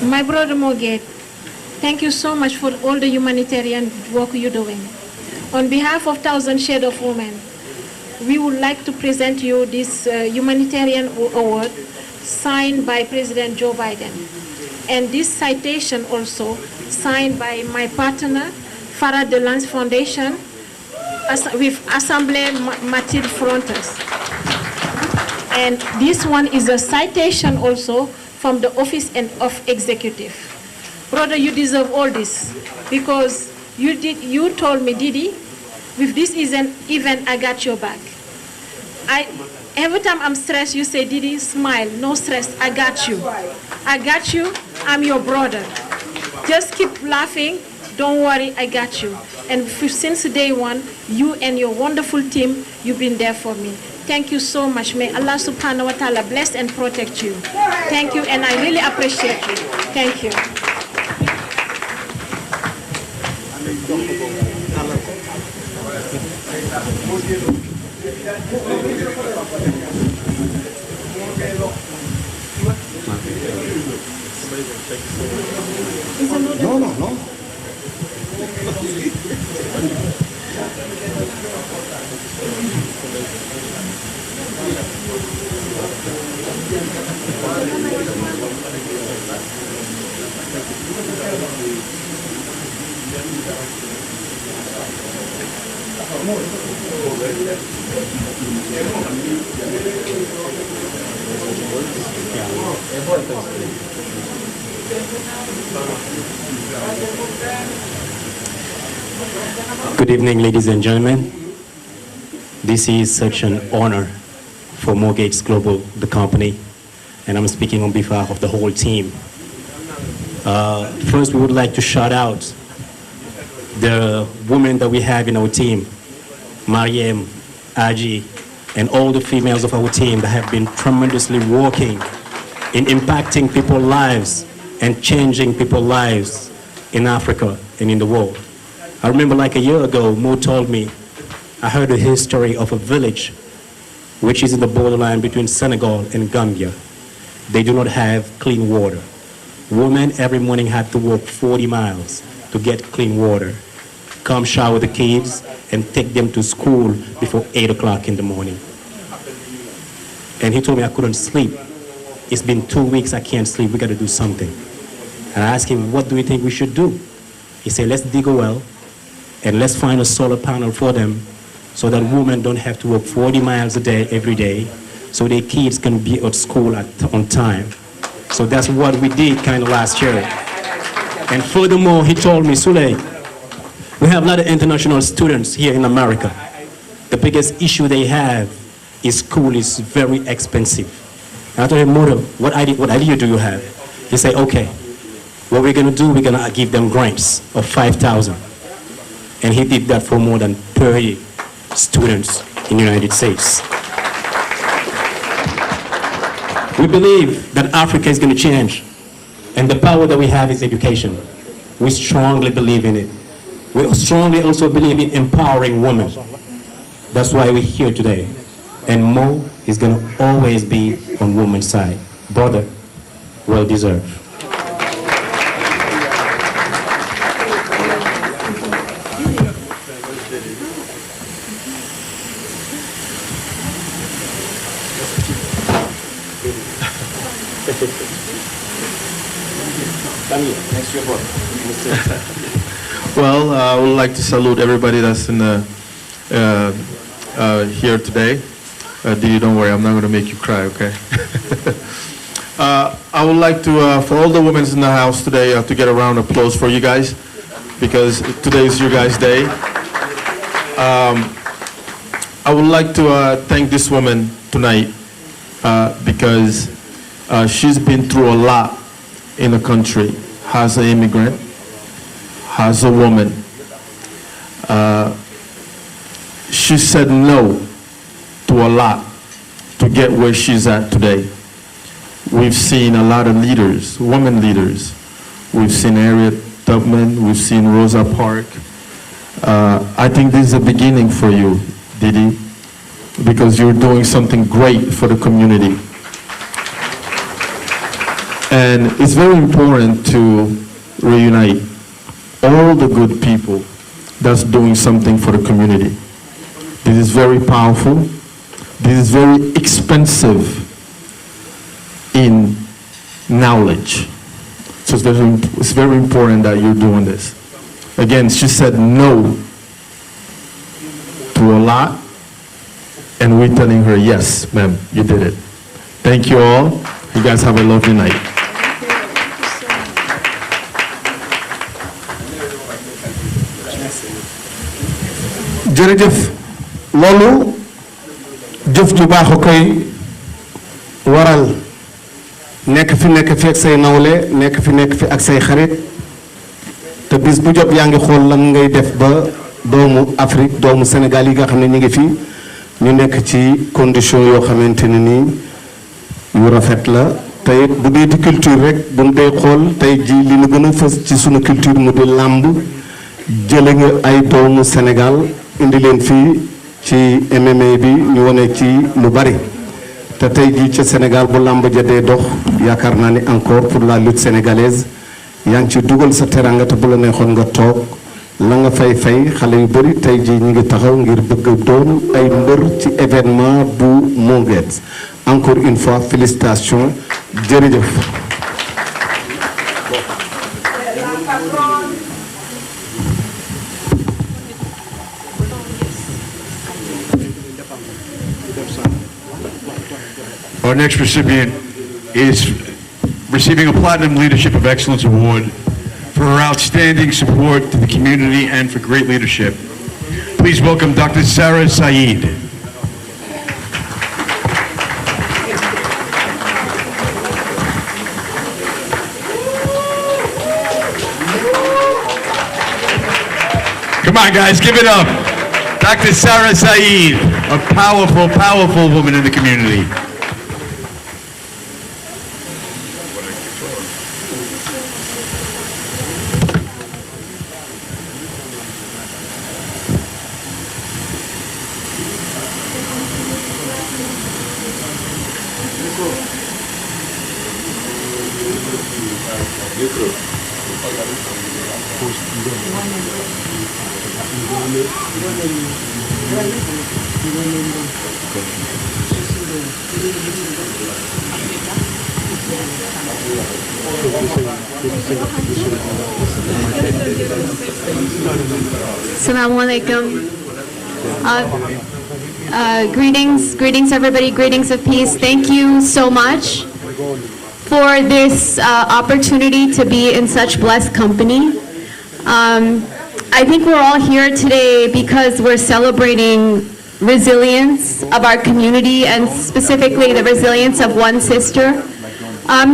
My brother Moget, thank you so much for all the humanitarian work you're doing. On behalf of Thousand Shades of Women, we would like to present you this humanitarian award signed by President Joe Biden. And this citation also signed by my partner, Farah de Lance Foundation, with Assemblée Mathilde Frontes. And this one is a citation also from the Office of Executive. Brother, you deserve all this because you told me, Didi, with this event, I got your back. Every time I'm stressed, you say, Didi, smile, no stress, I got you. I got you, I'm your brother. Just keep laughing, don't worry, I got you. And since day one, you and your wonderful team, you've been there for me. Thank you so much. May Allah subhanahu wa ta'ala bless and protect you. Thank you, and I really appreciate you. Thank you. No. Good evening, ladies and gentlemen. This is such an honor for Mo Gates Global, the company, and I'm speaking on behalf of the whole team. First, we would like to shout out the women that we have in our team, Mariam, Aji, and all the females of our team that have been tremendously working in impacting people's lives and changing people's lives in Africa and in the world. I remember like a year ago, Mo told me, I heard a history of a village which is in the borderline between Senegal and Gambia. They do not have clean water. Women every morning have to walk 40 miles to get clean water, come shower the kids, and take them to school before 8 o'clock in the morning. And he told me I couldn't sleep. It's been 2 weeks I can't sleep, we gotta do something. And I asked him, what do you think we should do? He said, let's dig a well and let's find a solar panel for them so that women don't have to walk 40 miles a day every day, so their kids can be at school on time. So that's what we did kind of last year. And furthermore, he told me, Sule, we have a lot of international students here in America. The biggest issue they have is school is very expensive. And I told him, Mother, what idea do you have? He said, okay, what we're gonna do, we're gonna give them grants of $5,000. And he did that for more than 30 students in the United States. We believe that Africa is going to change, and the power that we have is education. We strongly believe in it. We strongly also believe in empowering women. That's why we're here today. And Mo is going to always be on women's side. Brother, well deserved. Well, I would like to salute everybody that's in the, here today. Didi, don't worry, I'm not going to make you cry, okay? I would like to, for all the women in the house today, to get a round of applause for you guys, because today is your guys' day. I would like to thank this woman tonight because she's been through a lot in the country, as an immigrant, as a woman. She said no to a lot to get where she's at today. We've seen a lot of leaders, women leaders. We've seen Harriet Tubman, we've seen Rosa Parks. I think this is a beginning for you, Didi, because you're doing something great for the community. And it's very important to reunite all the good people that's doing something for the community. This is very powerful. This is very expensive in knowledge. So it's very important that you're doing this. Again, she said no to a lot, and we're telling her, yes, ma'am, you did it. Thank you all. You guys have a lovely night. jërëjëf loolu jëf ju baax a koy waral nekk fi ak say nawle nekk fi ak say xarit te bis bu jot yaa ngi xool lan ngay def ba doomu Afrique doomu Sénégal yi nga xam ne ñu ngi fi ñu nekk ci condition yoo xamante ne nii yu rafet la tey bu dee di culture rek bu ñu dee xool tey ji li ñu gën a fës ci sunu culture mu di làmb jële nga ay doomu Sénégal indi leen fii ci MMA bi ñu wane ci lu bari te tey jii ci Sénégal bu làmb ja dee dox yaakaar naa ni encore pour la lutte sénégalaise yaa ngi ci dugal sa teranga te bu la neexoon nga toog la nga fay xale yu bari tey jii ñu ngi taxaw ngir bëgg doon ay mbër ci événement bu Monguets encore une fois félicitations jërëjëf. Our next recipient is receiving a Platinum Leadership of Excellence Award for her outstanding support to the community and for great leadership. Please welcome Dr. Sarah Saeed. Come on, guys, give it up. Dr. Sarah Saeed, a powerful, powerful woman in the community. Assalamu alaikum. Greetings everybody, greetings of peace. Thank you so much for this opportunity to be in such blessed company. I think we're all here today because we're celebrating resilience of our community and specifically the resilience of one sister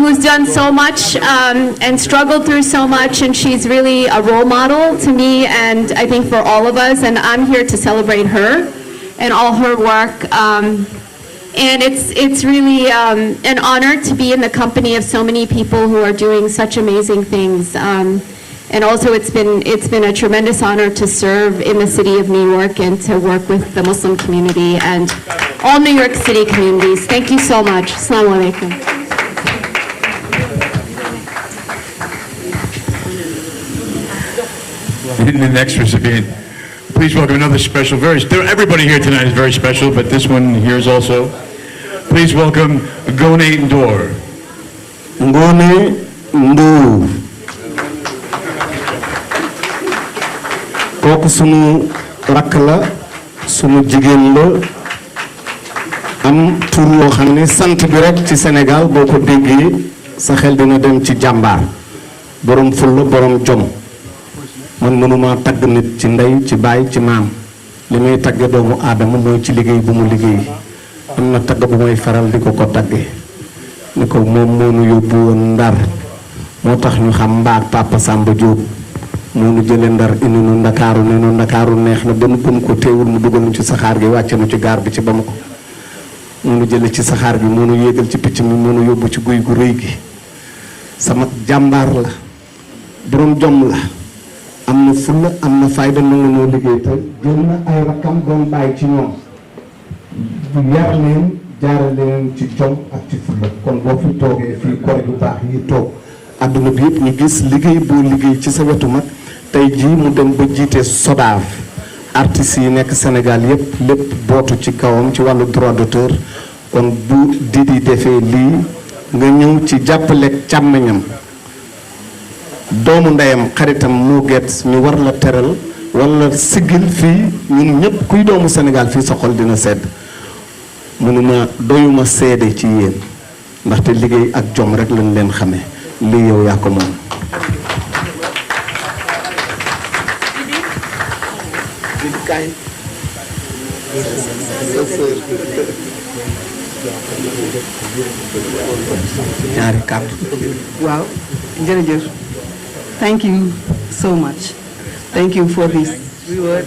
who's done so much and struggled through so much, and she's really a role model to me and I think for all of us, and I'm here to celebrate her and all her work. And it's really an honor to be in the company of so many people who are doing such amazing things. And also it's been a tremendous honor to serve in the city of New York and to work with the Muslim community and all New York City communities. Thank you so much. Assalamu alaikum. The next recipient. Please welcome another special, everybody here tonight is very special, but this one here is also. Please welcome Ngone Ndour. Ngone Ndour. kooku sunu rakk la sunu jigéen la am tur woo xam ne sant bi rek ci Sénégal boo ko déggee sa xel dina dem ci jàmbaar borom fulla borom jom man mënuma tagg nit ci ndey ci baay ci maam li may tagge doomu aadama mooy ci liggéey bu mu liggéey am na tagg bu may faral di ko tagge ni ko moom moo nu yóbbu woon Ndar moo tax ñu xam mbaak Papa Samba Diop moo nu jële Ndar indi nu Ndakaaru ne nu Ndakaaru neex na ba nu gëm ko teewul mu dugal nu ci saxaar gi wàcce nu ci gaar bi ci Bamako moo nu jële ci saxaar gi moo nu yéegal ci picc mi moo nu yóbbu ci guy gu rëy gi sama jàmbaar la borom jom la am na fulla am na fayda nangu noo liggéey te jël na ay rakkam doon bàyyi ci ñoom yar leen jaaral leen ci jom ak ci fulla kon boo fi toogee fii kore bu baax yi toog àdduna bi yëpp ñu gis liggéey boo liggéey ci sa wetu mag tey jii mu dem ba jiite SODAV artistes yi nekk Sénégal yëpp lépp bootu ci kawam ci wàllu droit d'auteur kon bu Didi defee lii nga ñëw ci jàppale càmmeñam doomu ndeyam xaritam moo get ñu war la teral wala siggil fii ñun ñëpp kuy doomu Sénégal fii sa xol dina sedd mënuma doyuma seede ci yéen ndaxte liggéey ak jom rek lañ leen xamee lii yow yaa ko moom ñaari kàddu waaw jërëjëf thank you so much thank you for this reward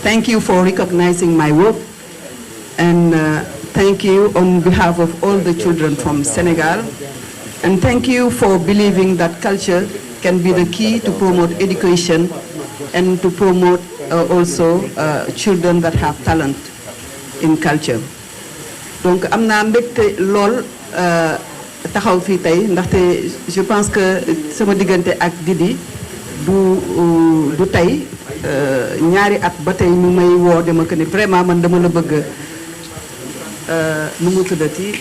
thank you for recognizing my work and thank you on behalf of all the children from Senegal and thank you for believing that culture can be the key to promote education and to promote also children that have talent in culture. Donc am naa mbégte lool taxaw fii tey ndaxte je pense que sama diggante ak Didi du tey ñaari at ba tey ñu may woo dama ko ne vraiment man dama la bëgg nu mu tuddati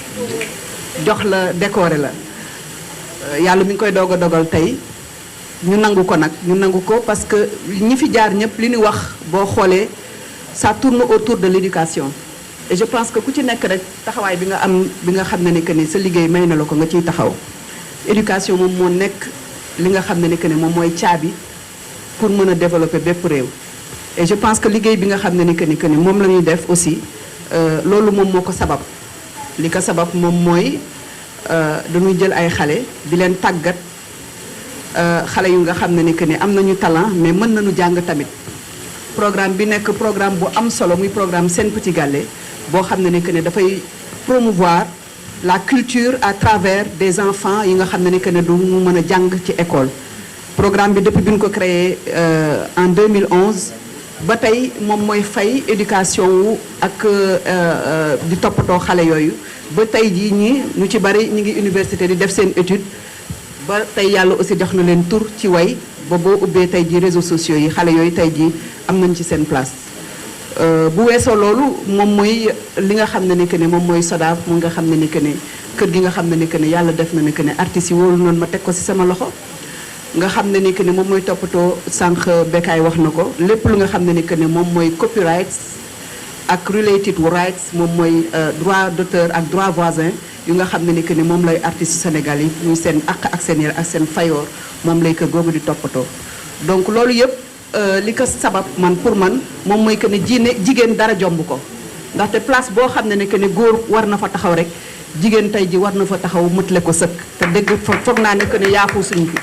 jox la décoré la yàlla mi ngi koy doog a dogal tey ñu nangu ko nag ñu nangu ko parce que ñi fi jaar ñëpp li ñu wax boo xoolee ça tourne autour de l'éducation et je pense que ku ci nekk rek taxawaay bi nga am bi nga xam ne ni que ni sa liggéey may na la ko nga ciy taxaw éducation moom moo nekk li nga xam ne ni que ni moom mooy caabi pour mën a développer bépp réew et je pense que liggéey bi nga xam ne ni que ni moom la ñuy def aussi loolu moom moo ko sabab li ko sabab moom mooy dañuy jël ay xale di leen tàggat xale yu nga xam ne ni que ni am nañu talent mais mën nañu jàng tamit programme bi nekk programme bu am solo muy programme Sen Petit Gallé boo xam ne que ne dafay promouvoir la culture à travers des enfants yi nga xam ne que ne du mu mën a jàng ci école. Programme bi depuis bi ñu ko créé en 2011 ba tey moom mooy fay éducation wu ak di toppatoo xale yooyu ba tey jii ñi ñu ci bari ñu ngi université di def seen étude ba tey yàlla aussi jox na leen tur ci way ba boo ubbee tey jii réseaux sociaux yi xale yooyu tey jii am nañ ci seen place. Bu weesoo loolu moom mooy li nga xam ne que ne moom mooy SODAV mu nga xam ne que ne kër gi nga xam ne que ne yàlla def na ne que ne artistes yi wóolu noonu ma teg ko ci sama loxo. nga xam ne que ne moom mooy toppatoo sànq Bekkaay wax na ko lépp lu nga xam ne que ne moom mooy copyrights ak related rights moom mooy droit d'auteur ak droit voisin yu nga xam ne que ne moom lay artistes Sénégal yi muy seen àq ak seen yar ak seen fayoor moom lay kër googu di toppatoo. donc loolu yëpp li ko sabab man pour man moom mooy que ne jigéen dara jomb ko ndaxte place boo xam ne que ne góor war na fa taxaw rek jigéen tey ji war na fa taxaw mëtle ko sëkk te dégg foog naa ne que ne yaaku suñ fi.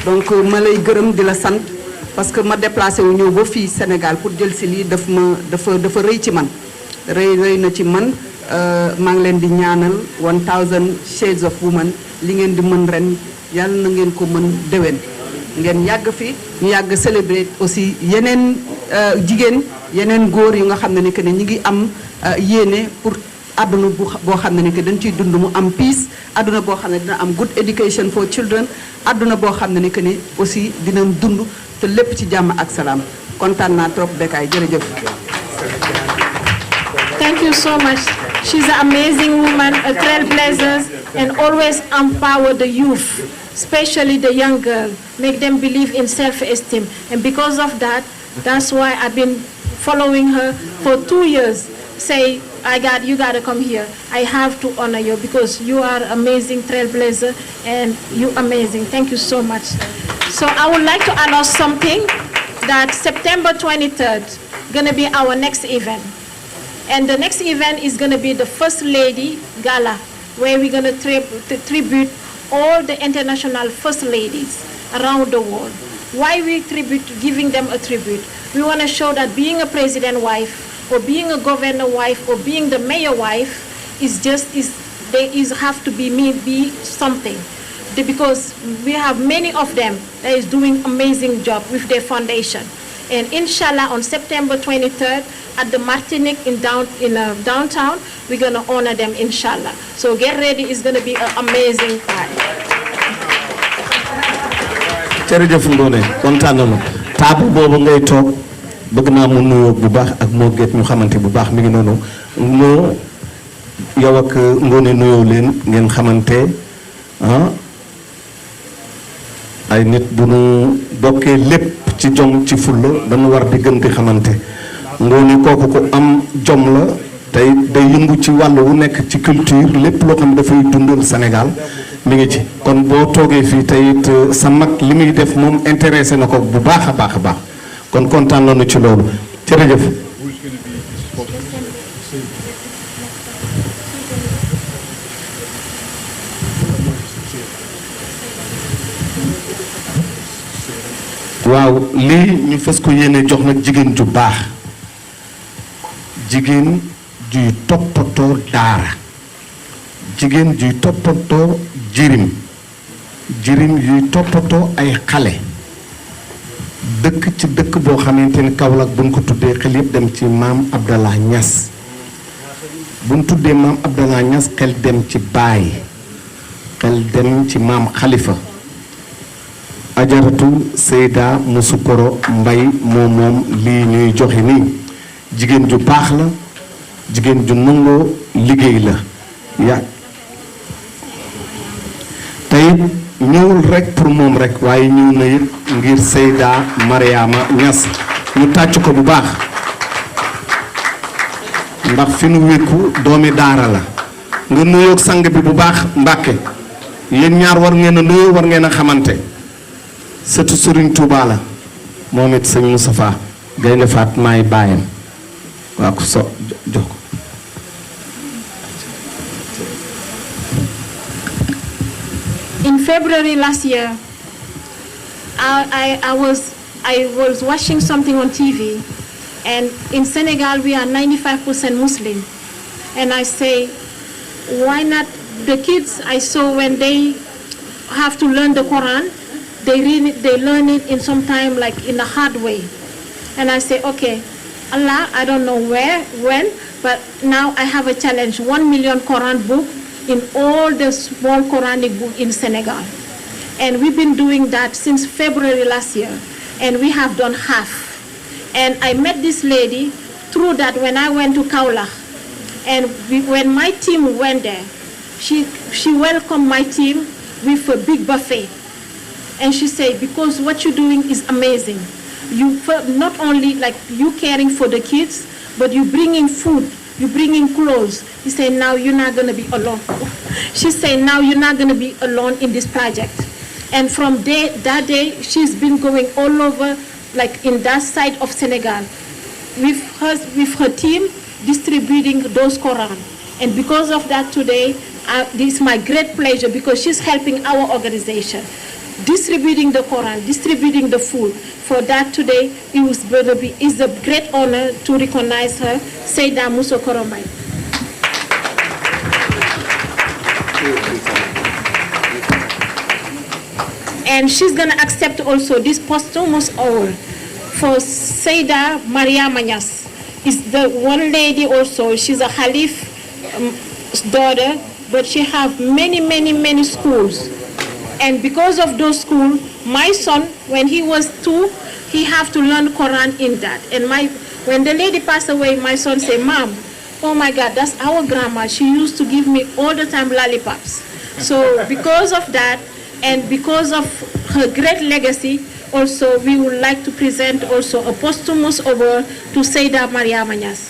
donc ma lay gërëm di la sant parce que ma déplacé wu ñëw ba fii Sénégal pour jël si lii dafa rëy ci man rëy na ci man maa ngi leen di ñaanal 1000 Shades of Women li ngeen di mën ren yàlla na ngeen ko mën déwén ngeen yàgg fi ñu yàgg célébrer aussi yeneen jigéen yeneen góor yu nga xam ne que ne ñi ngi am yéene pour àdduna boo xam ne que dañ ciy dund mu am peace àdduna boo xam ne dina am good education for children àdduna boo xam ne que ne aussi dinañ dund te lépp ci jàmm ak salaam kontaan naa trop Bekkaay jërëjëf. Thank you so much. She's an amazing woman, a trailblazer, and always empower the youth, especially the young girl, make them believe in self-esteem. And because of that, that's why I've been following her for 2 years. Say, you gotta come here. I have to honor you because you are amazing trailblazer and you amazing. Thank you so much. So I would like to announce something that September 23rd gonna be our next event. And the next event is gonna be the First Lady Gala, where we're gonna tribute all the international First Ladies around the world. Why we giving them a tribute? We wanna show that being a president wife or being a governor wife or being the mayor wife have to be something. Because we have many of them that is doing amazing job with their foundation. And inshallah on September 23rd at the Martinique in downtown, we're gonna honor them inshallah. So get ready, it's gonna be an amazing party. jërëjëf Ngoné kontaan nañu table boobu ngay toog bëgg naa mu nuyoo bu baax ak moo géet ñu xamante bu baax mi ngi noonu moo yow ak Ngoné nuyoo leen ngeen xamante ay nit bu nu bokkee lépp ci jom ci fulla dañu war di gën di xamante Ngoné kooku ko am jom la tey day yëngu ci wàll wu nekk ci culture lépp loo xam ne dafay dundal Sénégal mi ngi ci kon boo toogee fii tey it sa mag li muy def moom intéressé na ko bu baax a baax a baax kon kontaan nañu ci loolu jërëjëf. waaw lii ñu fas ko yéene jox nag jigéen ju baax jigéen juy toppatoo daara jigéen juy toppatoo jirim yuy toppatoo ay xale dëkk ci dëkk boo xamante ni Kaolack buñ ko tuddee xel yëpp dem ci maam Abdallah Niass buñ tuddee maam Abdallah Niass xel dem ci baay xel dem ci maam Khalifa ajaratu Seyda Musukoro Mbay moom lii ñuy joxe nii jigéen ju baax la jigéen ju nangoo liggéey la tey ñëwul rek pour moom rek waaye ñëw na it ngir Seyda Mariama Niass ñu tàcc ko bu baax ndax fi nu wékku doomi daara la nga nuyoog sang bi bu baax Mbàkke yéen ñaar war ngeen a nuyoo war ngeen a xamante sëtu Sëriñ Tuubaa la moom it sëñ Moustapha Gaynde Faat maay baayam waa ko so jox ko In February last year, I was I was watching something on TV, and in Senegal we are 95% Muslim, and I say, why not the kids I saw when they have to learn the Quran, they read it, they learn it in some time like in a hard way, and I say, okay, Allah, I don't know where, when, but now I have a challenge, 1 million Quran book in all the small Quranic book in Senegal. And we've been doing that since February last year, and we have done half. And I met this lady through that when I went to Kaolack. And when my team went there, she welcomed my team with a big buffet. And she said, because what you're doing is amazing. You not only like you caring for the kids, but you bringing food, you bringing clothes. He said, now you're not going to be alone. She said, now you're not going to be alone in this project. And from that day, she's been going all over, like in that side of Senegal, with her team, distributing those Quran. And because of that today, this is my great pleasure because she's helping our organization, distributing the Quran, distributing the food. For that today, it's a great honor to recognize her, Seyda Muso Koromay. And she's going to accept also this posthumous award for Seyda Maria Manyas. Is the one lady also, she's a Khalif daughter, but she have many schools. And because of those schools, my son, when he was 2, he have to learn Quran in that. And when the lady passed away, my son said, Mom, oh my God, that's our grandma. She used to give me all the time lollipops. So because of that, and because of her great legacy, also we would like to present also a posthumous award to Seyda Maria Manyas.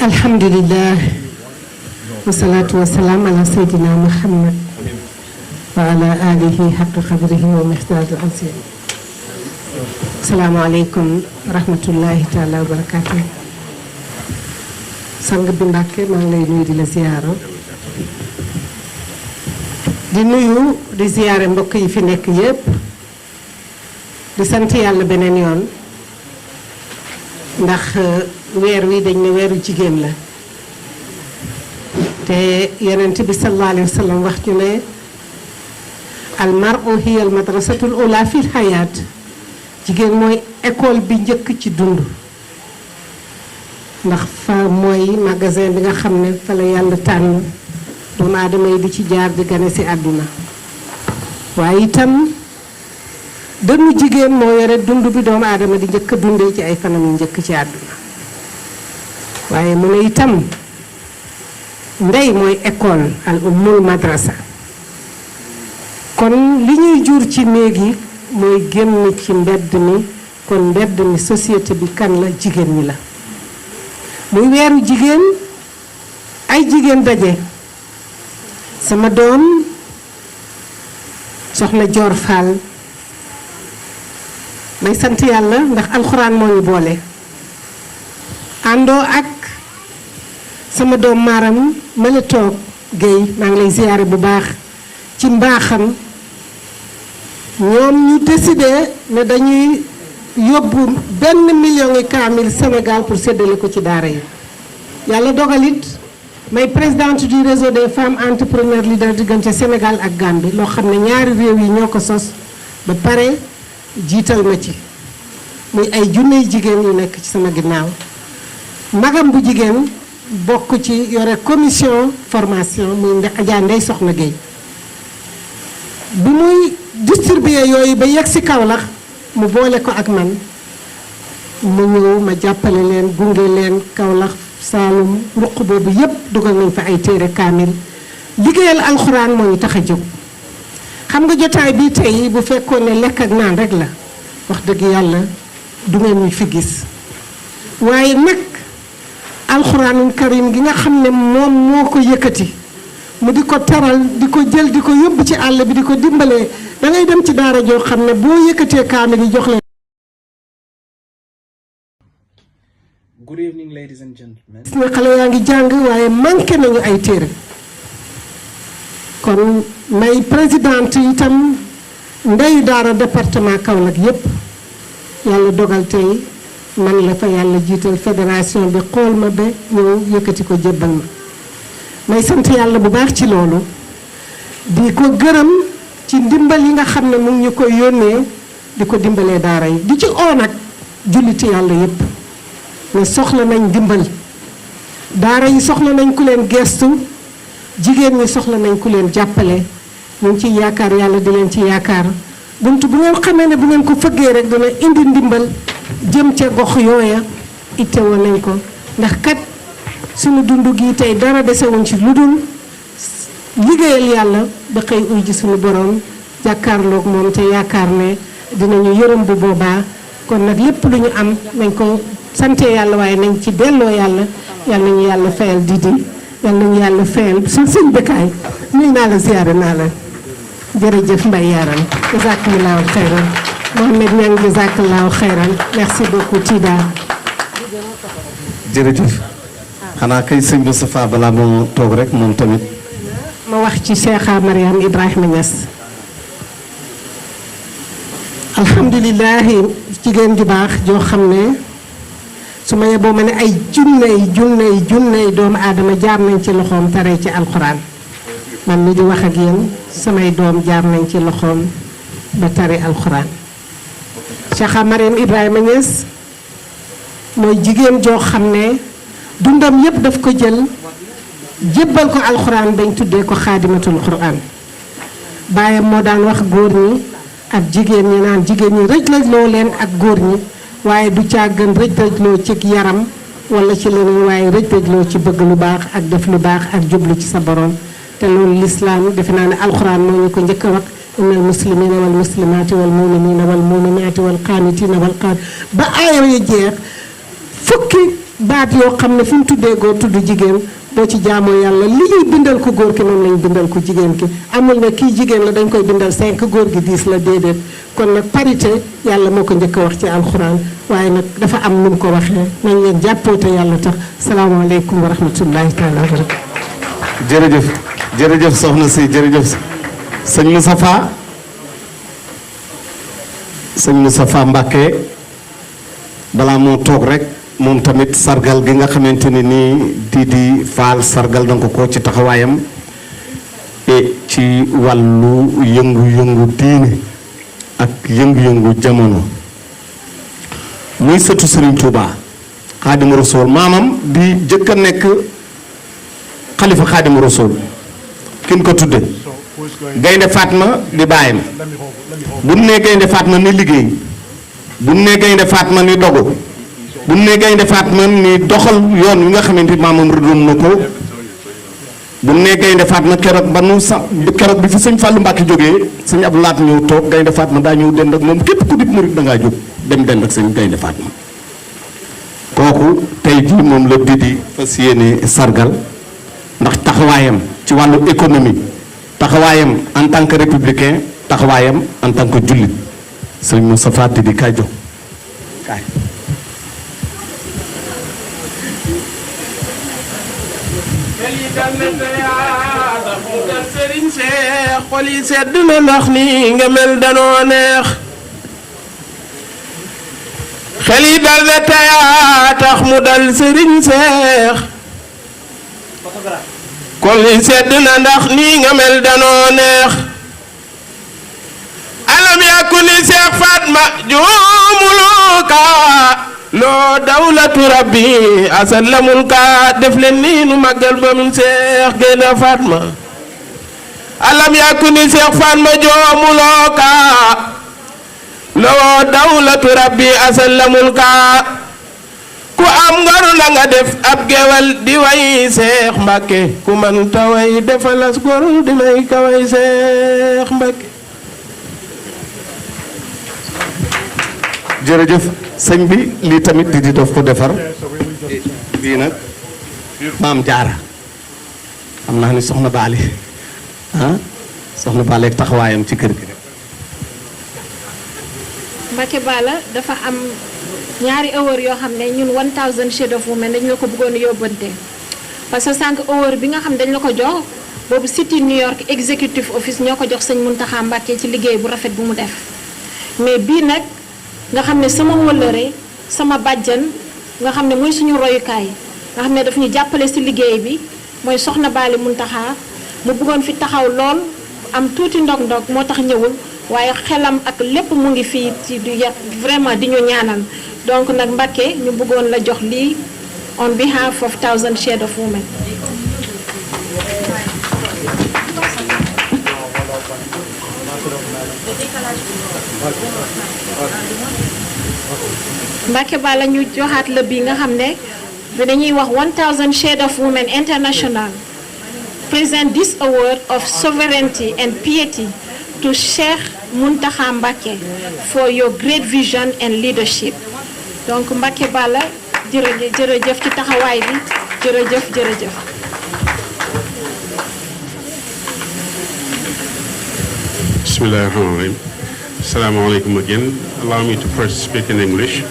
Alhamdulillah, wassalatu wassalam ala Sayyidina Muhammad wa ala alihi haqqa qadrihi wa miqdaarihi al-azim. Assalamu alaikum rahmatullahi ta'ala wa barakatuh. Sang bi Mbàkke maa ngi lay nuyu di la ziyaaro di nuyu di ziyaare mbokk yi fi nekk yépp di sant yàlla beneen yoon ndax weer wi dañ ne weeru jigéen la te yonent bi sallallahu alayhi wa sallam wax ñu ne al mar'u hiya al madrasatul ula fil hayat, jigéen mooy école bi njëkk ci dund ndax fa mooy magasin bi nga xam ne fa la yàlla tànn doomu aadama yi di ci jaar di gane si àdduna waaye itam dënnu jigéen moo yore dund bi doomu aadama di njëkk a dundee ci ay fanam yu njëkk ci àdduna waaye mu ne itam ndey mooy école al ummul madrasa kon li ñuy jur ci néeg yi mooy génn ci mbedd mi kon mbedd mi société bi kan la jigéen ñi la muy weeru jigéen ay jigéen daje sama doom soxna Joor Fall may sant yàlla ndax alxuraan moo ñu boole àndoo ak sama doom maaram ma la toog Guèye maa ngi lay ziyaare bu baax ci mbaaxam ñoom ñu décidé ne dañuy yóbbu 1 million yi kaamil Sénégal pour séddale ko ci daara yi yàlla dogalit may présidente du réseau des femmes entrepreneurs leaders diggante Sénégal ak Gambie loo xam ne ñaari réew yi ñoo ko sos ba pare jiital ma ci muy ay junney jigéen yu nekk ci sama ginnaaw magam bu jigéen bokk ci yore commission formation muy Adja Ndeye Soxna Guèye bi muy distribuer yooyu ba yegg si Kaolack mu boole ko ak man mu ñëw ma jàppale leen gunge leen Kaolack Saalum ruq boobu yépp dugal nañ fa ay téere kaamil liggéeyal alxuraan moo ñu tax a jóg xam nga jotaay bii tey bu fekkoon ne lekk ak naan rek la wax dëgg yàlla du ngeen ñu fi gis waaye nag alxuraanul karim gi nga xam ne moom moo ko yëkkati mu di ko taral di ko jël di ko yóbbu ci àll bi di ko dimbalee da ngay dem ci daara joo xam ne boo yëkkatee kaamil yi jox leen Good evening, ladies and gentlemen. gis nga xale yaa ngi jàng waaye manqué nañu ay téere kon may présidente itam ndeyu daara département Kaolack yépp yàlla dogal tey man la fa yàlla jiital fédération bi xool ma ba ñëw yëkkati ko jébbal ma may sant yàlla bu baax ci loolu di ko gërëm ci ndimbal yi nga xam ne mu ngi ñu koy yónnee di ko dimbalee daara yi di ci oo nag julliti yàlla yépp ne soxla nañ dimbal daara yi soxla nañ ku leen gestu jigéen ñi soxla nañ ku leen jàppale ñu ngi ciy yaakaar yàlla di leen ci yaakaar buntu bu ngeen xamee ne bu ngeen ko fëggee rek dana indi ndimbal jëm ca gox yooya itte woon nañ ko ndax kat suñu dund gi tey dara desewuñ ci lu dul liggéeyal yàlla ba xëy uy ji suñu borom jàkkaarloog moom te yaakaar ne dinañu yërëm bu boobaa kon nag lépp lu ñu am nañ ko sante yàlla waaye nañ ci delloo yàlla yàlla nañu yàlla fayal Didi yàlla nañu yàlla fayal suñ sëñ Bécaye nuyu naa la ziyaare naa la jërëjëf Mbaye Yaram jazakumullahu xayran Mohamed Niang jazakallahu xayran merci beaucoup Tida. jërëjëf xanaa kay sëñ Moustapha balaa moo toog rek moom tamit ma wax ci Cheikha Mariam Ibrahima Niass alhamdulilahi jigéen ju baax joo xam ne su ma yeboo ma ne ay junney doomu aadama jaar nañ ci loxoom tare ci alxuraan man mi di wax ak yéen samay doom jaar nañ ci loxoom ba tare alxuraan Cheikha Mariam Ibrahima Niass mooy jigéen joo xam ne dundam yépp daf ko jël jébbal ko alxuraan bañ tuddee ko xaadimatul xuraan baayam moo daan wax góor ñi ak jigéen ñi naan jigéen ñi rëj-rëjloo leen ak góor ñi waaye du caa gën rëj-rëjloo ci yaram wala ci leneen waaye rëj-rëjloo ci bëgg lu baax ak def lu baax ak jublu ci sa borom te loolu lislaam defe naa ne alxuraan moo ñu ko njëkk a wax innal muslimina wal muslimaati wal muminina wal muminaati wal qaanitina wal qaanit ba aaya ya jeex fukki baat yoo xam ne fu mu tuddee góor tudd jigéen boo ci jaamoo yàlla li ñuy bindal ko góor ki moom lañ bindal ko jigéen ki amul ne kii jigéen la dañ koy bindal 5 góor gi 10 la déedéet kon nag parité yàlla moo ko njëkk a wax ci alxuraan waaye nag dafa am nu mu ko waxee nañ leen jàppoote yàlla tax salaamaaleykum wa rahmatullahi taala wa barakatu jërëjëf jërëjëf soxna si jërëjëf sëñ Moustapha Mbacké balaa moo toog rek moom tamit sargal gi nga xamante ne nii Didi Fall sargal na ko ci taxawaayam ci wàllu yëngu-yëngu diine ak yëngu-yëngu jamono muy sëtu Serigne Touba Xaadimu Rasuul maamam di jëkk a nekk xalifa Xaadimu Rasuul kin ko tudde Gaynde Fatma di baayam bu ne Gaynde Fatma ni liggéey bu ne Gaynde Fatma ni dogu bu ne Gaynde Fatma ni doxal yoon wi nga xamante maamam rëddoon na ko bu ne Gaynde Fatma keroog ba nu sa keroog bi fi sëñ Fallou Mbacke jógee sëñ Abdou Lahat ñëw toog Gaynde Fatma daa ñëw dend ak moom képp ku di murit da ngaa jóg dem dend ak sëñ Gaynde Fatma kooku tey jii moom la Didi fas yéene sargal ndax taxawaayam ci wàllu économie taxawaayam en tant que républicain taxawaayam en tant que jullit sëñ Moustapha Didi kaay jóg kaay. Sëriñ Seex xol yi sedd na ndax ni nga mel danoo neex xel yi dal na taya tax mu dal Sëriñ Seex xol yi sedd na ndax ni nga mel danoo neex alam yàkku ni Seex Fatma juumuluka loo dawlatu rabbi asallamul ka def leen nii nu màggal ba mu Seex Gaynde Fatma alam yàkku ni Seex Fatma joomuloo ka loo dawlatu rabbi asallamul ka ku am ngor la nga def ab gewal di way Seex Mbàkke ku man taway defalas gor di may kaway Seex Mbàkke jërëjëf sëñ bi lii tamit Didi daf ko defar bii nag maam Jaara xam naa ni soxna Baali soxna Baali ak taxawaayam ci kër gi. Mbacke Bala dafa am ñaari award yoo xam ne ñun 1000 Shades of Women dañ la ko bëggoon yóbbante parce que sànq award bi nga xam dañ la ko jox boobu City New York Executive Office ñoo ko jox sëñ Mountakha Mbacké ci liggéey bu rafet bu mu def mais bii nag nga xam ne sama wëllëre sama bàjjan nga xam ne mooy suñu royukaay nga xam ne daf ñu jàppale ci liggéey bi mooy soxna Bali Mountakha mu bëggoon fi taxaw lool am tuuti ndog-ndog moo tax ñëwul waaye xelam ak lépp mu ngi fii ci du yàq vraiment di ñu ñaanal donc nag Mbacké ñu bëggoon la jox lii on behalf of 1000 Shades of Women. Mbacké Bala ñu joxaat la bi nga xam ne dañuy wax 1000 Shades of Women International present this award of sovereignty and piety to Cheikh Mountakha Mbacké for your great vision and leadership. Donc Mbacké Bala jërëjëf ci taxawaay bi jërëjëf. Bismillahirrahmanirrahim. Assalamu alaikum again. Allow me to first speak in English.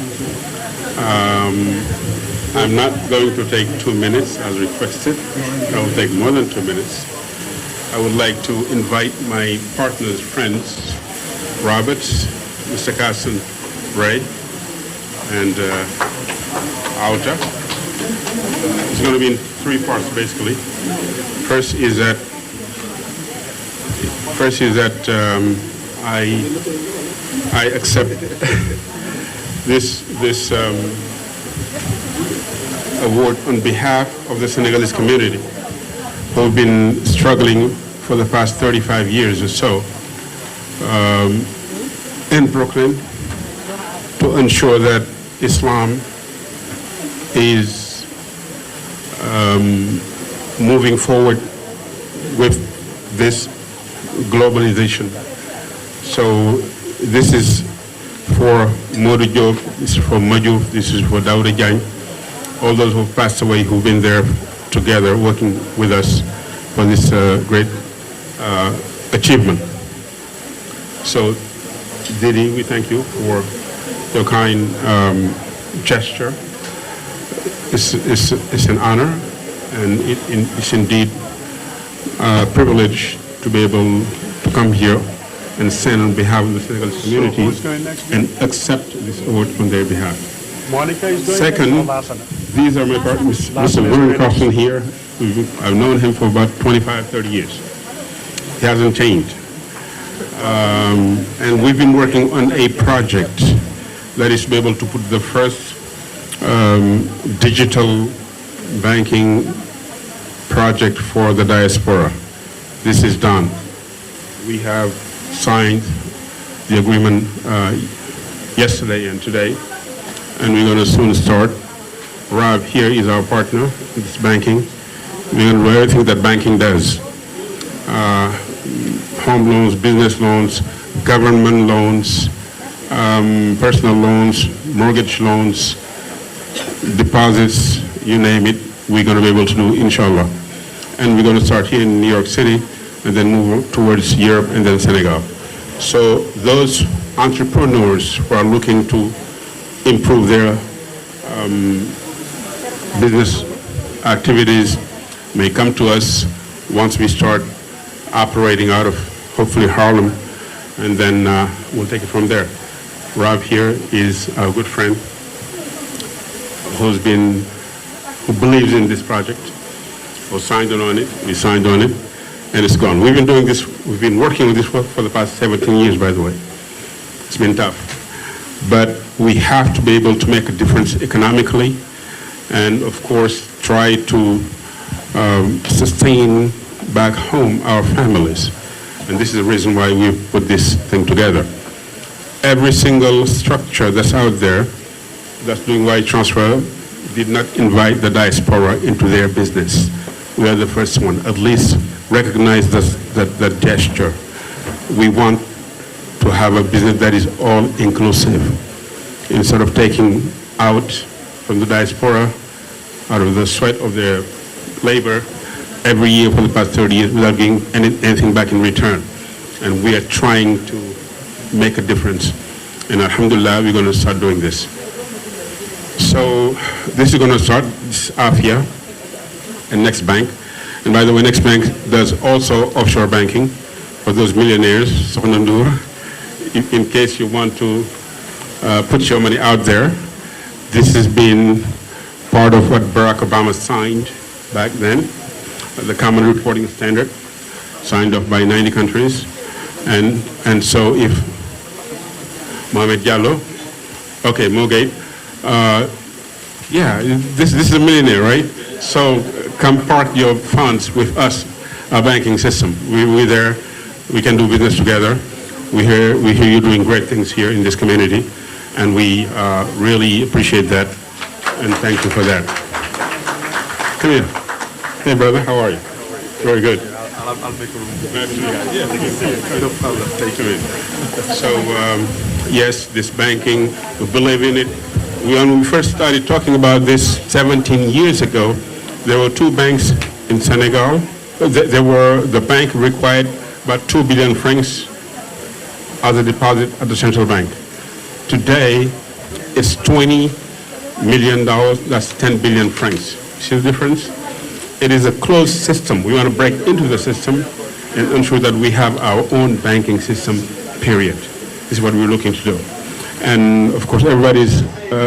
I'm not going to take 2 minutes as requested. I will take more than 2 minutes. I would like to invite my partner's friends, Robert, Mr. Carson Ray, and Auta. It's going to be in 3 parts basically. First is that I accept this award on behalf of the Senegalese community who have been struggling for the past 35 years or so in Brooklyn to ensure that Islam is moving forward with this globalization. So this is for Modou Diop, this is for Maju, this is for Daouda Diagne, all those who have passed away who've been there together working with us for this great achievement. So Didi, we thank you for your kind gesture. It's an honor and it's indeed a privilege to be able to come here and stand on behalf of the Senegalese community and accept this award on their behalf. Second, these are my partners, Mr. Warren Carson here. I've known him for about 25, 30 years. He hasn't changed. And we've been working on a project that is to be able to put the first digital banking project for the diaspora. This is done. We have signed the agreement yesterday and today, and we're going to soon start. Rob here is our partner in this banking. We're going to do everything that banking does. Home loans, business loans, government loans, personal loans, mortgage loans, deposits, you name it, we're going to be able to do, inshallah. And we're going to start here in New York City and then move towards Europe and then Senegal. So those entrepreneurs who are looking to improve their business activities may come to us once we start operating out of hopefully Harlem, and then we'll take it from there. Rob here is a good friend who believes in this project, who signed on it, we signed on it, and it's gone. We've been working with this for the past 17 years, by the way. It's been tough. But we have to be able to make a difference economically, and of course, try to sustain back home our families. And this is the reason why we put this thing together. Every single structure that's out there that's doing wire transfer did not invite the diaspora into their business. We are the first one. At least recognize that gesture. We want to have a business that is all inclusive. Instead of taking out from the diaspora, out of the sweat of their labor, every year for the past 30 years without getting anything back in return. And we are trying to make a difference. And alhamdulillah, we're going to start doing this. So this is going to start this Afia and Next Bank. And by the way, Next Bank does also offshore banking for those millionaires, Sokhna Ndour. In case you want to put your money out there, this has been part of what Barack Obama signed back then, the Common Reporting Standard, signed off by 90 countries. And so if Mohamed Diallo, okay, Mogate, yeah, this is a millionaire, right? So come park your funds with us, our banking system. We're there, we can do business together. We hear you doing great things here in this community, and we really appreciate that, and thank you for that. Come here. Hey brother, how are you? Very good. I'll make a room. Nice to meet you. Yeah, no problem. Take you in. So, yes, this banking, we believe in it. When we first started talking about this 17 years ago, there were two banks in Senegal. The bank required about 2 billion francs as a deposit at the central bank. Today, it's $20 million, that's 10 billion francs. See the difference? It is a closed system. We want to break into the system and ensure that we have our own banking system, period. This is what we're looking to do. And of course, everybody's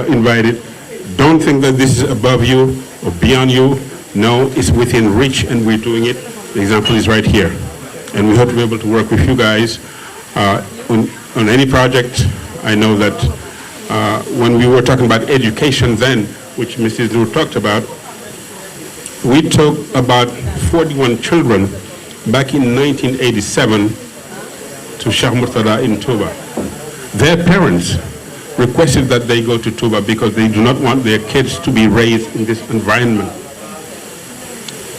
invited. Don't think that this is above you or beyond you. No, it's within reach, and we're doing it. The example is right here. And we hope to be able to work with you guys on any project. I know that when we were talking about education then, which Mrs. Ndour talked about, we took about 41 children back in 1987 to Sheikh Murtada in Touba. Their parents requested that they go to Touba because they do not want their kids to be raised in this environment.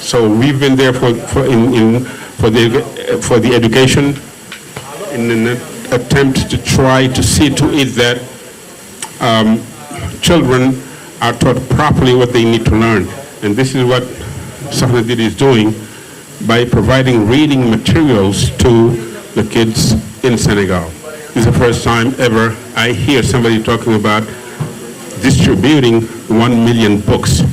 So we've been there for the education in an attempt to try to see to it that children are taught properly what they need to learn. And this is what Sokhna Didi is doing by providing reading materials to the kids in Senegal. This is the first time ever I hear somebody talking about distributing 1 million books.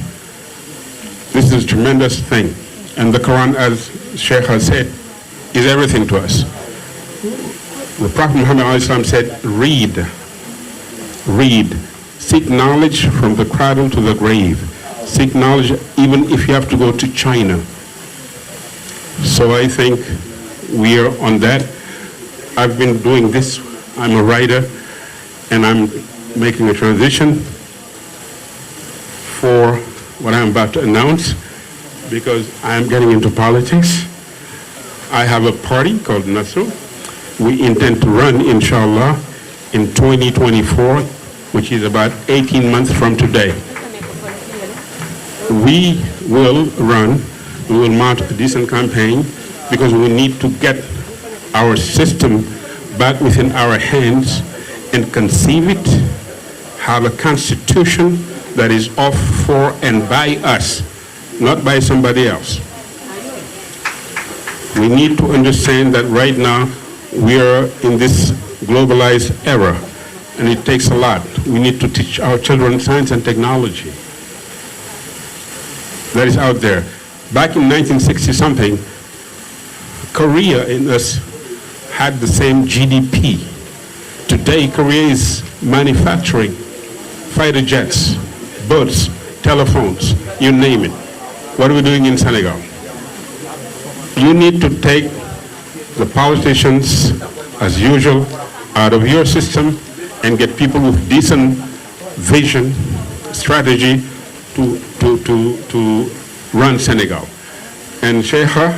This is a tremendous thing. And the Quran, as Sheikh has said, is everything to us. The Prophet Muhammad said, read, seek knowledge from the cradle to the grave. Seek knowledge even if you have to go to China. So I think we are on that. I've been doing this. I'm a writer, and I'm making a transition for what I'm about to announce because I'm getting into politics. I have a party called Nasru. We intend to run, inshallah, in 2024, which is about 18 months from today. We will run, we will mount a decent campaign because we need to get our system back within our hands and conceive it, have a constitution that is of, for, and by us, not by somebody else. We need to understand that right now we are in this globalized era, and it takes a lot. We need to teach our children science and technology. That is out there. Back in 1960-something, Korea and us had the same GDP. Today, Korea is manufacturing fighter jets, boats, telephones, you name it. What are we doing in Senegal? You need to take the politicians, as usual, out of your system and get people with decent vision, strategy to run Senegal. And Sheikha,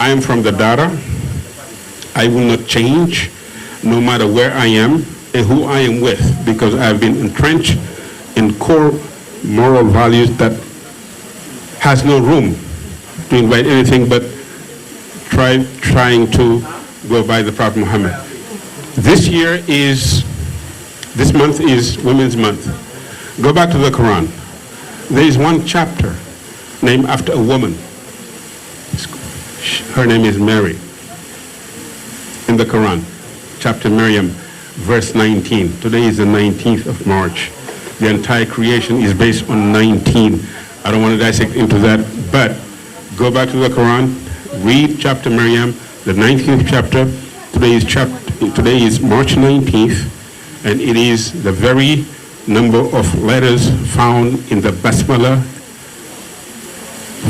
I am from the Dara. I will not change no matter where I am and who I am with because I've been entrenched in core moral values that has no room to invite anything but trying to go by the Prophet Muhammad. This month is Women's Month. Go back to the Quran. There is one chapter named after a woman. Her name is Mary. In the Quran, chapter Maryam, verse 19. Today is the 19th of March. the entire creation is based on 19. I don't want to dissect into that, but go back to the Quran, read chapter Maryam, the 19th chapter. Today is March 19th, and it is the very number of letters found in the Basmala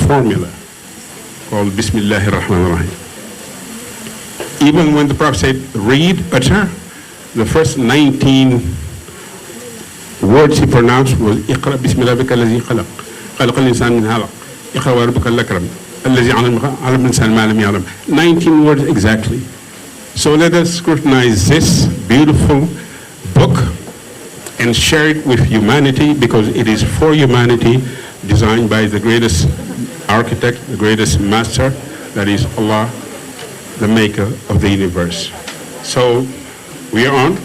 formula called Bismillahir Rahmanir Rahim. Even when the Prophet said, read, utter, the first 19 words he pronounced was Iqra Bismillah bika allazi khalaq, khalaqal insan min halaq, Iqra wa rabbuka al-akram, allazi 'allama al-insan ma lam ya'lam. 19 words exactly. So let us scrutinize this beautiful book and share it with humanity, because it is for humanity, designed by the greatest architect, the greatest master, that is Allah, the maker of the universe. So we are on.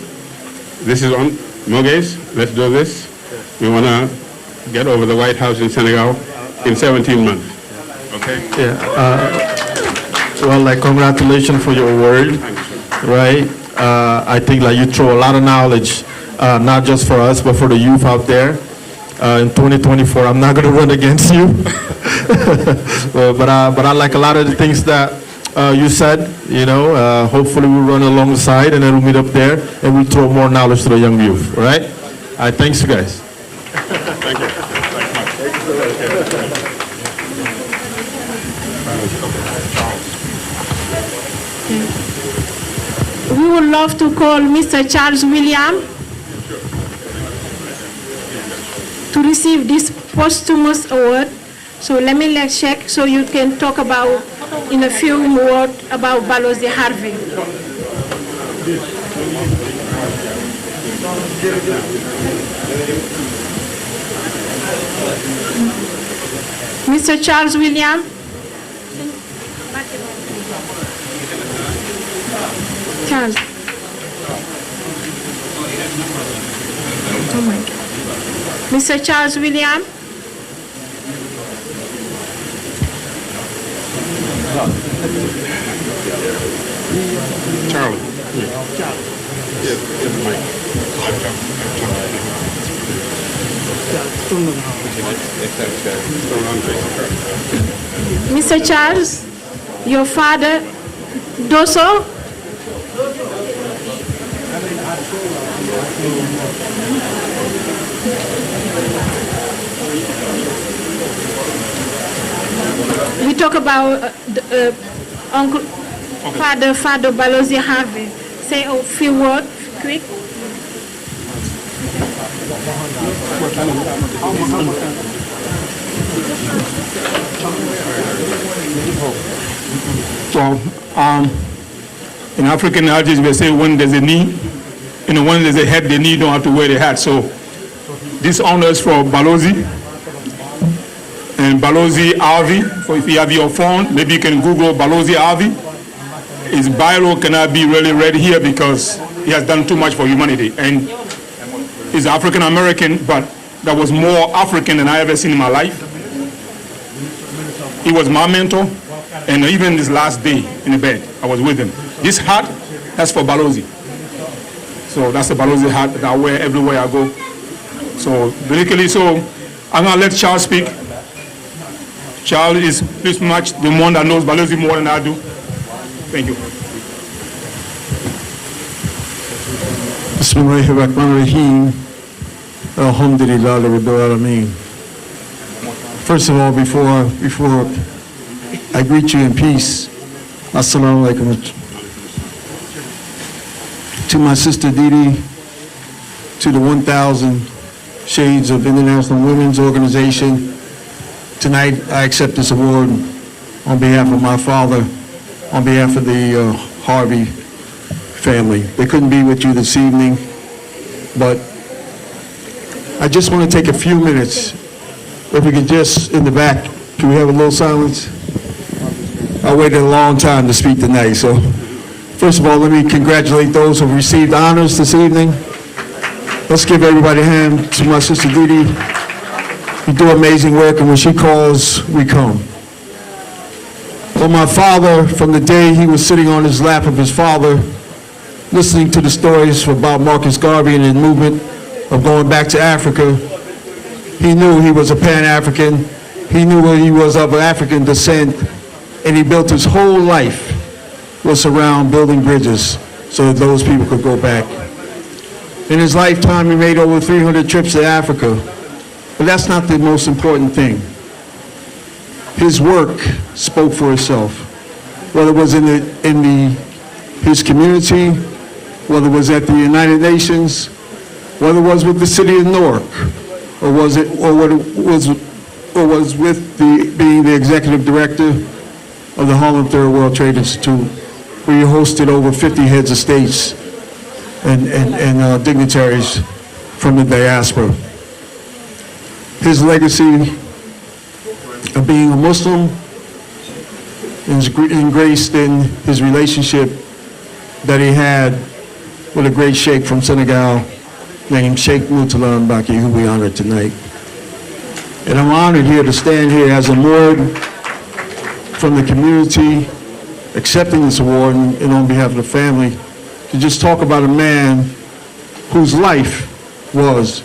This is on. Mogues, let's do this. We want to get over the White House in Senegal in 17 months. Okay? Yeah. Well, like, congratulations for your word, right? I think like you throw a lot of knowledge, not just for us, but for the youth out there. In 2024, I'm not going to run against you, but I like a lot of the things that you said. You know, hopefully we'll run alongside, and then we'll meet up there, and we'll throw more knowledge to the young youth. All right? Thanks, you guys. Thank you. We would love to call Mr. Charles William to receive this posthumous award. So let's check, so you can talk about, in a few words, about Balozi Harvey. Mr. Charles William. Charles. Oh my God. Mr. Charles William. Charlie. Mr. Charles, your father, Doso. We talk about Uncle, Father Balozi Harvey. Say a few words, quick. So, in African artists, we say when there's a knee, when there's a head, the knee don't have to wear the hat. So, this honor is for Balozi and Balozi Harvey. So, if you have your phone, maybe you can Google Balozi Harvey. His bio cannot be really read here because he has done too much for humanity. And he's African American, but that was more African than I ever seen in my life. He was my mentor, and even this last day in the bed, I was with him. This hat, that's for Balozi. So that's the Balozi hat that I wear everywhere I go. So basically, so I'm gonna let Charles speak. Charles is pretty much the one that knows Balozi more than I do. Thank you. Bismillahirrahmanirrahim. Alhamdulillah Rabbil Alameen. First of all, before I greet you in peace, Assalamu alaikum. To my sister Didi, to the 1,000 Shades of International Women's Organization, tonight I accept this award on behalf of my father, on behalf of the Harvey family. They couldn't be with you this evening, but I just want to take a few minutes. If we could just, in the back, can we have a little silence? I waited a long time to speak tonight, so first of all, let me congratulate those who received honors this evening. Let's give everybody a hand to my sister Didi. You do amazing work, and when she calls, we come. Well, my father, from the day he was sitting on his lap of his father, listening to the stories about Marcus Garvey and his movement of going back to Africa. He knew he was a Pan-African. He knew he was of African descent, and he built his whole life was around building bridges so that those people could go back. In his lifetime, he made over 300 trips to Africa, but that's not the most important thing. His work spoke for itself, whether it was in his community, whether it was at the United Nations, whether it was with the city of Newark, or was with being the executive director of the Harlem Third World Trade Institute, where he hosted over 50 heads of states and dignitaries from the diaspora. His legacy of being a Muslim is engraced in his relationship that he had with a great sheikh from Senegal named Sheikh Murtala Mbaki, who we honor tonight. And I'm honored here to stand here as a Moor from the community accepting this award and on behalf of the family to just talk about a man whose life was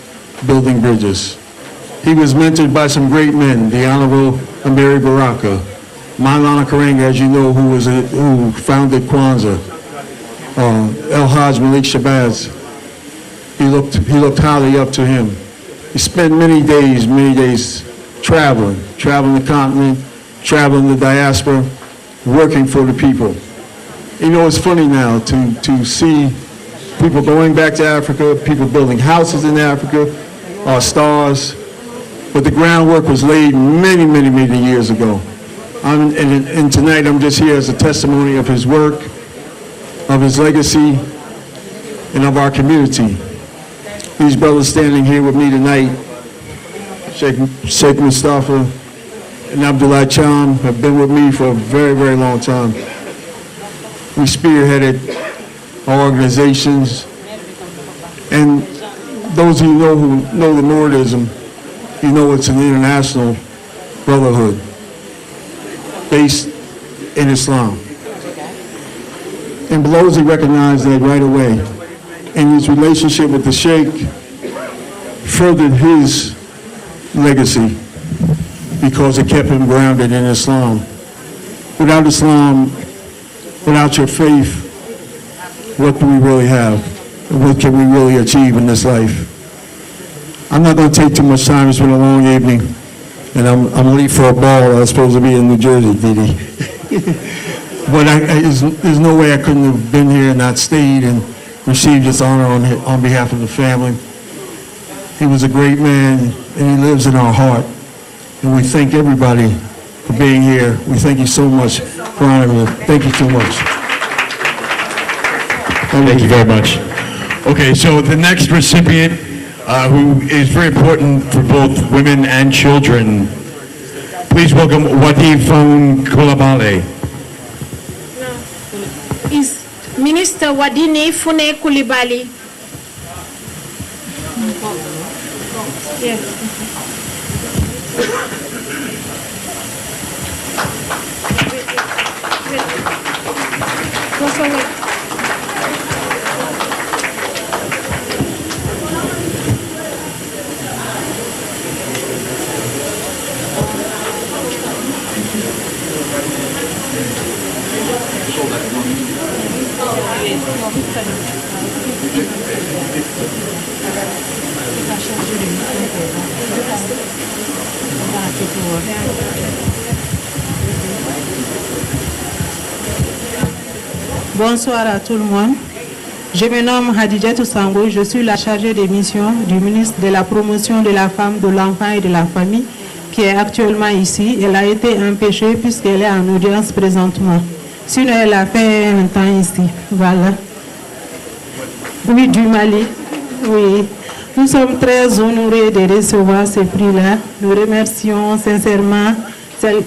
building bridges. He was mentored by some great men, the Honorable Amiri Baraka, Maulana Karenga, as you know, who founded Kwanzaa, El Hajj Malik Shabazz. He looked highly up to him. He spent many days traveling the continent, traveling the diaspora, working for the people. You know, it's funny now to see people going back to Africa, people building houses in Africa, our stars, but the groundwork was laid many years ago. And tonight I'm just here as a testimony of his work, of his legacy, and of our community. These brothers standing here with me tonight, Sheikh Mustafa and Abdullah Cham, have been with me for a very long time. We spearheaded our organizations, and those of you who know the Nordism, you know it's an international brotherhood based in Islam. And Belozi recognized that right away, and his relationship with the Sheikh furthered his legacy because it kept him grounded in Islam. Without Islam, without your faith, what do we really have? And what can we really achieve in this life? I'm not going to take too much time. It's been a long evening, and I'm late for a ball. I was supposed to be in New Jersey, Didi. But there's no way I couldn't have been here and not stayed and received this honor on behalf of the family. He was a great man, and he lives in our heart. And we thank everybody for being here. We thank you so much for honoring me. Thank you so much. Thank you very much. Okay, so the next recipient, who is very important for both women and children, please welcome Wadifon Kulabale. Is Minister Wadini Fune Kulibali. Yes. Bonsoir à tout le monde. Je me nomme Hadidjatou Sango, je suis la chargée des missions du ministre de la promotion de la femme, de l'enfant et de la famille qui est actuellement ici. Elle a été empêchée puisqu'elle est en audience présentement. Sinon, elle a fait un temps ici. Voilà. Oui, du Mali. Oui. Nous sommes très honorés de recevoir ce prix-là. Nous remercions sincèrement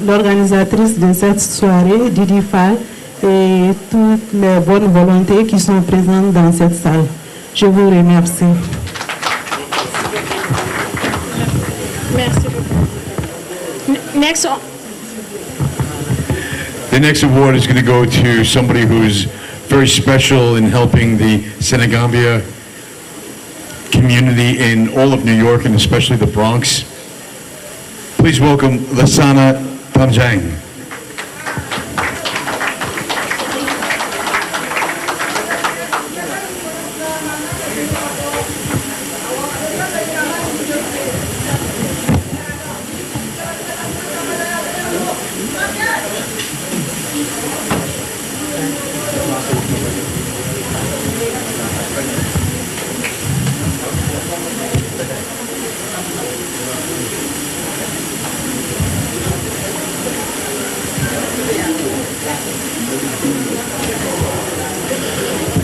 l'organisatrice de cette soirée, Didi Fall, et toutes les bonnes volontés qui sont présentes dans cette salle. Je vous remercie. Merci beaucoup. Next. The next award is going to go to somebody who's very special in helping the Senegambia community in all of New York and especially the Bronx. Please welcome Lasana Tamjang.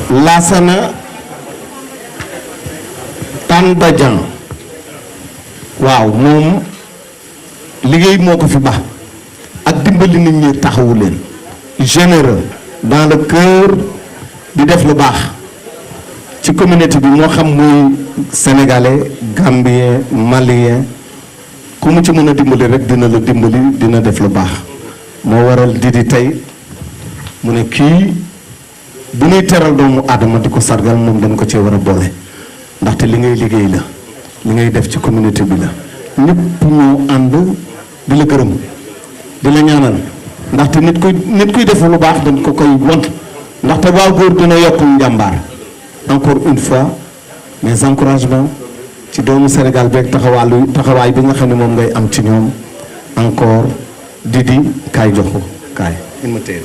Lassana Tambajang waaw moom liggéey moo ko fi baax ak dimbali nit ñi taxawu leen généreux dans le cœur di def lu baax ci communauté bi moo xam muy sénégalais gambien malien ku mu ci mën a dimbali rek dina la dimbali dina def lu baax moo waral Didi tey mu ne kii bu ñuy teral doomu aadama di ko sargal moom dañ ko cee war a boole ndaxte li ngay liggéey la li ngay def ci communauté bi la ñëpp ñoo ànd di la gërëm di la ñaanal ndaxte nit kuy def lu baax dañ ko koy won ndaxte waaw góor dina yokk njàmbaar encore une fois mes encouragements ci doomu Sénégal beeg taxawaay bi nga xam ne moom ngay am ci ñoom encore Didi kaay jox ko kaay in ma teel.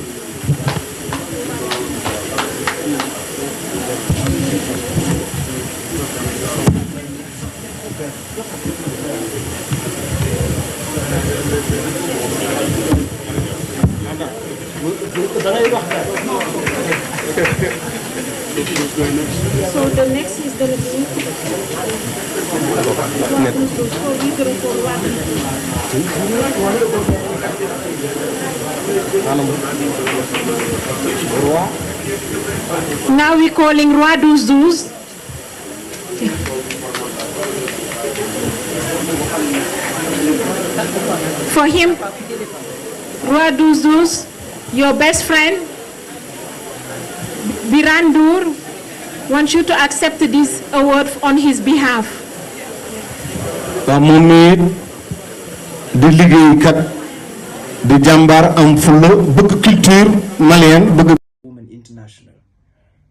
So the next is going to be now we're calling Roi Douze Douze. For him, Roi Douze Douze, your best friend, Birandour, wants you to accept this award on his behalf. moom it di liggéeykat di jàmbaar am fulla bëgg culture malienne bëgg. Women International.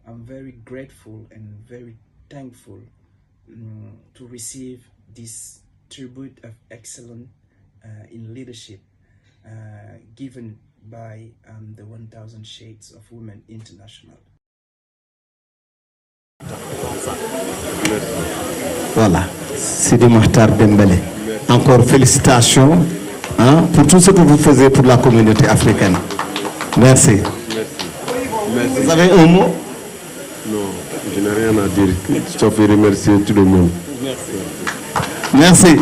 I'm very grateful and very thankful to receive this tribute of excellence in leadership given by the 1000 Shades of Women International. Voilà, Sidi Mahtar Dembélé. Encore félicitations pour tout ce que vous faisiez pour la communauté africaine. Merci. Vous avez un mot? Non, je n'ai rien à dire, sauf remercier tout le monde. Merci.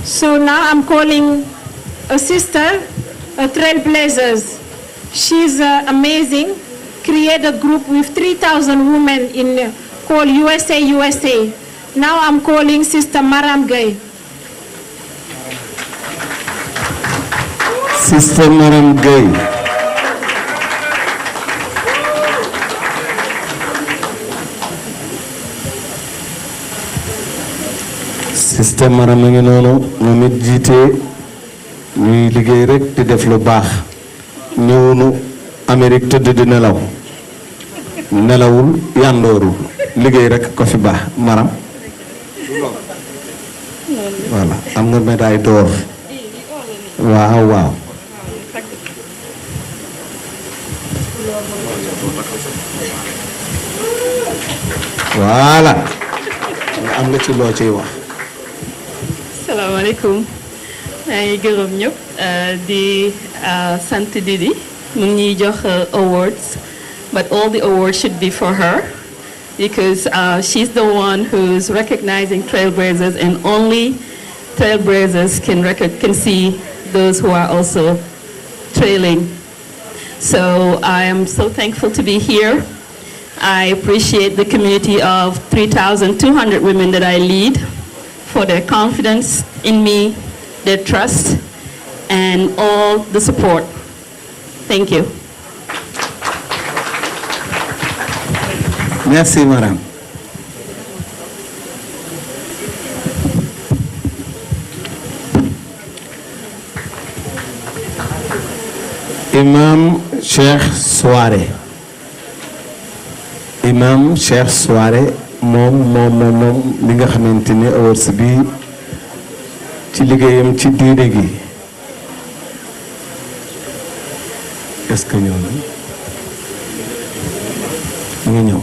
So now I'm calling a sister, a trailblazers. She's amazing. Create a group with 3,000 women in called USA USA. Now I'm calling Sister Maram Gay. Sister Maram Gay. Sister Maram a ngi noonu moom it jiite ñuy liggéey rek di def lu baax ñëw nu Amérique tëdd di nelaw nelawul yàndoorul liggéey rek ko fi baax Maram voilà am nga médaille d'or waaw waaw voilà am nga ci loo ciy wax. salaamaaleykum maa ngi gërëm ñëpp di sant Didi mu ngi ñuy jox awards but all the awards should be for her because she's the one who's recognizing trailblazers and only trailblazers can see those who are also trailing. So I am so thankful to be here. I appreciate the community of 3,200 women that I lead for their confidence in me, their trust, and all the support. Thank you. Merci, madame. Imam Cheikh Souare. Imam Cheikh Souare moom li nga xamante ni awards bi ci liggéeyam ci diine gi est-ce que ñëw na mu ngi ñëw.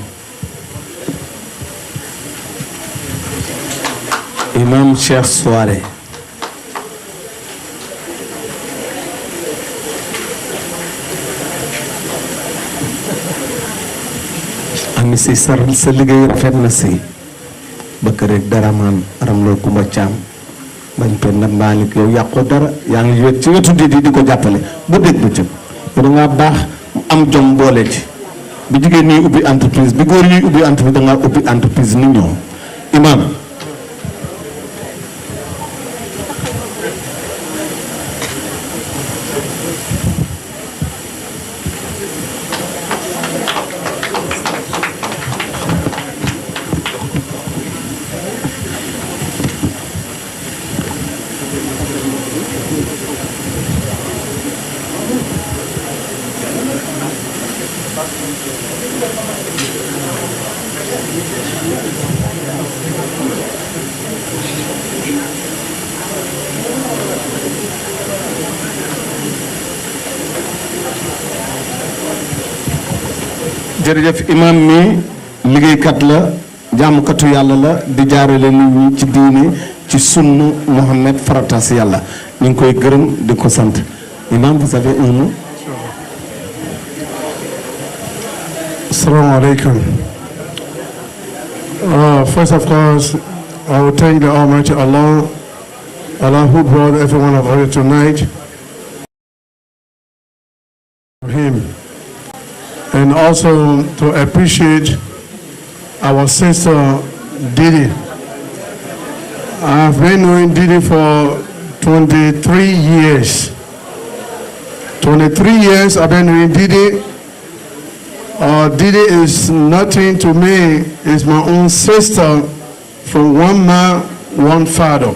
Imam Cheikh Souare. ami si sa liggéey rafet na si bëkk rek dara maan aram loo kumba caam bañ pen na mbaalik yow yàqoo dara yaa ngi wet ci wetu di ko jàppale bu dégg bu jëm yow da ngaa baax am jom boole ci bi jigéen ñuy ubbi entreprise bi góor ñuy ubbi entreprise da ngaa ubbi entreprise ni ñoom imam jërëjëf imam mi liggéeykat la jaamukatu yàlla la di jaarale nit ñi ci diine ci sunna Mohammed farata si yàlla ñu ngi koy gërëm di ko sant imam vous avez un mot. Assalamu alaikum. First of course, I will thank the Almighty Allah who brought every one of us here tonight. Him. And also to appreciate our sister Didi. I've been knowing Didi for 23 years. 23 years I've been knowing Didi. Didi is nothing to me. It's my own sister from one man, one father.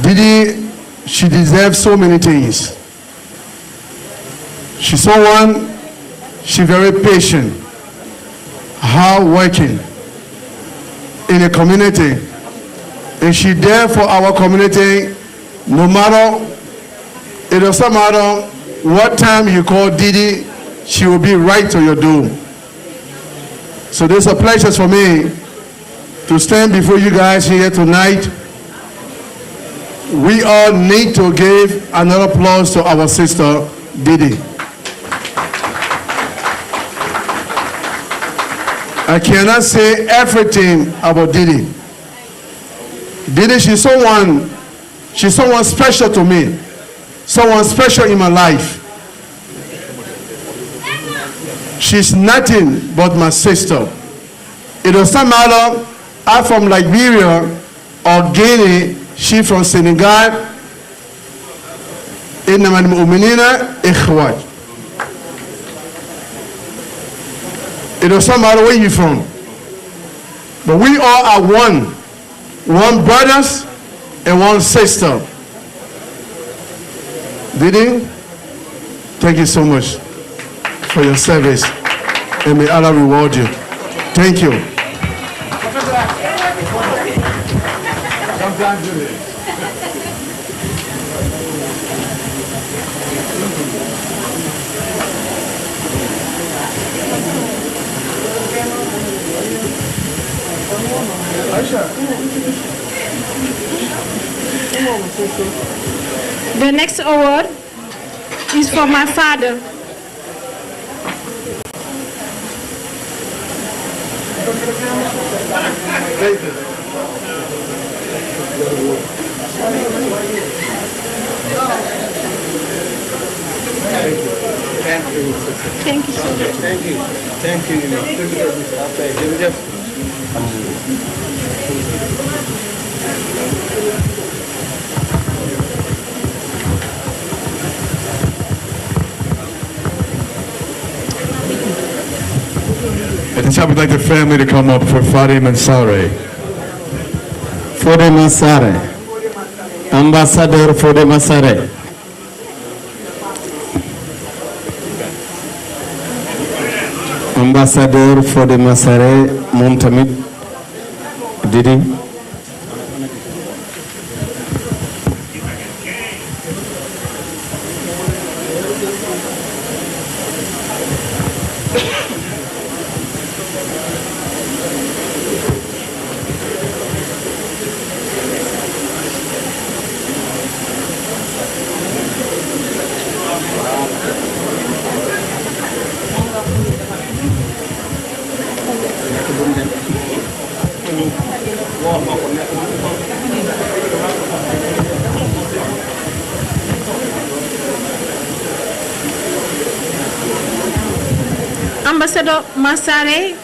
Didi, she deserves so many things. She's someone, she's very patient, hard-working in the community. And she's there for our community no matter, it doesn't matter what time you call Didi, she will be right to your door. So this is a pleasure for me to stand before you guys here tonight. We all need to give another applause to our sister Didi. I cannot say everything about Didi. Didi, she's someone special to me, someone special in my life. She's nothing but my sister. It doesn't matter, I'm from Liberia or Guinea, she from Senegal. إنما المؤمنين إخوات. It doesn't matter where you're from. But we all are one brothers and one sister. Didi, thank you so much for your service. And may Allah reward you. Thank you. The next award is for my father. Thank you so much. Thank you. Thank you. At this time, we'd like the family to come up for Fadi Mansare. Fode Mansare. Ambassador Fode Mansare. ambassadeur Fodé Massaré moom tamit Didi. Ambassador Massaré,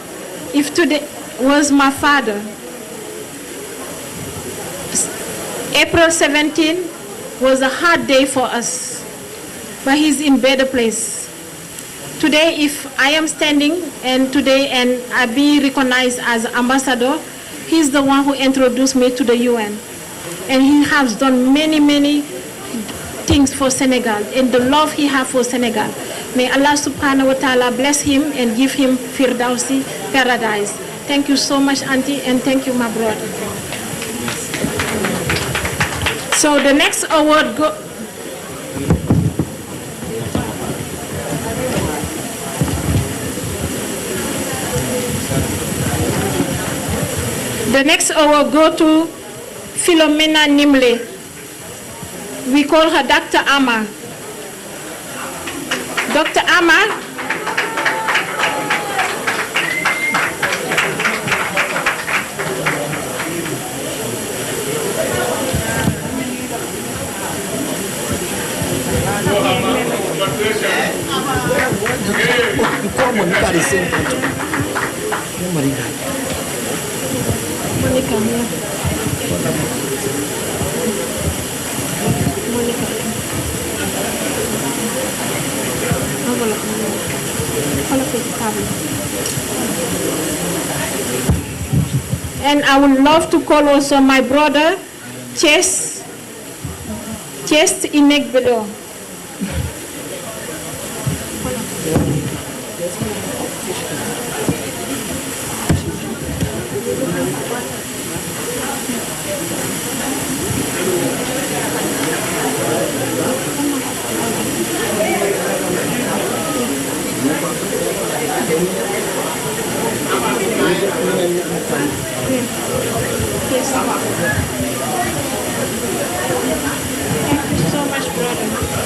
if today was my father, April 17 was a hard day for us, but he's in better place. Today, if I am standing and I be recognized as ambassador, he's the one who introduced me to the UN. And he has done many, many things for Senegal and the love he has for Senegal. May Allah subhanahu wa ta'ala bless him and give him Firdausi paradise. Thank you so much, Auntie, and thank you, my brother. So the next award go to Philomena Nimle. We call her Dr. Ama. Dr. Ama and I would love to call also my brother, Chest Inekbedo.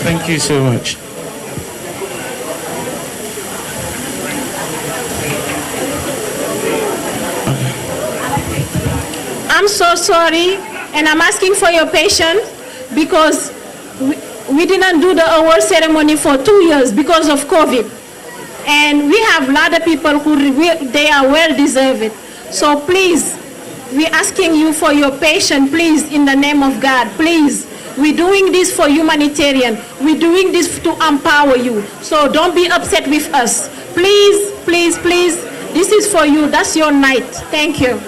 Thank you so much. I'm so sorry, and I'm asking for your patience because we didn't do the award ceremony for 2 years because of COVID. And we have a lot of people who they are well deserved. So please, we're asking you for your patience, please, in the name of God, please. We're doing this for humanitarian. We're doing this to empower you. So don't be upset with us. Please, please, please. This is for you. That's your night. Thank you.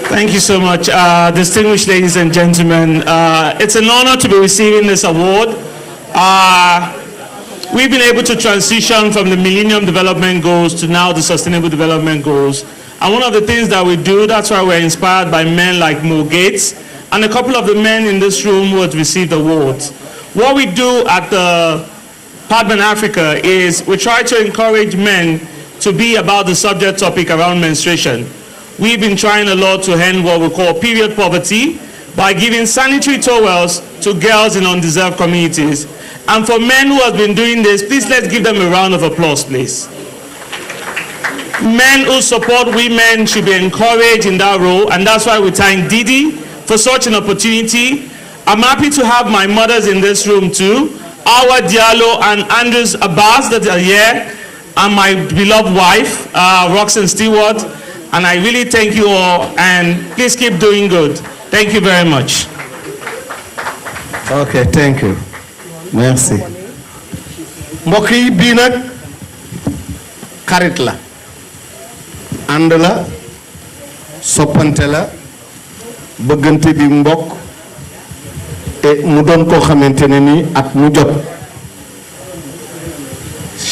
Thank you so much, distinguished ladies and gentlemen. It's an honor to be receiving this award. We've been able to transition from the Millennium Development Goals to now the Sustainable Development Goals. And one of the things that we do, that's why we're inspired by men like Mo Gates and a couple of the men in this room who have received awards. What we do at the Padman Africa is we try to encourage men to be about the subject topic around menstruation. We've been trying a lot to end what we call period poverty by giving sanitary towels to girls in undeserved communities. And for men who have been doing this, please let's give them a round of applause, please. Men who support women should be encouraged in that role, and that's why we thank Didi for such an opportunity. I'm happy to have my mothers in this room too, Awa Diallo and Andrews Abbas that are here, and my beloved wife, Roxanne Stewart, and I really thank you all, and please keep doing good. Thank you very much. Okay, thank you. Merci. mbokk yi bii nag xarit la ànd la soppante la bëggante di mbokk et mu doon koo xamante ne ni at mu jot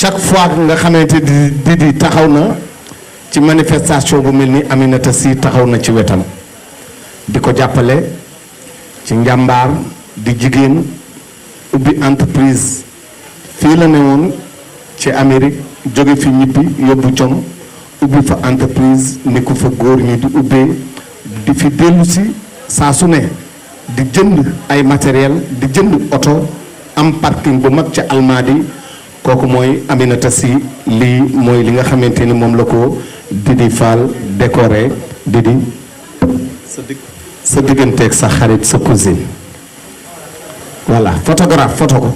chaque fois nga xamante di taxaw na ci manifestation bu mel ni Aminata Sy taxaw na ci wetam di ko jàppale ci njàmbaar di jigéen ubbi entreprise fii la ne woon ci Amérique jóge fi ñibbi yóbbu com ubbi fa entreprise ni ko fa góor ñi di ubbee di fi dellu si saa su ne di jënd ay matériel di jënd oto am parking bu mag ca Almadi kooku mooy Aminata Sy lii mooy li nga xamante ni moom la ko Didi Fall décoré Didi sa digganteeg sa xarit sa cousine voilà photographe photo ko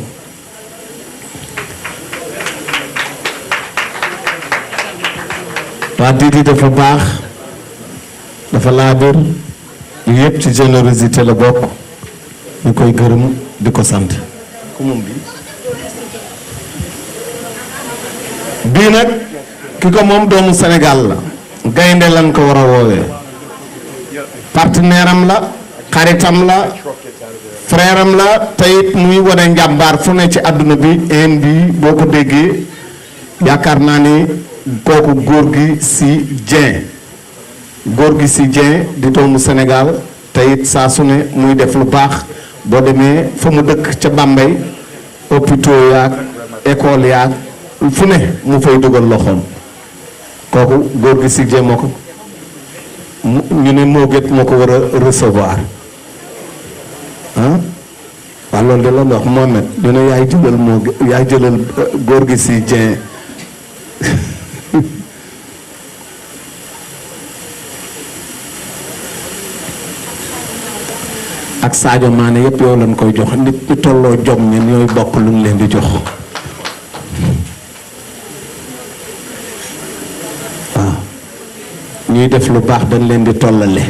waa Didi dafa baax dafa laabir yu yëpp ci générosité la bokk ñu koy gërëm di ko sant bii nag ki ko moom doomu Sénégal la gaynde lan ko war a woowee partenaire am la xaritam la frère am la teyit muy wane njàmbaar fu ne ci àdduna bi en bi boo ko déggee yaakaar naa ni kooku góor gi si Dieng di doomu Sénégal teyit saa su ne muy def lu baax boo demee fa mu dëkk ca Bambey hôpitaux yaag école yaag fu ne mu fay dugal loxoom kooku góor gi si Dieng moo ko ñu ne moo gét moo ko war a recevoir ah waaw loolu de la wax Mohamed ñu ne yaay jëlal góor gi si Dieng ak Sadio Mané yëpp yow lañ koy jox nit ñu tolloo jom ñen ñooy bokk lu ñu leen di jox waaw ñuy def lu baax dañ leen di tollale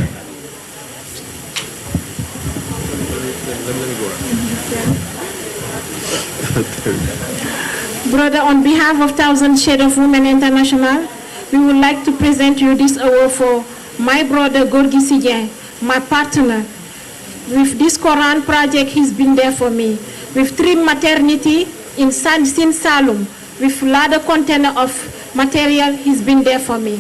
Brother, on behalf of Thousand Shades of Women International, we would like to present you this award for my brother Gorgui Sy Dieng, my partner. With this Quran project, he's been there for me. With 3 maternity in Sin Salum, with larger container of material, he's been there for me.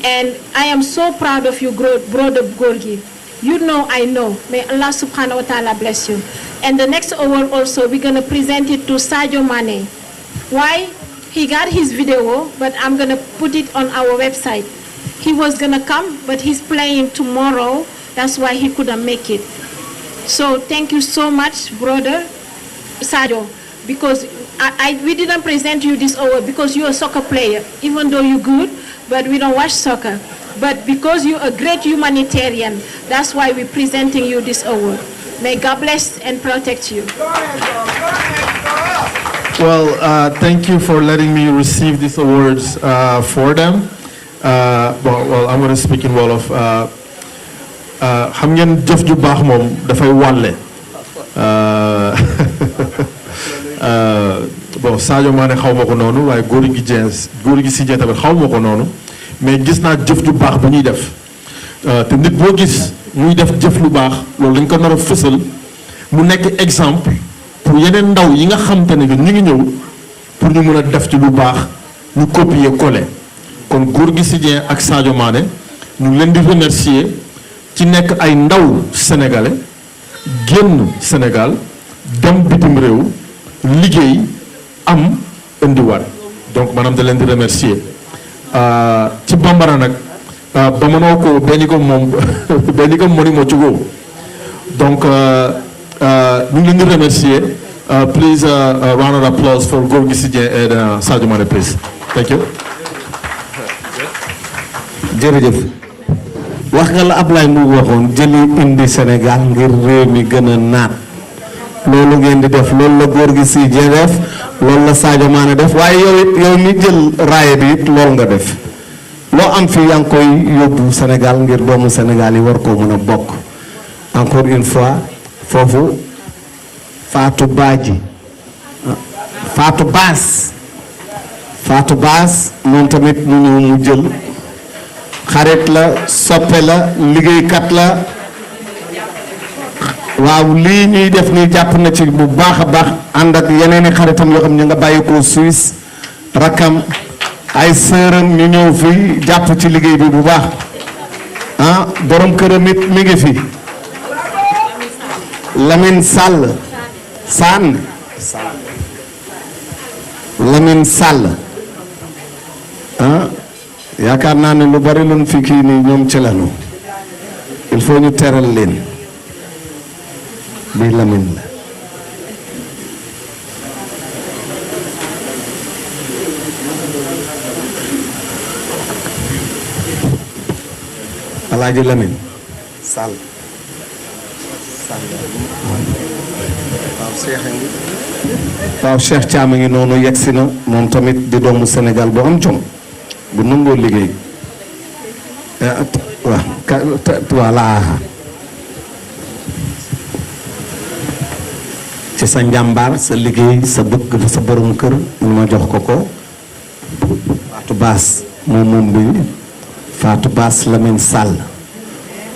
And I am so proud of you, brother Gorgui. You know, I know. May Allah subhanahu wa ta'ala bless you. And the next award also, we're going to present it to Sadio Mané. Why? He got his video, but I'm going to put it on our website. He was going to come, but he's playing tomorrow. That's why he couldn't make it. So thank you so much, brother Sadio, because we didn't present you this award because you're a soccer player, even though you're good, but we don't watch soccer. But because you're a great humanitarian, that's why we're presenting you this award. May God bless and protect you. Well, thank you for letting me receive these awards for them. Well, I'm going to speak in Wolof. Xam ngeen jëf ju baax moom dafay wàlle bon Sadio Mané xaw ma ko noonu waaye Gorgui Sy Dieng tamit xaw ma ko noonu mais gis naa jëf ju baax bu ñuy def te nit boo gis muy def jëf lu baax loolu dañ ko nar a fësal mu nekk exemple pour yeneen ndaw yi nga xam te ne que ñu ngi ñëw pour ñu mën a def ci lu baax ñu copier coller kon Gorgui Sy Dieng ak Sadio Mané ñu ngi leen di remercier ci nekk ay ndaw sénégalais génn Sénégal dem bitim réew liggéey am indiwaat donc maanaam da leen di remercier ci bambara nag ba mënoo ko benn ko moom benn ko moni moo ci góob donc ñu ngi leen di remercier please round of applause for Gorgui Sy Dieng and Sadio Mané please thank you. jërëjëf. wax nga la Ablaye mu waxoon jëli indi Sénégal ngir réew mi gën a naat loolu ngeen di def loolu la Gorgui Sy Dieng def loolu la Sadio Mané def waaye yow mi jël raaye bi it loolu nga def loo am fii yaa ngi koy yóbbu Sénégal ngir doomu Sénégal yi war koo mën a bokk encore une fois foofu Fatou Badji Fatou Bass moom tamit mu ñëw mu jël xarit la soppe la liggéeykat la waaw lii ñuy def nii jàpp na ci bu baax a baax ànd ak yeneen i xaritam yoo xam ñu nga bàyyi ko Suisse rakam ay sëram ñu ñëw fi jàpp ci liggéey bi bu baax ah borom këram it mi ngi fi Lamine Sall Lamine Sall ah yaakaar naa ne lu bari luñ fi kii nii ñoom ci lañu il faut ñu teral leen bi Lamine la Alaaji Lamine Sall waaw Cheikh Thiam a ngi noonu yegsi na moom tamit di doomu Sénégal bu am jom bu nangoo liggéey voilà ci sa njàmbaar sa liggéey sa bëgg sa borom kër ñu ma jox ko Fatou Bass moom bi Fatou Bass Lamine Sall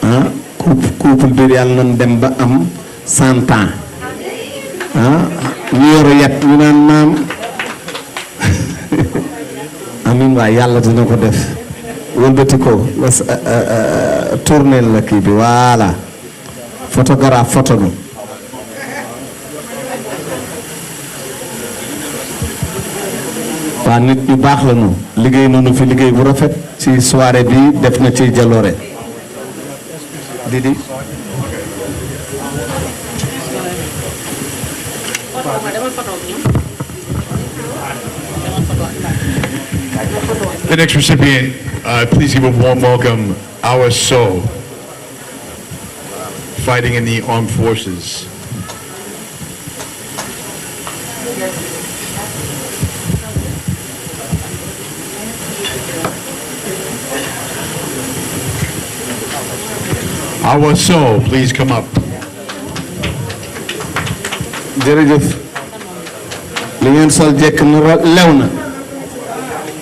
ah couple bi yàlla nañ dem ba am 100 ans ah ñu yoru yet ñu naan maam amin waay yàlla dina ko def wëlbati ko tourneel la kii bi voilà photographe photo nu waa nit ñu baax la ñu liggéey nañu fi liggéey bu rafet ci soirée bi def na ci jaloore Didi The next recipient, please give a warm welcome, Our Soul, fighting in the armed forces. Our Soul, please come up. jërëjëf li ngeen sol jekk na lew na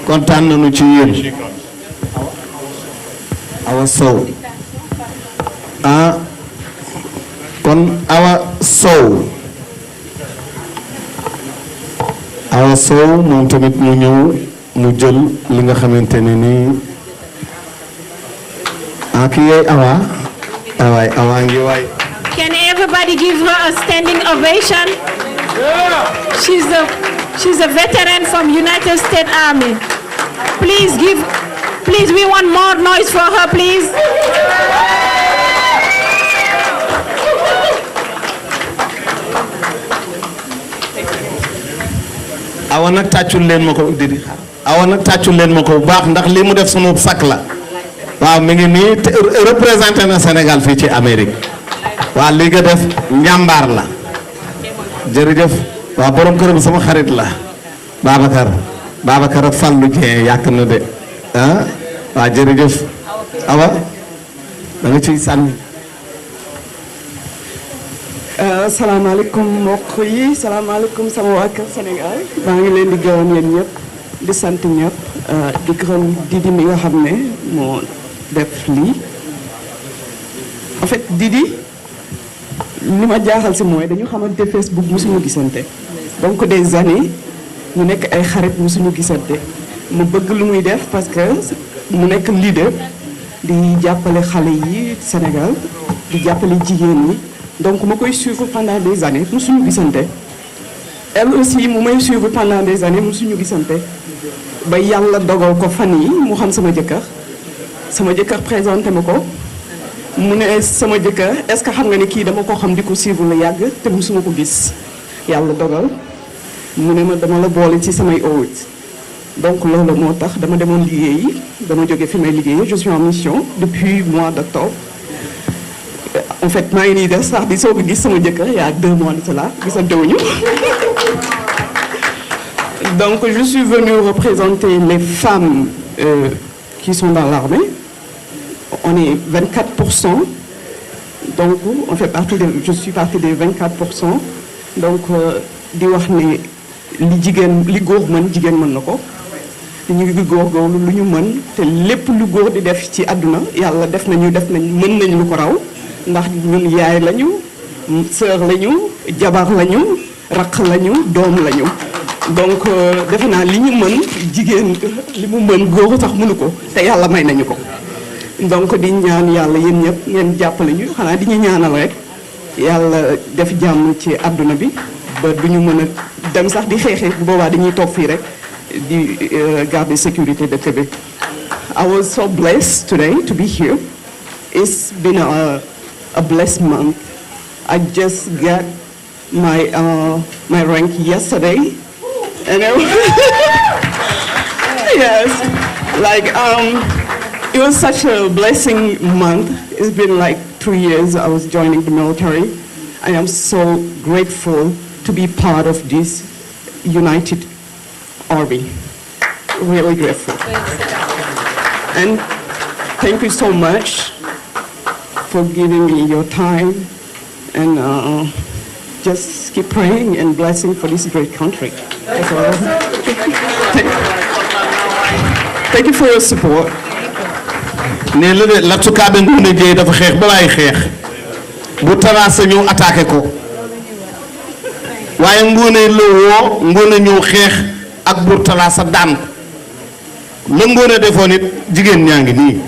kontaan nañu ci yéen Awa Sow ah kon Awa Sow moom tamit mu ñëw mu jël li nga xamante ne nii ah kii yee Awa ngi waay. Can everybody give her a standing ovation? She's a veteran from United States Army. Please we want more noise for her, please. Awa nag tàccul leen ma ko Didi Awa nag tàccul leen ma ko bu baax ndax lii mu def sunu sakk la waaw mi ngi nii te représenté na Sénégal fii ci Amérique waa lii nga def njàmbaar la jërëjëf waa borom këram sama xarit la Babacar ak Fallou Dieng yàq na de ah waa jërëjëf Awa da nga ciy sànni. salaamaaleykum mbokk yi salaamaaleykum sama waa kër Sénégal maa ngi leen di gërëm yéen ñëpp di sant ñëpp di gërëm Didi mi nga xam ne moo def lii en fait Didi li ma jaaxal si mooy dañu xamante Facebook musuñu gisante donc des années ñu nekk ay xarit musuñu gisante mu bëgg lu muy def parce que mu nekk leader di jàppale xale yi Sénégal di jàppale jigéen ñi donc ma koy suivre pendant des années musuñu gisante elle aussi mu may suivre pendant des années musuñu gisante ba yàlla dogal ko fan yi mu xam sama jëkkër présenté ma ko mu ne sama jëkkër est-ce que xam nga ne kii dama ko xam di ko suivre la yàgg te musuma ko gis yàlla dogal mu ne ma dama la boole ci samay awards donc loolu moo tax dama demoon liggéeyi dama jóge fi may liggéeyi je suis en mission depuis mois d'octobre en fait maa ngi nii def sax di soog a gis sama jëkkër il y a 2 mois de cela gisantewuñu donc je suis venue représenter les femmes qui sont dans l'armée on est 24% donc on fait partie de je suis partie des 24% donc di wax ne li góor mën jigéen mën na ko te ñu ngi góorgóorlu lu ñu mën te lépp lu góor di def ci àdduna yàlla def nañ mën nañ lu ko raw ndax ñun yaay lañu sœur lañu jabar lañu raq lañu doom lañu donc defe naa li ñu mën jigéen li mu mën góor sax mënu ko te yàlla may nañu ko donc di ñaan yàlla yéen ñëpp ngeen jàppale ñu xanaa di ñu ñaanal rek yàlla def jàmm ci àdduna bi ba du ñu mën a dem sax di xeexee bu boobaa dañuy toog fii rek di garder sécurité dëkk bi. I was so blessed today to be here. It's been a blessed month. I just got my rank yesterday, and yes, like it was such a blessing month. It's been like 2 years I was joining the military. I am so grateful to be part of this united army. Really grateful. And thank you so much for giving me your time, and just keep praying and blessing for this great country. That's all. Thank you for your support. ne la de la sukaabe Ngoné Dieye dafa xeex ba bàyyi xeex bu taraasa ñëw attaqué ko waaye Ngoné la woo Ngoné ñëw xeex ak bu taraasa daan ko la Ngoné defoon it jigéen ñaa ngi nii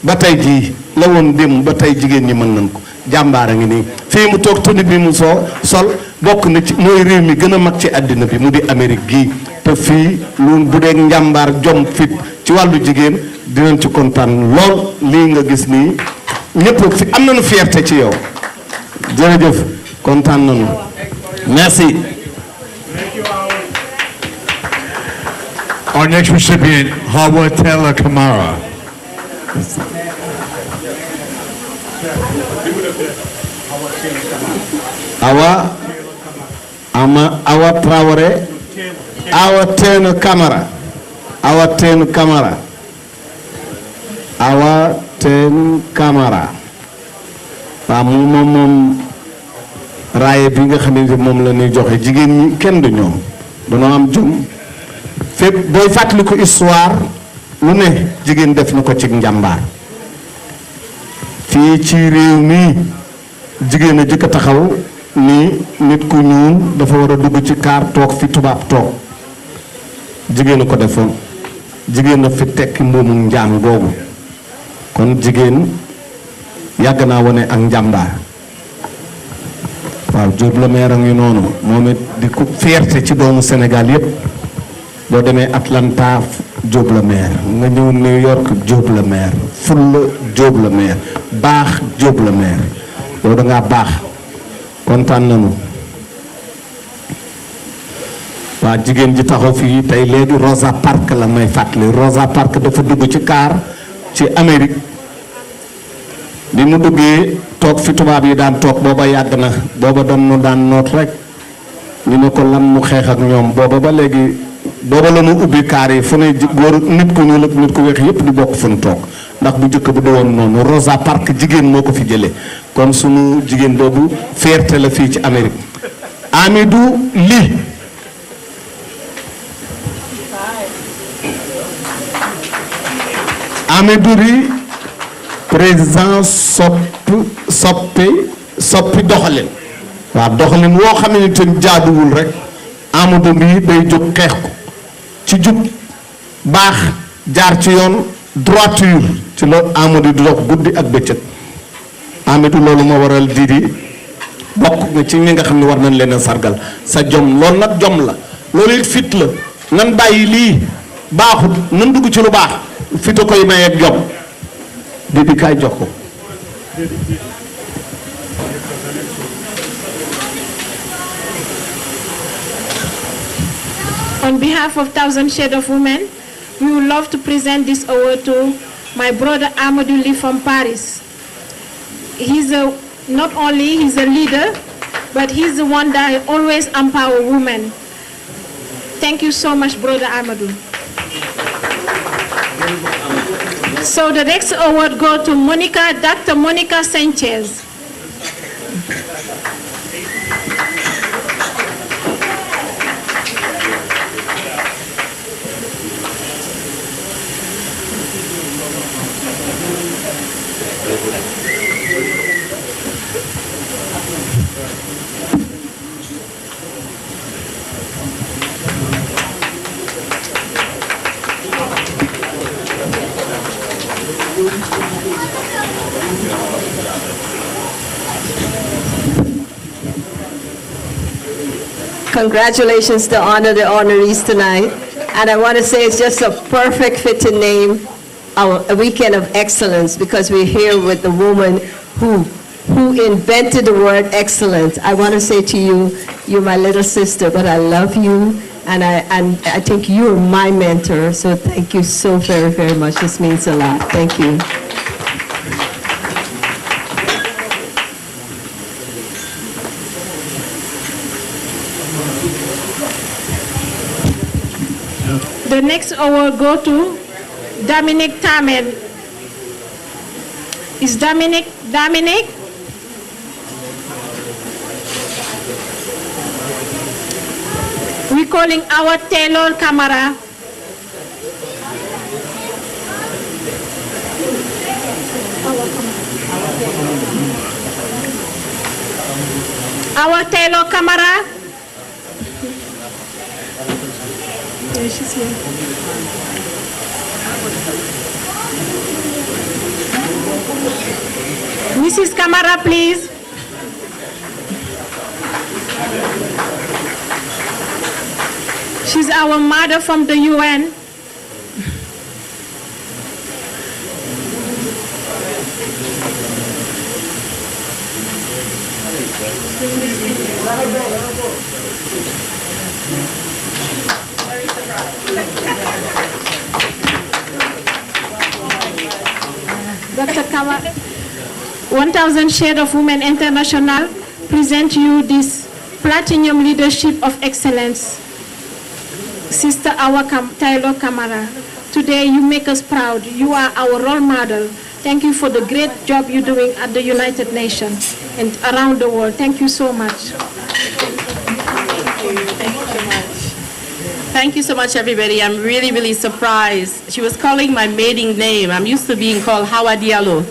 ba tey jii la woon dem ba tey jigéen ñi mën nañ ko jàmbaar a ngi nii fii mu toog tenue bi mu sol bokk na ci mooy réew mi gën a mag ci àddina bi mu di Amérique gii te fii lu bu dee njàmbaar jom fit ci wàllu jigéen dinañ ci kontaan lool lii nga gis nii ñëpp fi am nañu fierté ci yow jërëjëf kontaan nañu merci. Our next recipient, Hawa Taylor Kamara. Awa Traoré, Awa Taylor Kamara, Awa Taylor Kamara, Awa Taylor Kamara. waaw moom raaye bi nga xamante moom la ñuy joxe jigéen ñi kenn du ñoom dañoo am jom fépp booy fàttali ko histoire lu ne jigéen def na ko ci njàmbaar fii ci réew mi jigéen a jëkk a taxaw ni nit ku ñuul dafa war a dugg ci kaar toog fi tubaab toog jigéen a ko defoon jigéen a fi tekki mbuumu njaam googu kon jigéen yàgg naa wane ak njàmbaar waaw Diop la maire a ngi noonu moom it di ko fierté ci doomu Sénégal yépp boo demee Atlanta Diop la maire nga ñëw New York Diop la maire Fulla Diop la maire baax Diop la maire yow da ngaa baax kontaan nañu waa jigéen ji taxaw fii tey léegi Rosa Parks la may fàttali Rosa Parks dafa dugg ci kaar ci Amérique bi mu duggee toog fi tubaab yi daan toog booba yàgg na booba dañu daan noot rek ñu ne ko lan mu xeex ak ñoom booba ba léegi booba la ñu ubbi kaar yi fu ne góor nit ku ñuul ak nit ku weex yépp di bokk fu ñu toog ndax bu njëkk bu doon noonu Rosa Parks jigéen moo ko fi jëlee kon sunu jigéen boobu fierté la fii ci Amérique. Amidou Ly Amidou Ly président soppi doxalin waaw doxalin woo xamante ni jaaduwul rek Amadou bi day jóg xeex ko ci jub baax jaar ci yoon droiture ci loolu Amadou di dox guddi ak bëccëg Amadou loolu moo waral Didi bokk nga ci ñi nga xam ne war nañ leen a sargal sa jom loolu nag jom la loolu it fit la nan bàyyi lii baaxut nan dugg ci lu baax fit a koy mayeeg jom Didi kaay jox ko. On behalf of Thousand Shades of Women, we would love to present this award to my brother Amadou Ly from Paris. He's not only he's a leader, but he's the one that always empower women. Thank you so much, brother Amadou. So the next award goes to Dr. Monica Sanchez. Congratulations to honor the honorees tonight. And I want to say it's just a perfect fit to name a weekend of excellence, because we're here with the woman who invented the word excellent. I want to say to you, you're my little sister, but I love you, and I think you're my mentor. So thank you so very, very much. This means a lot. Thank you. The next award go to Dominic Tamed. Is Dominic? We're calling our Taylor Camara. Our Taylor Camara. Yeah, she's here. Mrs. Camara, please. She's our mother from the UN. Dr. Kawa, 1000 Shades of Women International present you this Platinum Leadership of Excellence. Sister Taylor Camara, today you make us proud. You are our role model. Thank you for the great job you're doing at the United Nations and around the world. Thank you so much. Thank you so much, everybody. I'm really, really surprised. She was calling my maiden name. I'm used to being called Hawa Diallo.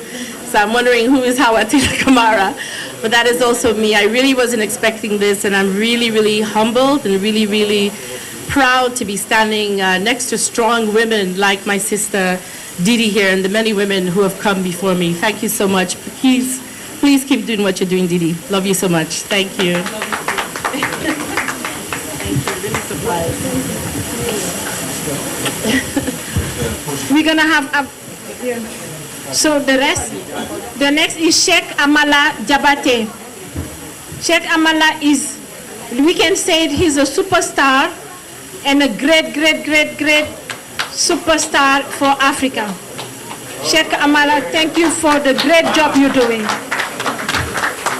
So I'm wondering who is Hawa Taylor Camara. But that is also me. I really wasn't expecting this, and I'm really, really humbled and really, really proud to be standing next to strong women like my sister Didi here and the many women who have come before me. Thank you so much. Please keep doing what you're doing, Didi. Love you so much. Thank you. We're gonna have so the next is Sheikh Amala Jabate. Sheikh Amala is, we can say he's a superstar and a great superstar for Africa. Sheikh Amala, thank you for the great job you're doing.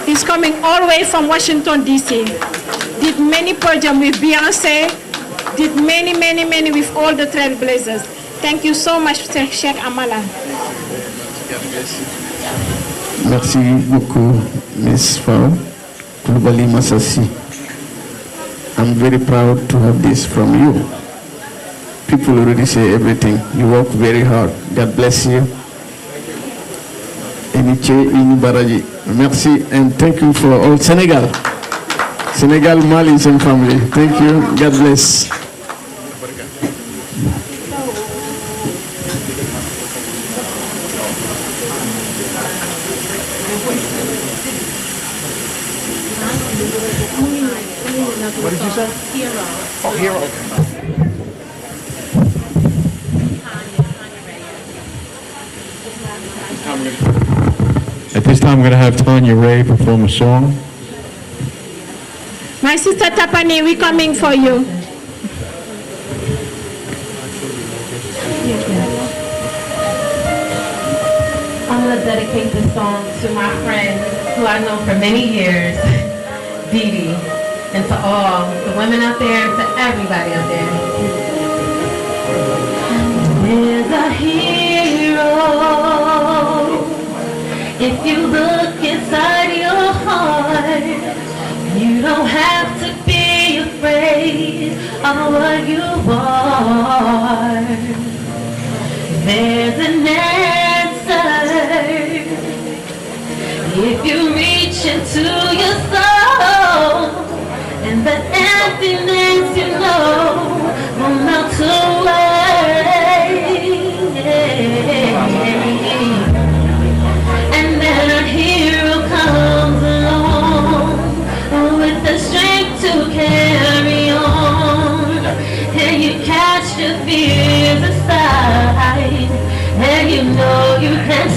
He's coming all the way from Washington, D.C. Did many projects with Beyonce, did many with all the trailblazers. Thank you so much, Sheikh Amala. Merci beaucoup, Ms. Fao Kulubali Masasi. I'm very proud to have this from you. People already say everything. You work very hard. God bless you. Merci and thank you for all Senegal. Senegal, Mali, same family. Thank you. God bless. What did you say? Hero. Oh, hero. At this time, we're going to have Tanya Ray perform a song. My sister Tapani, we're coming for you. I'm going to dedicate this song to my friend who I've known for many years, Didi, and to all the women out there, and to everybody out there. There's a hero. If you look inside your heart, you don't have to be afraid of what you are. There's an answer if you reach into your soul, and the emptiness you know will melt away. And then a hero comes along with the strength to carry you know you can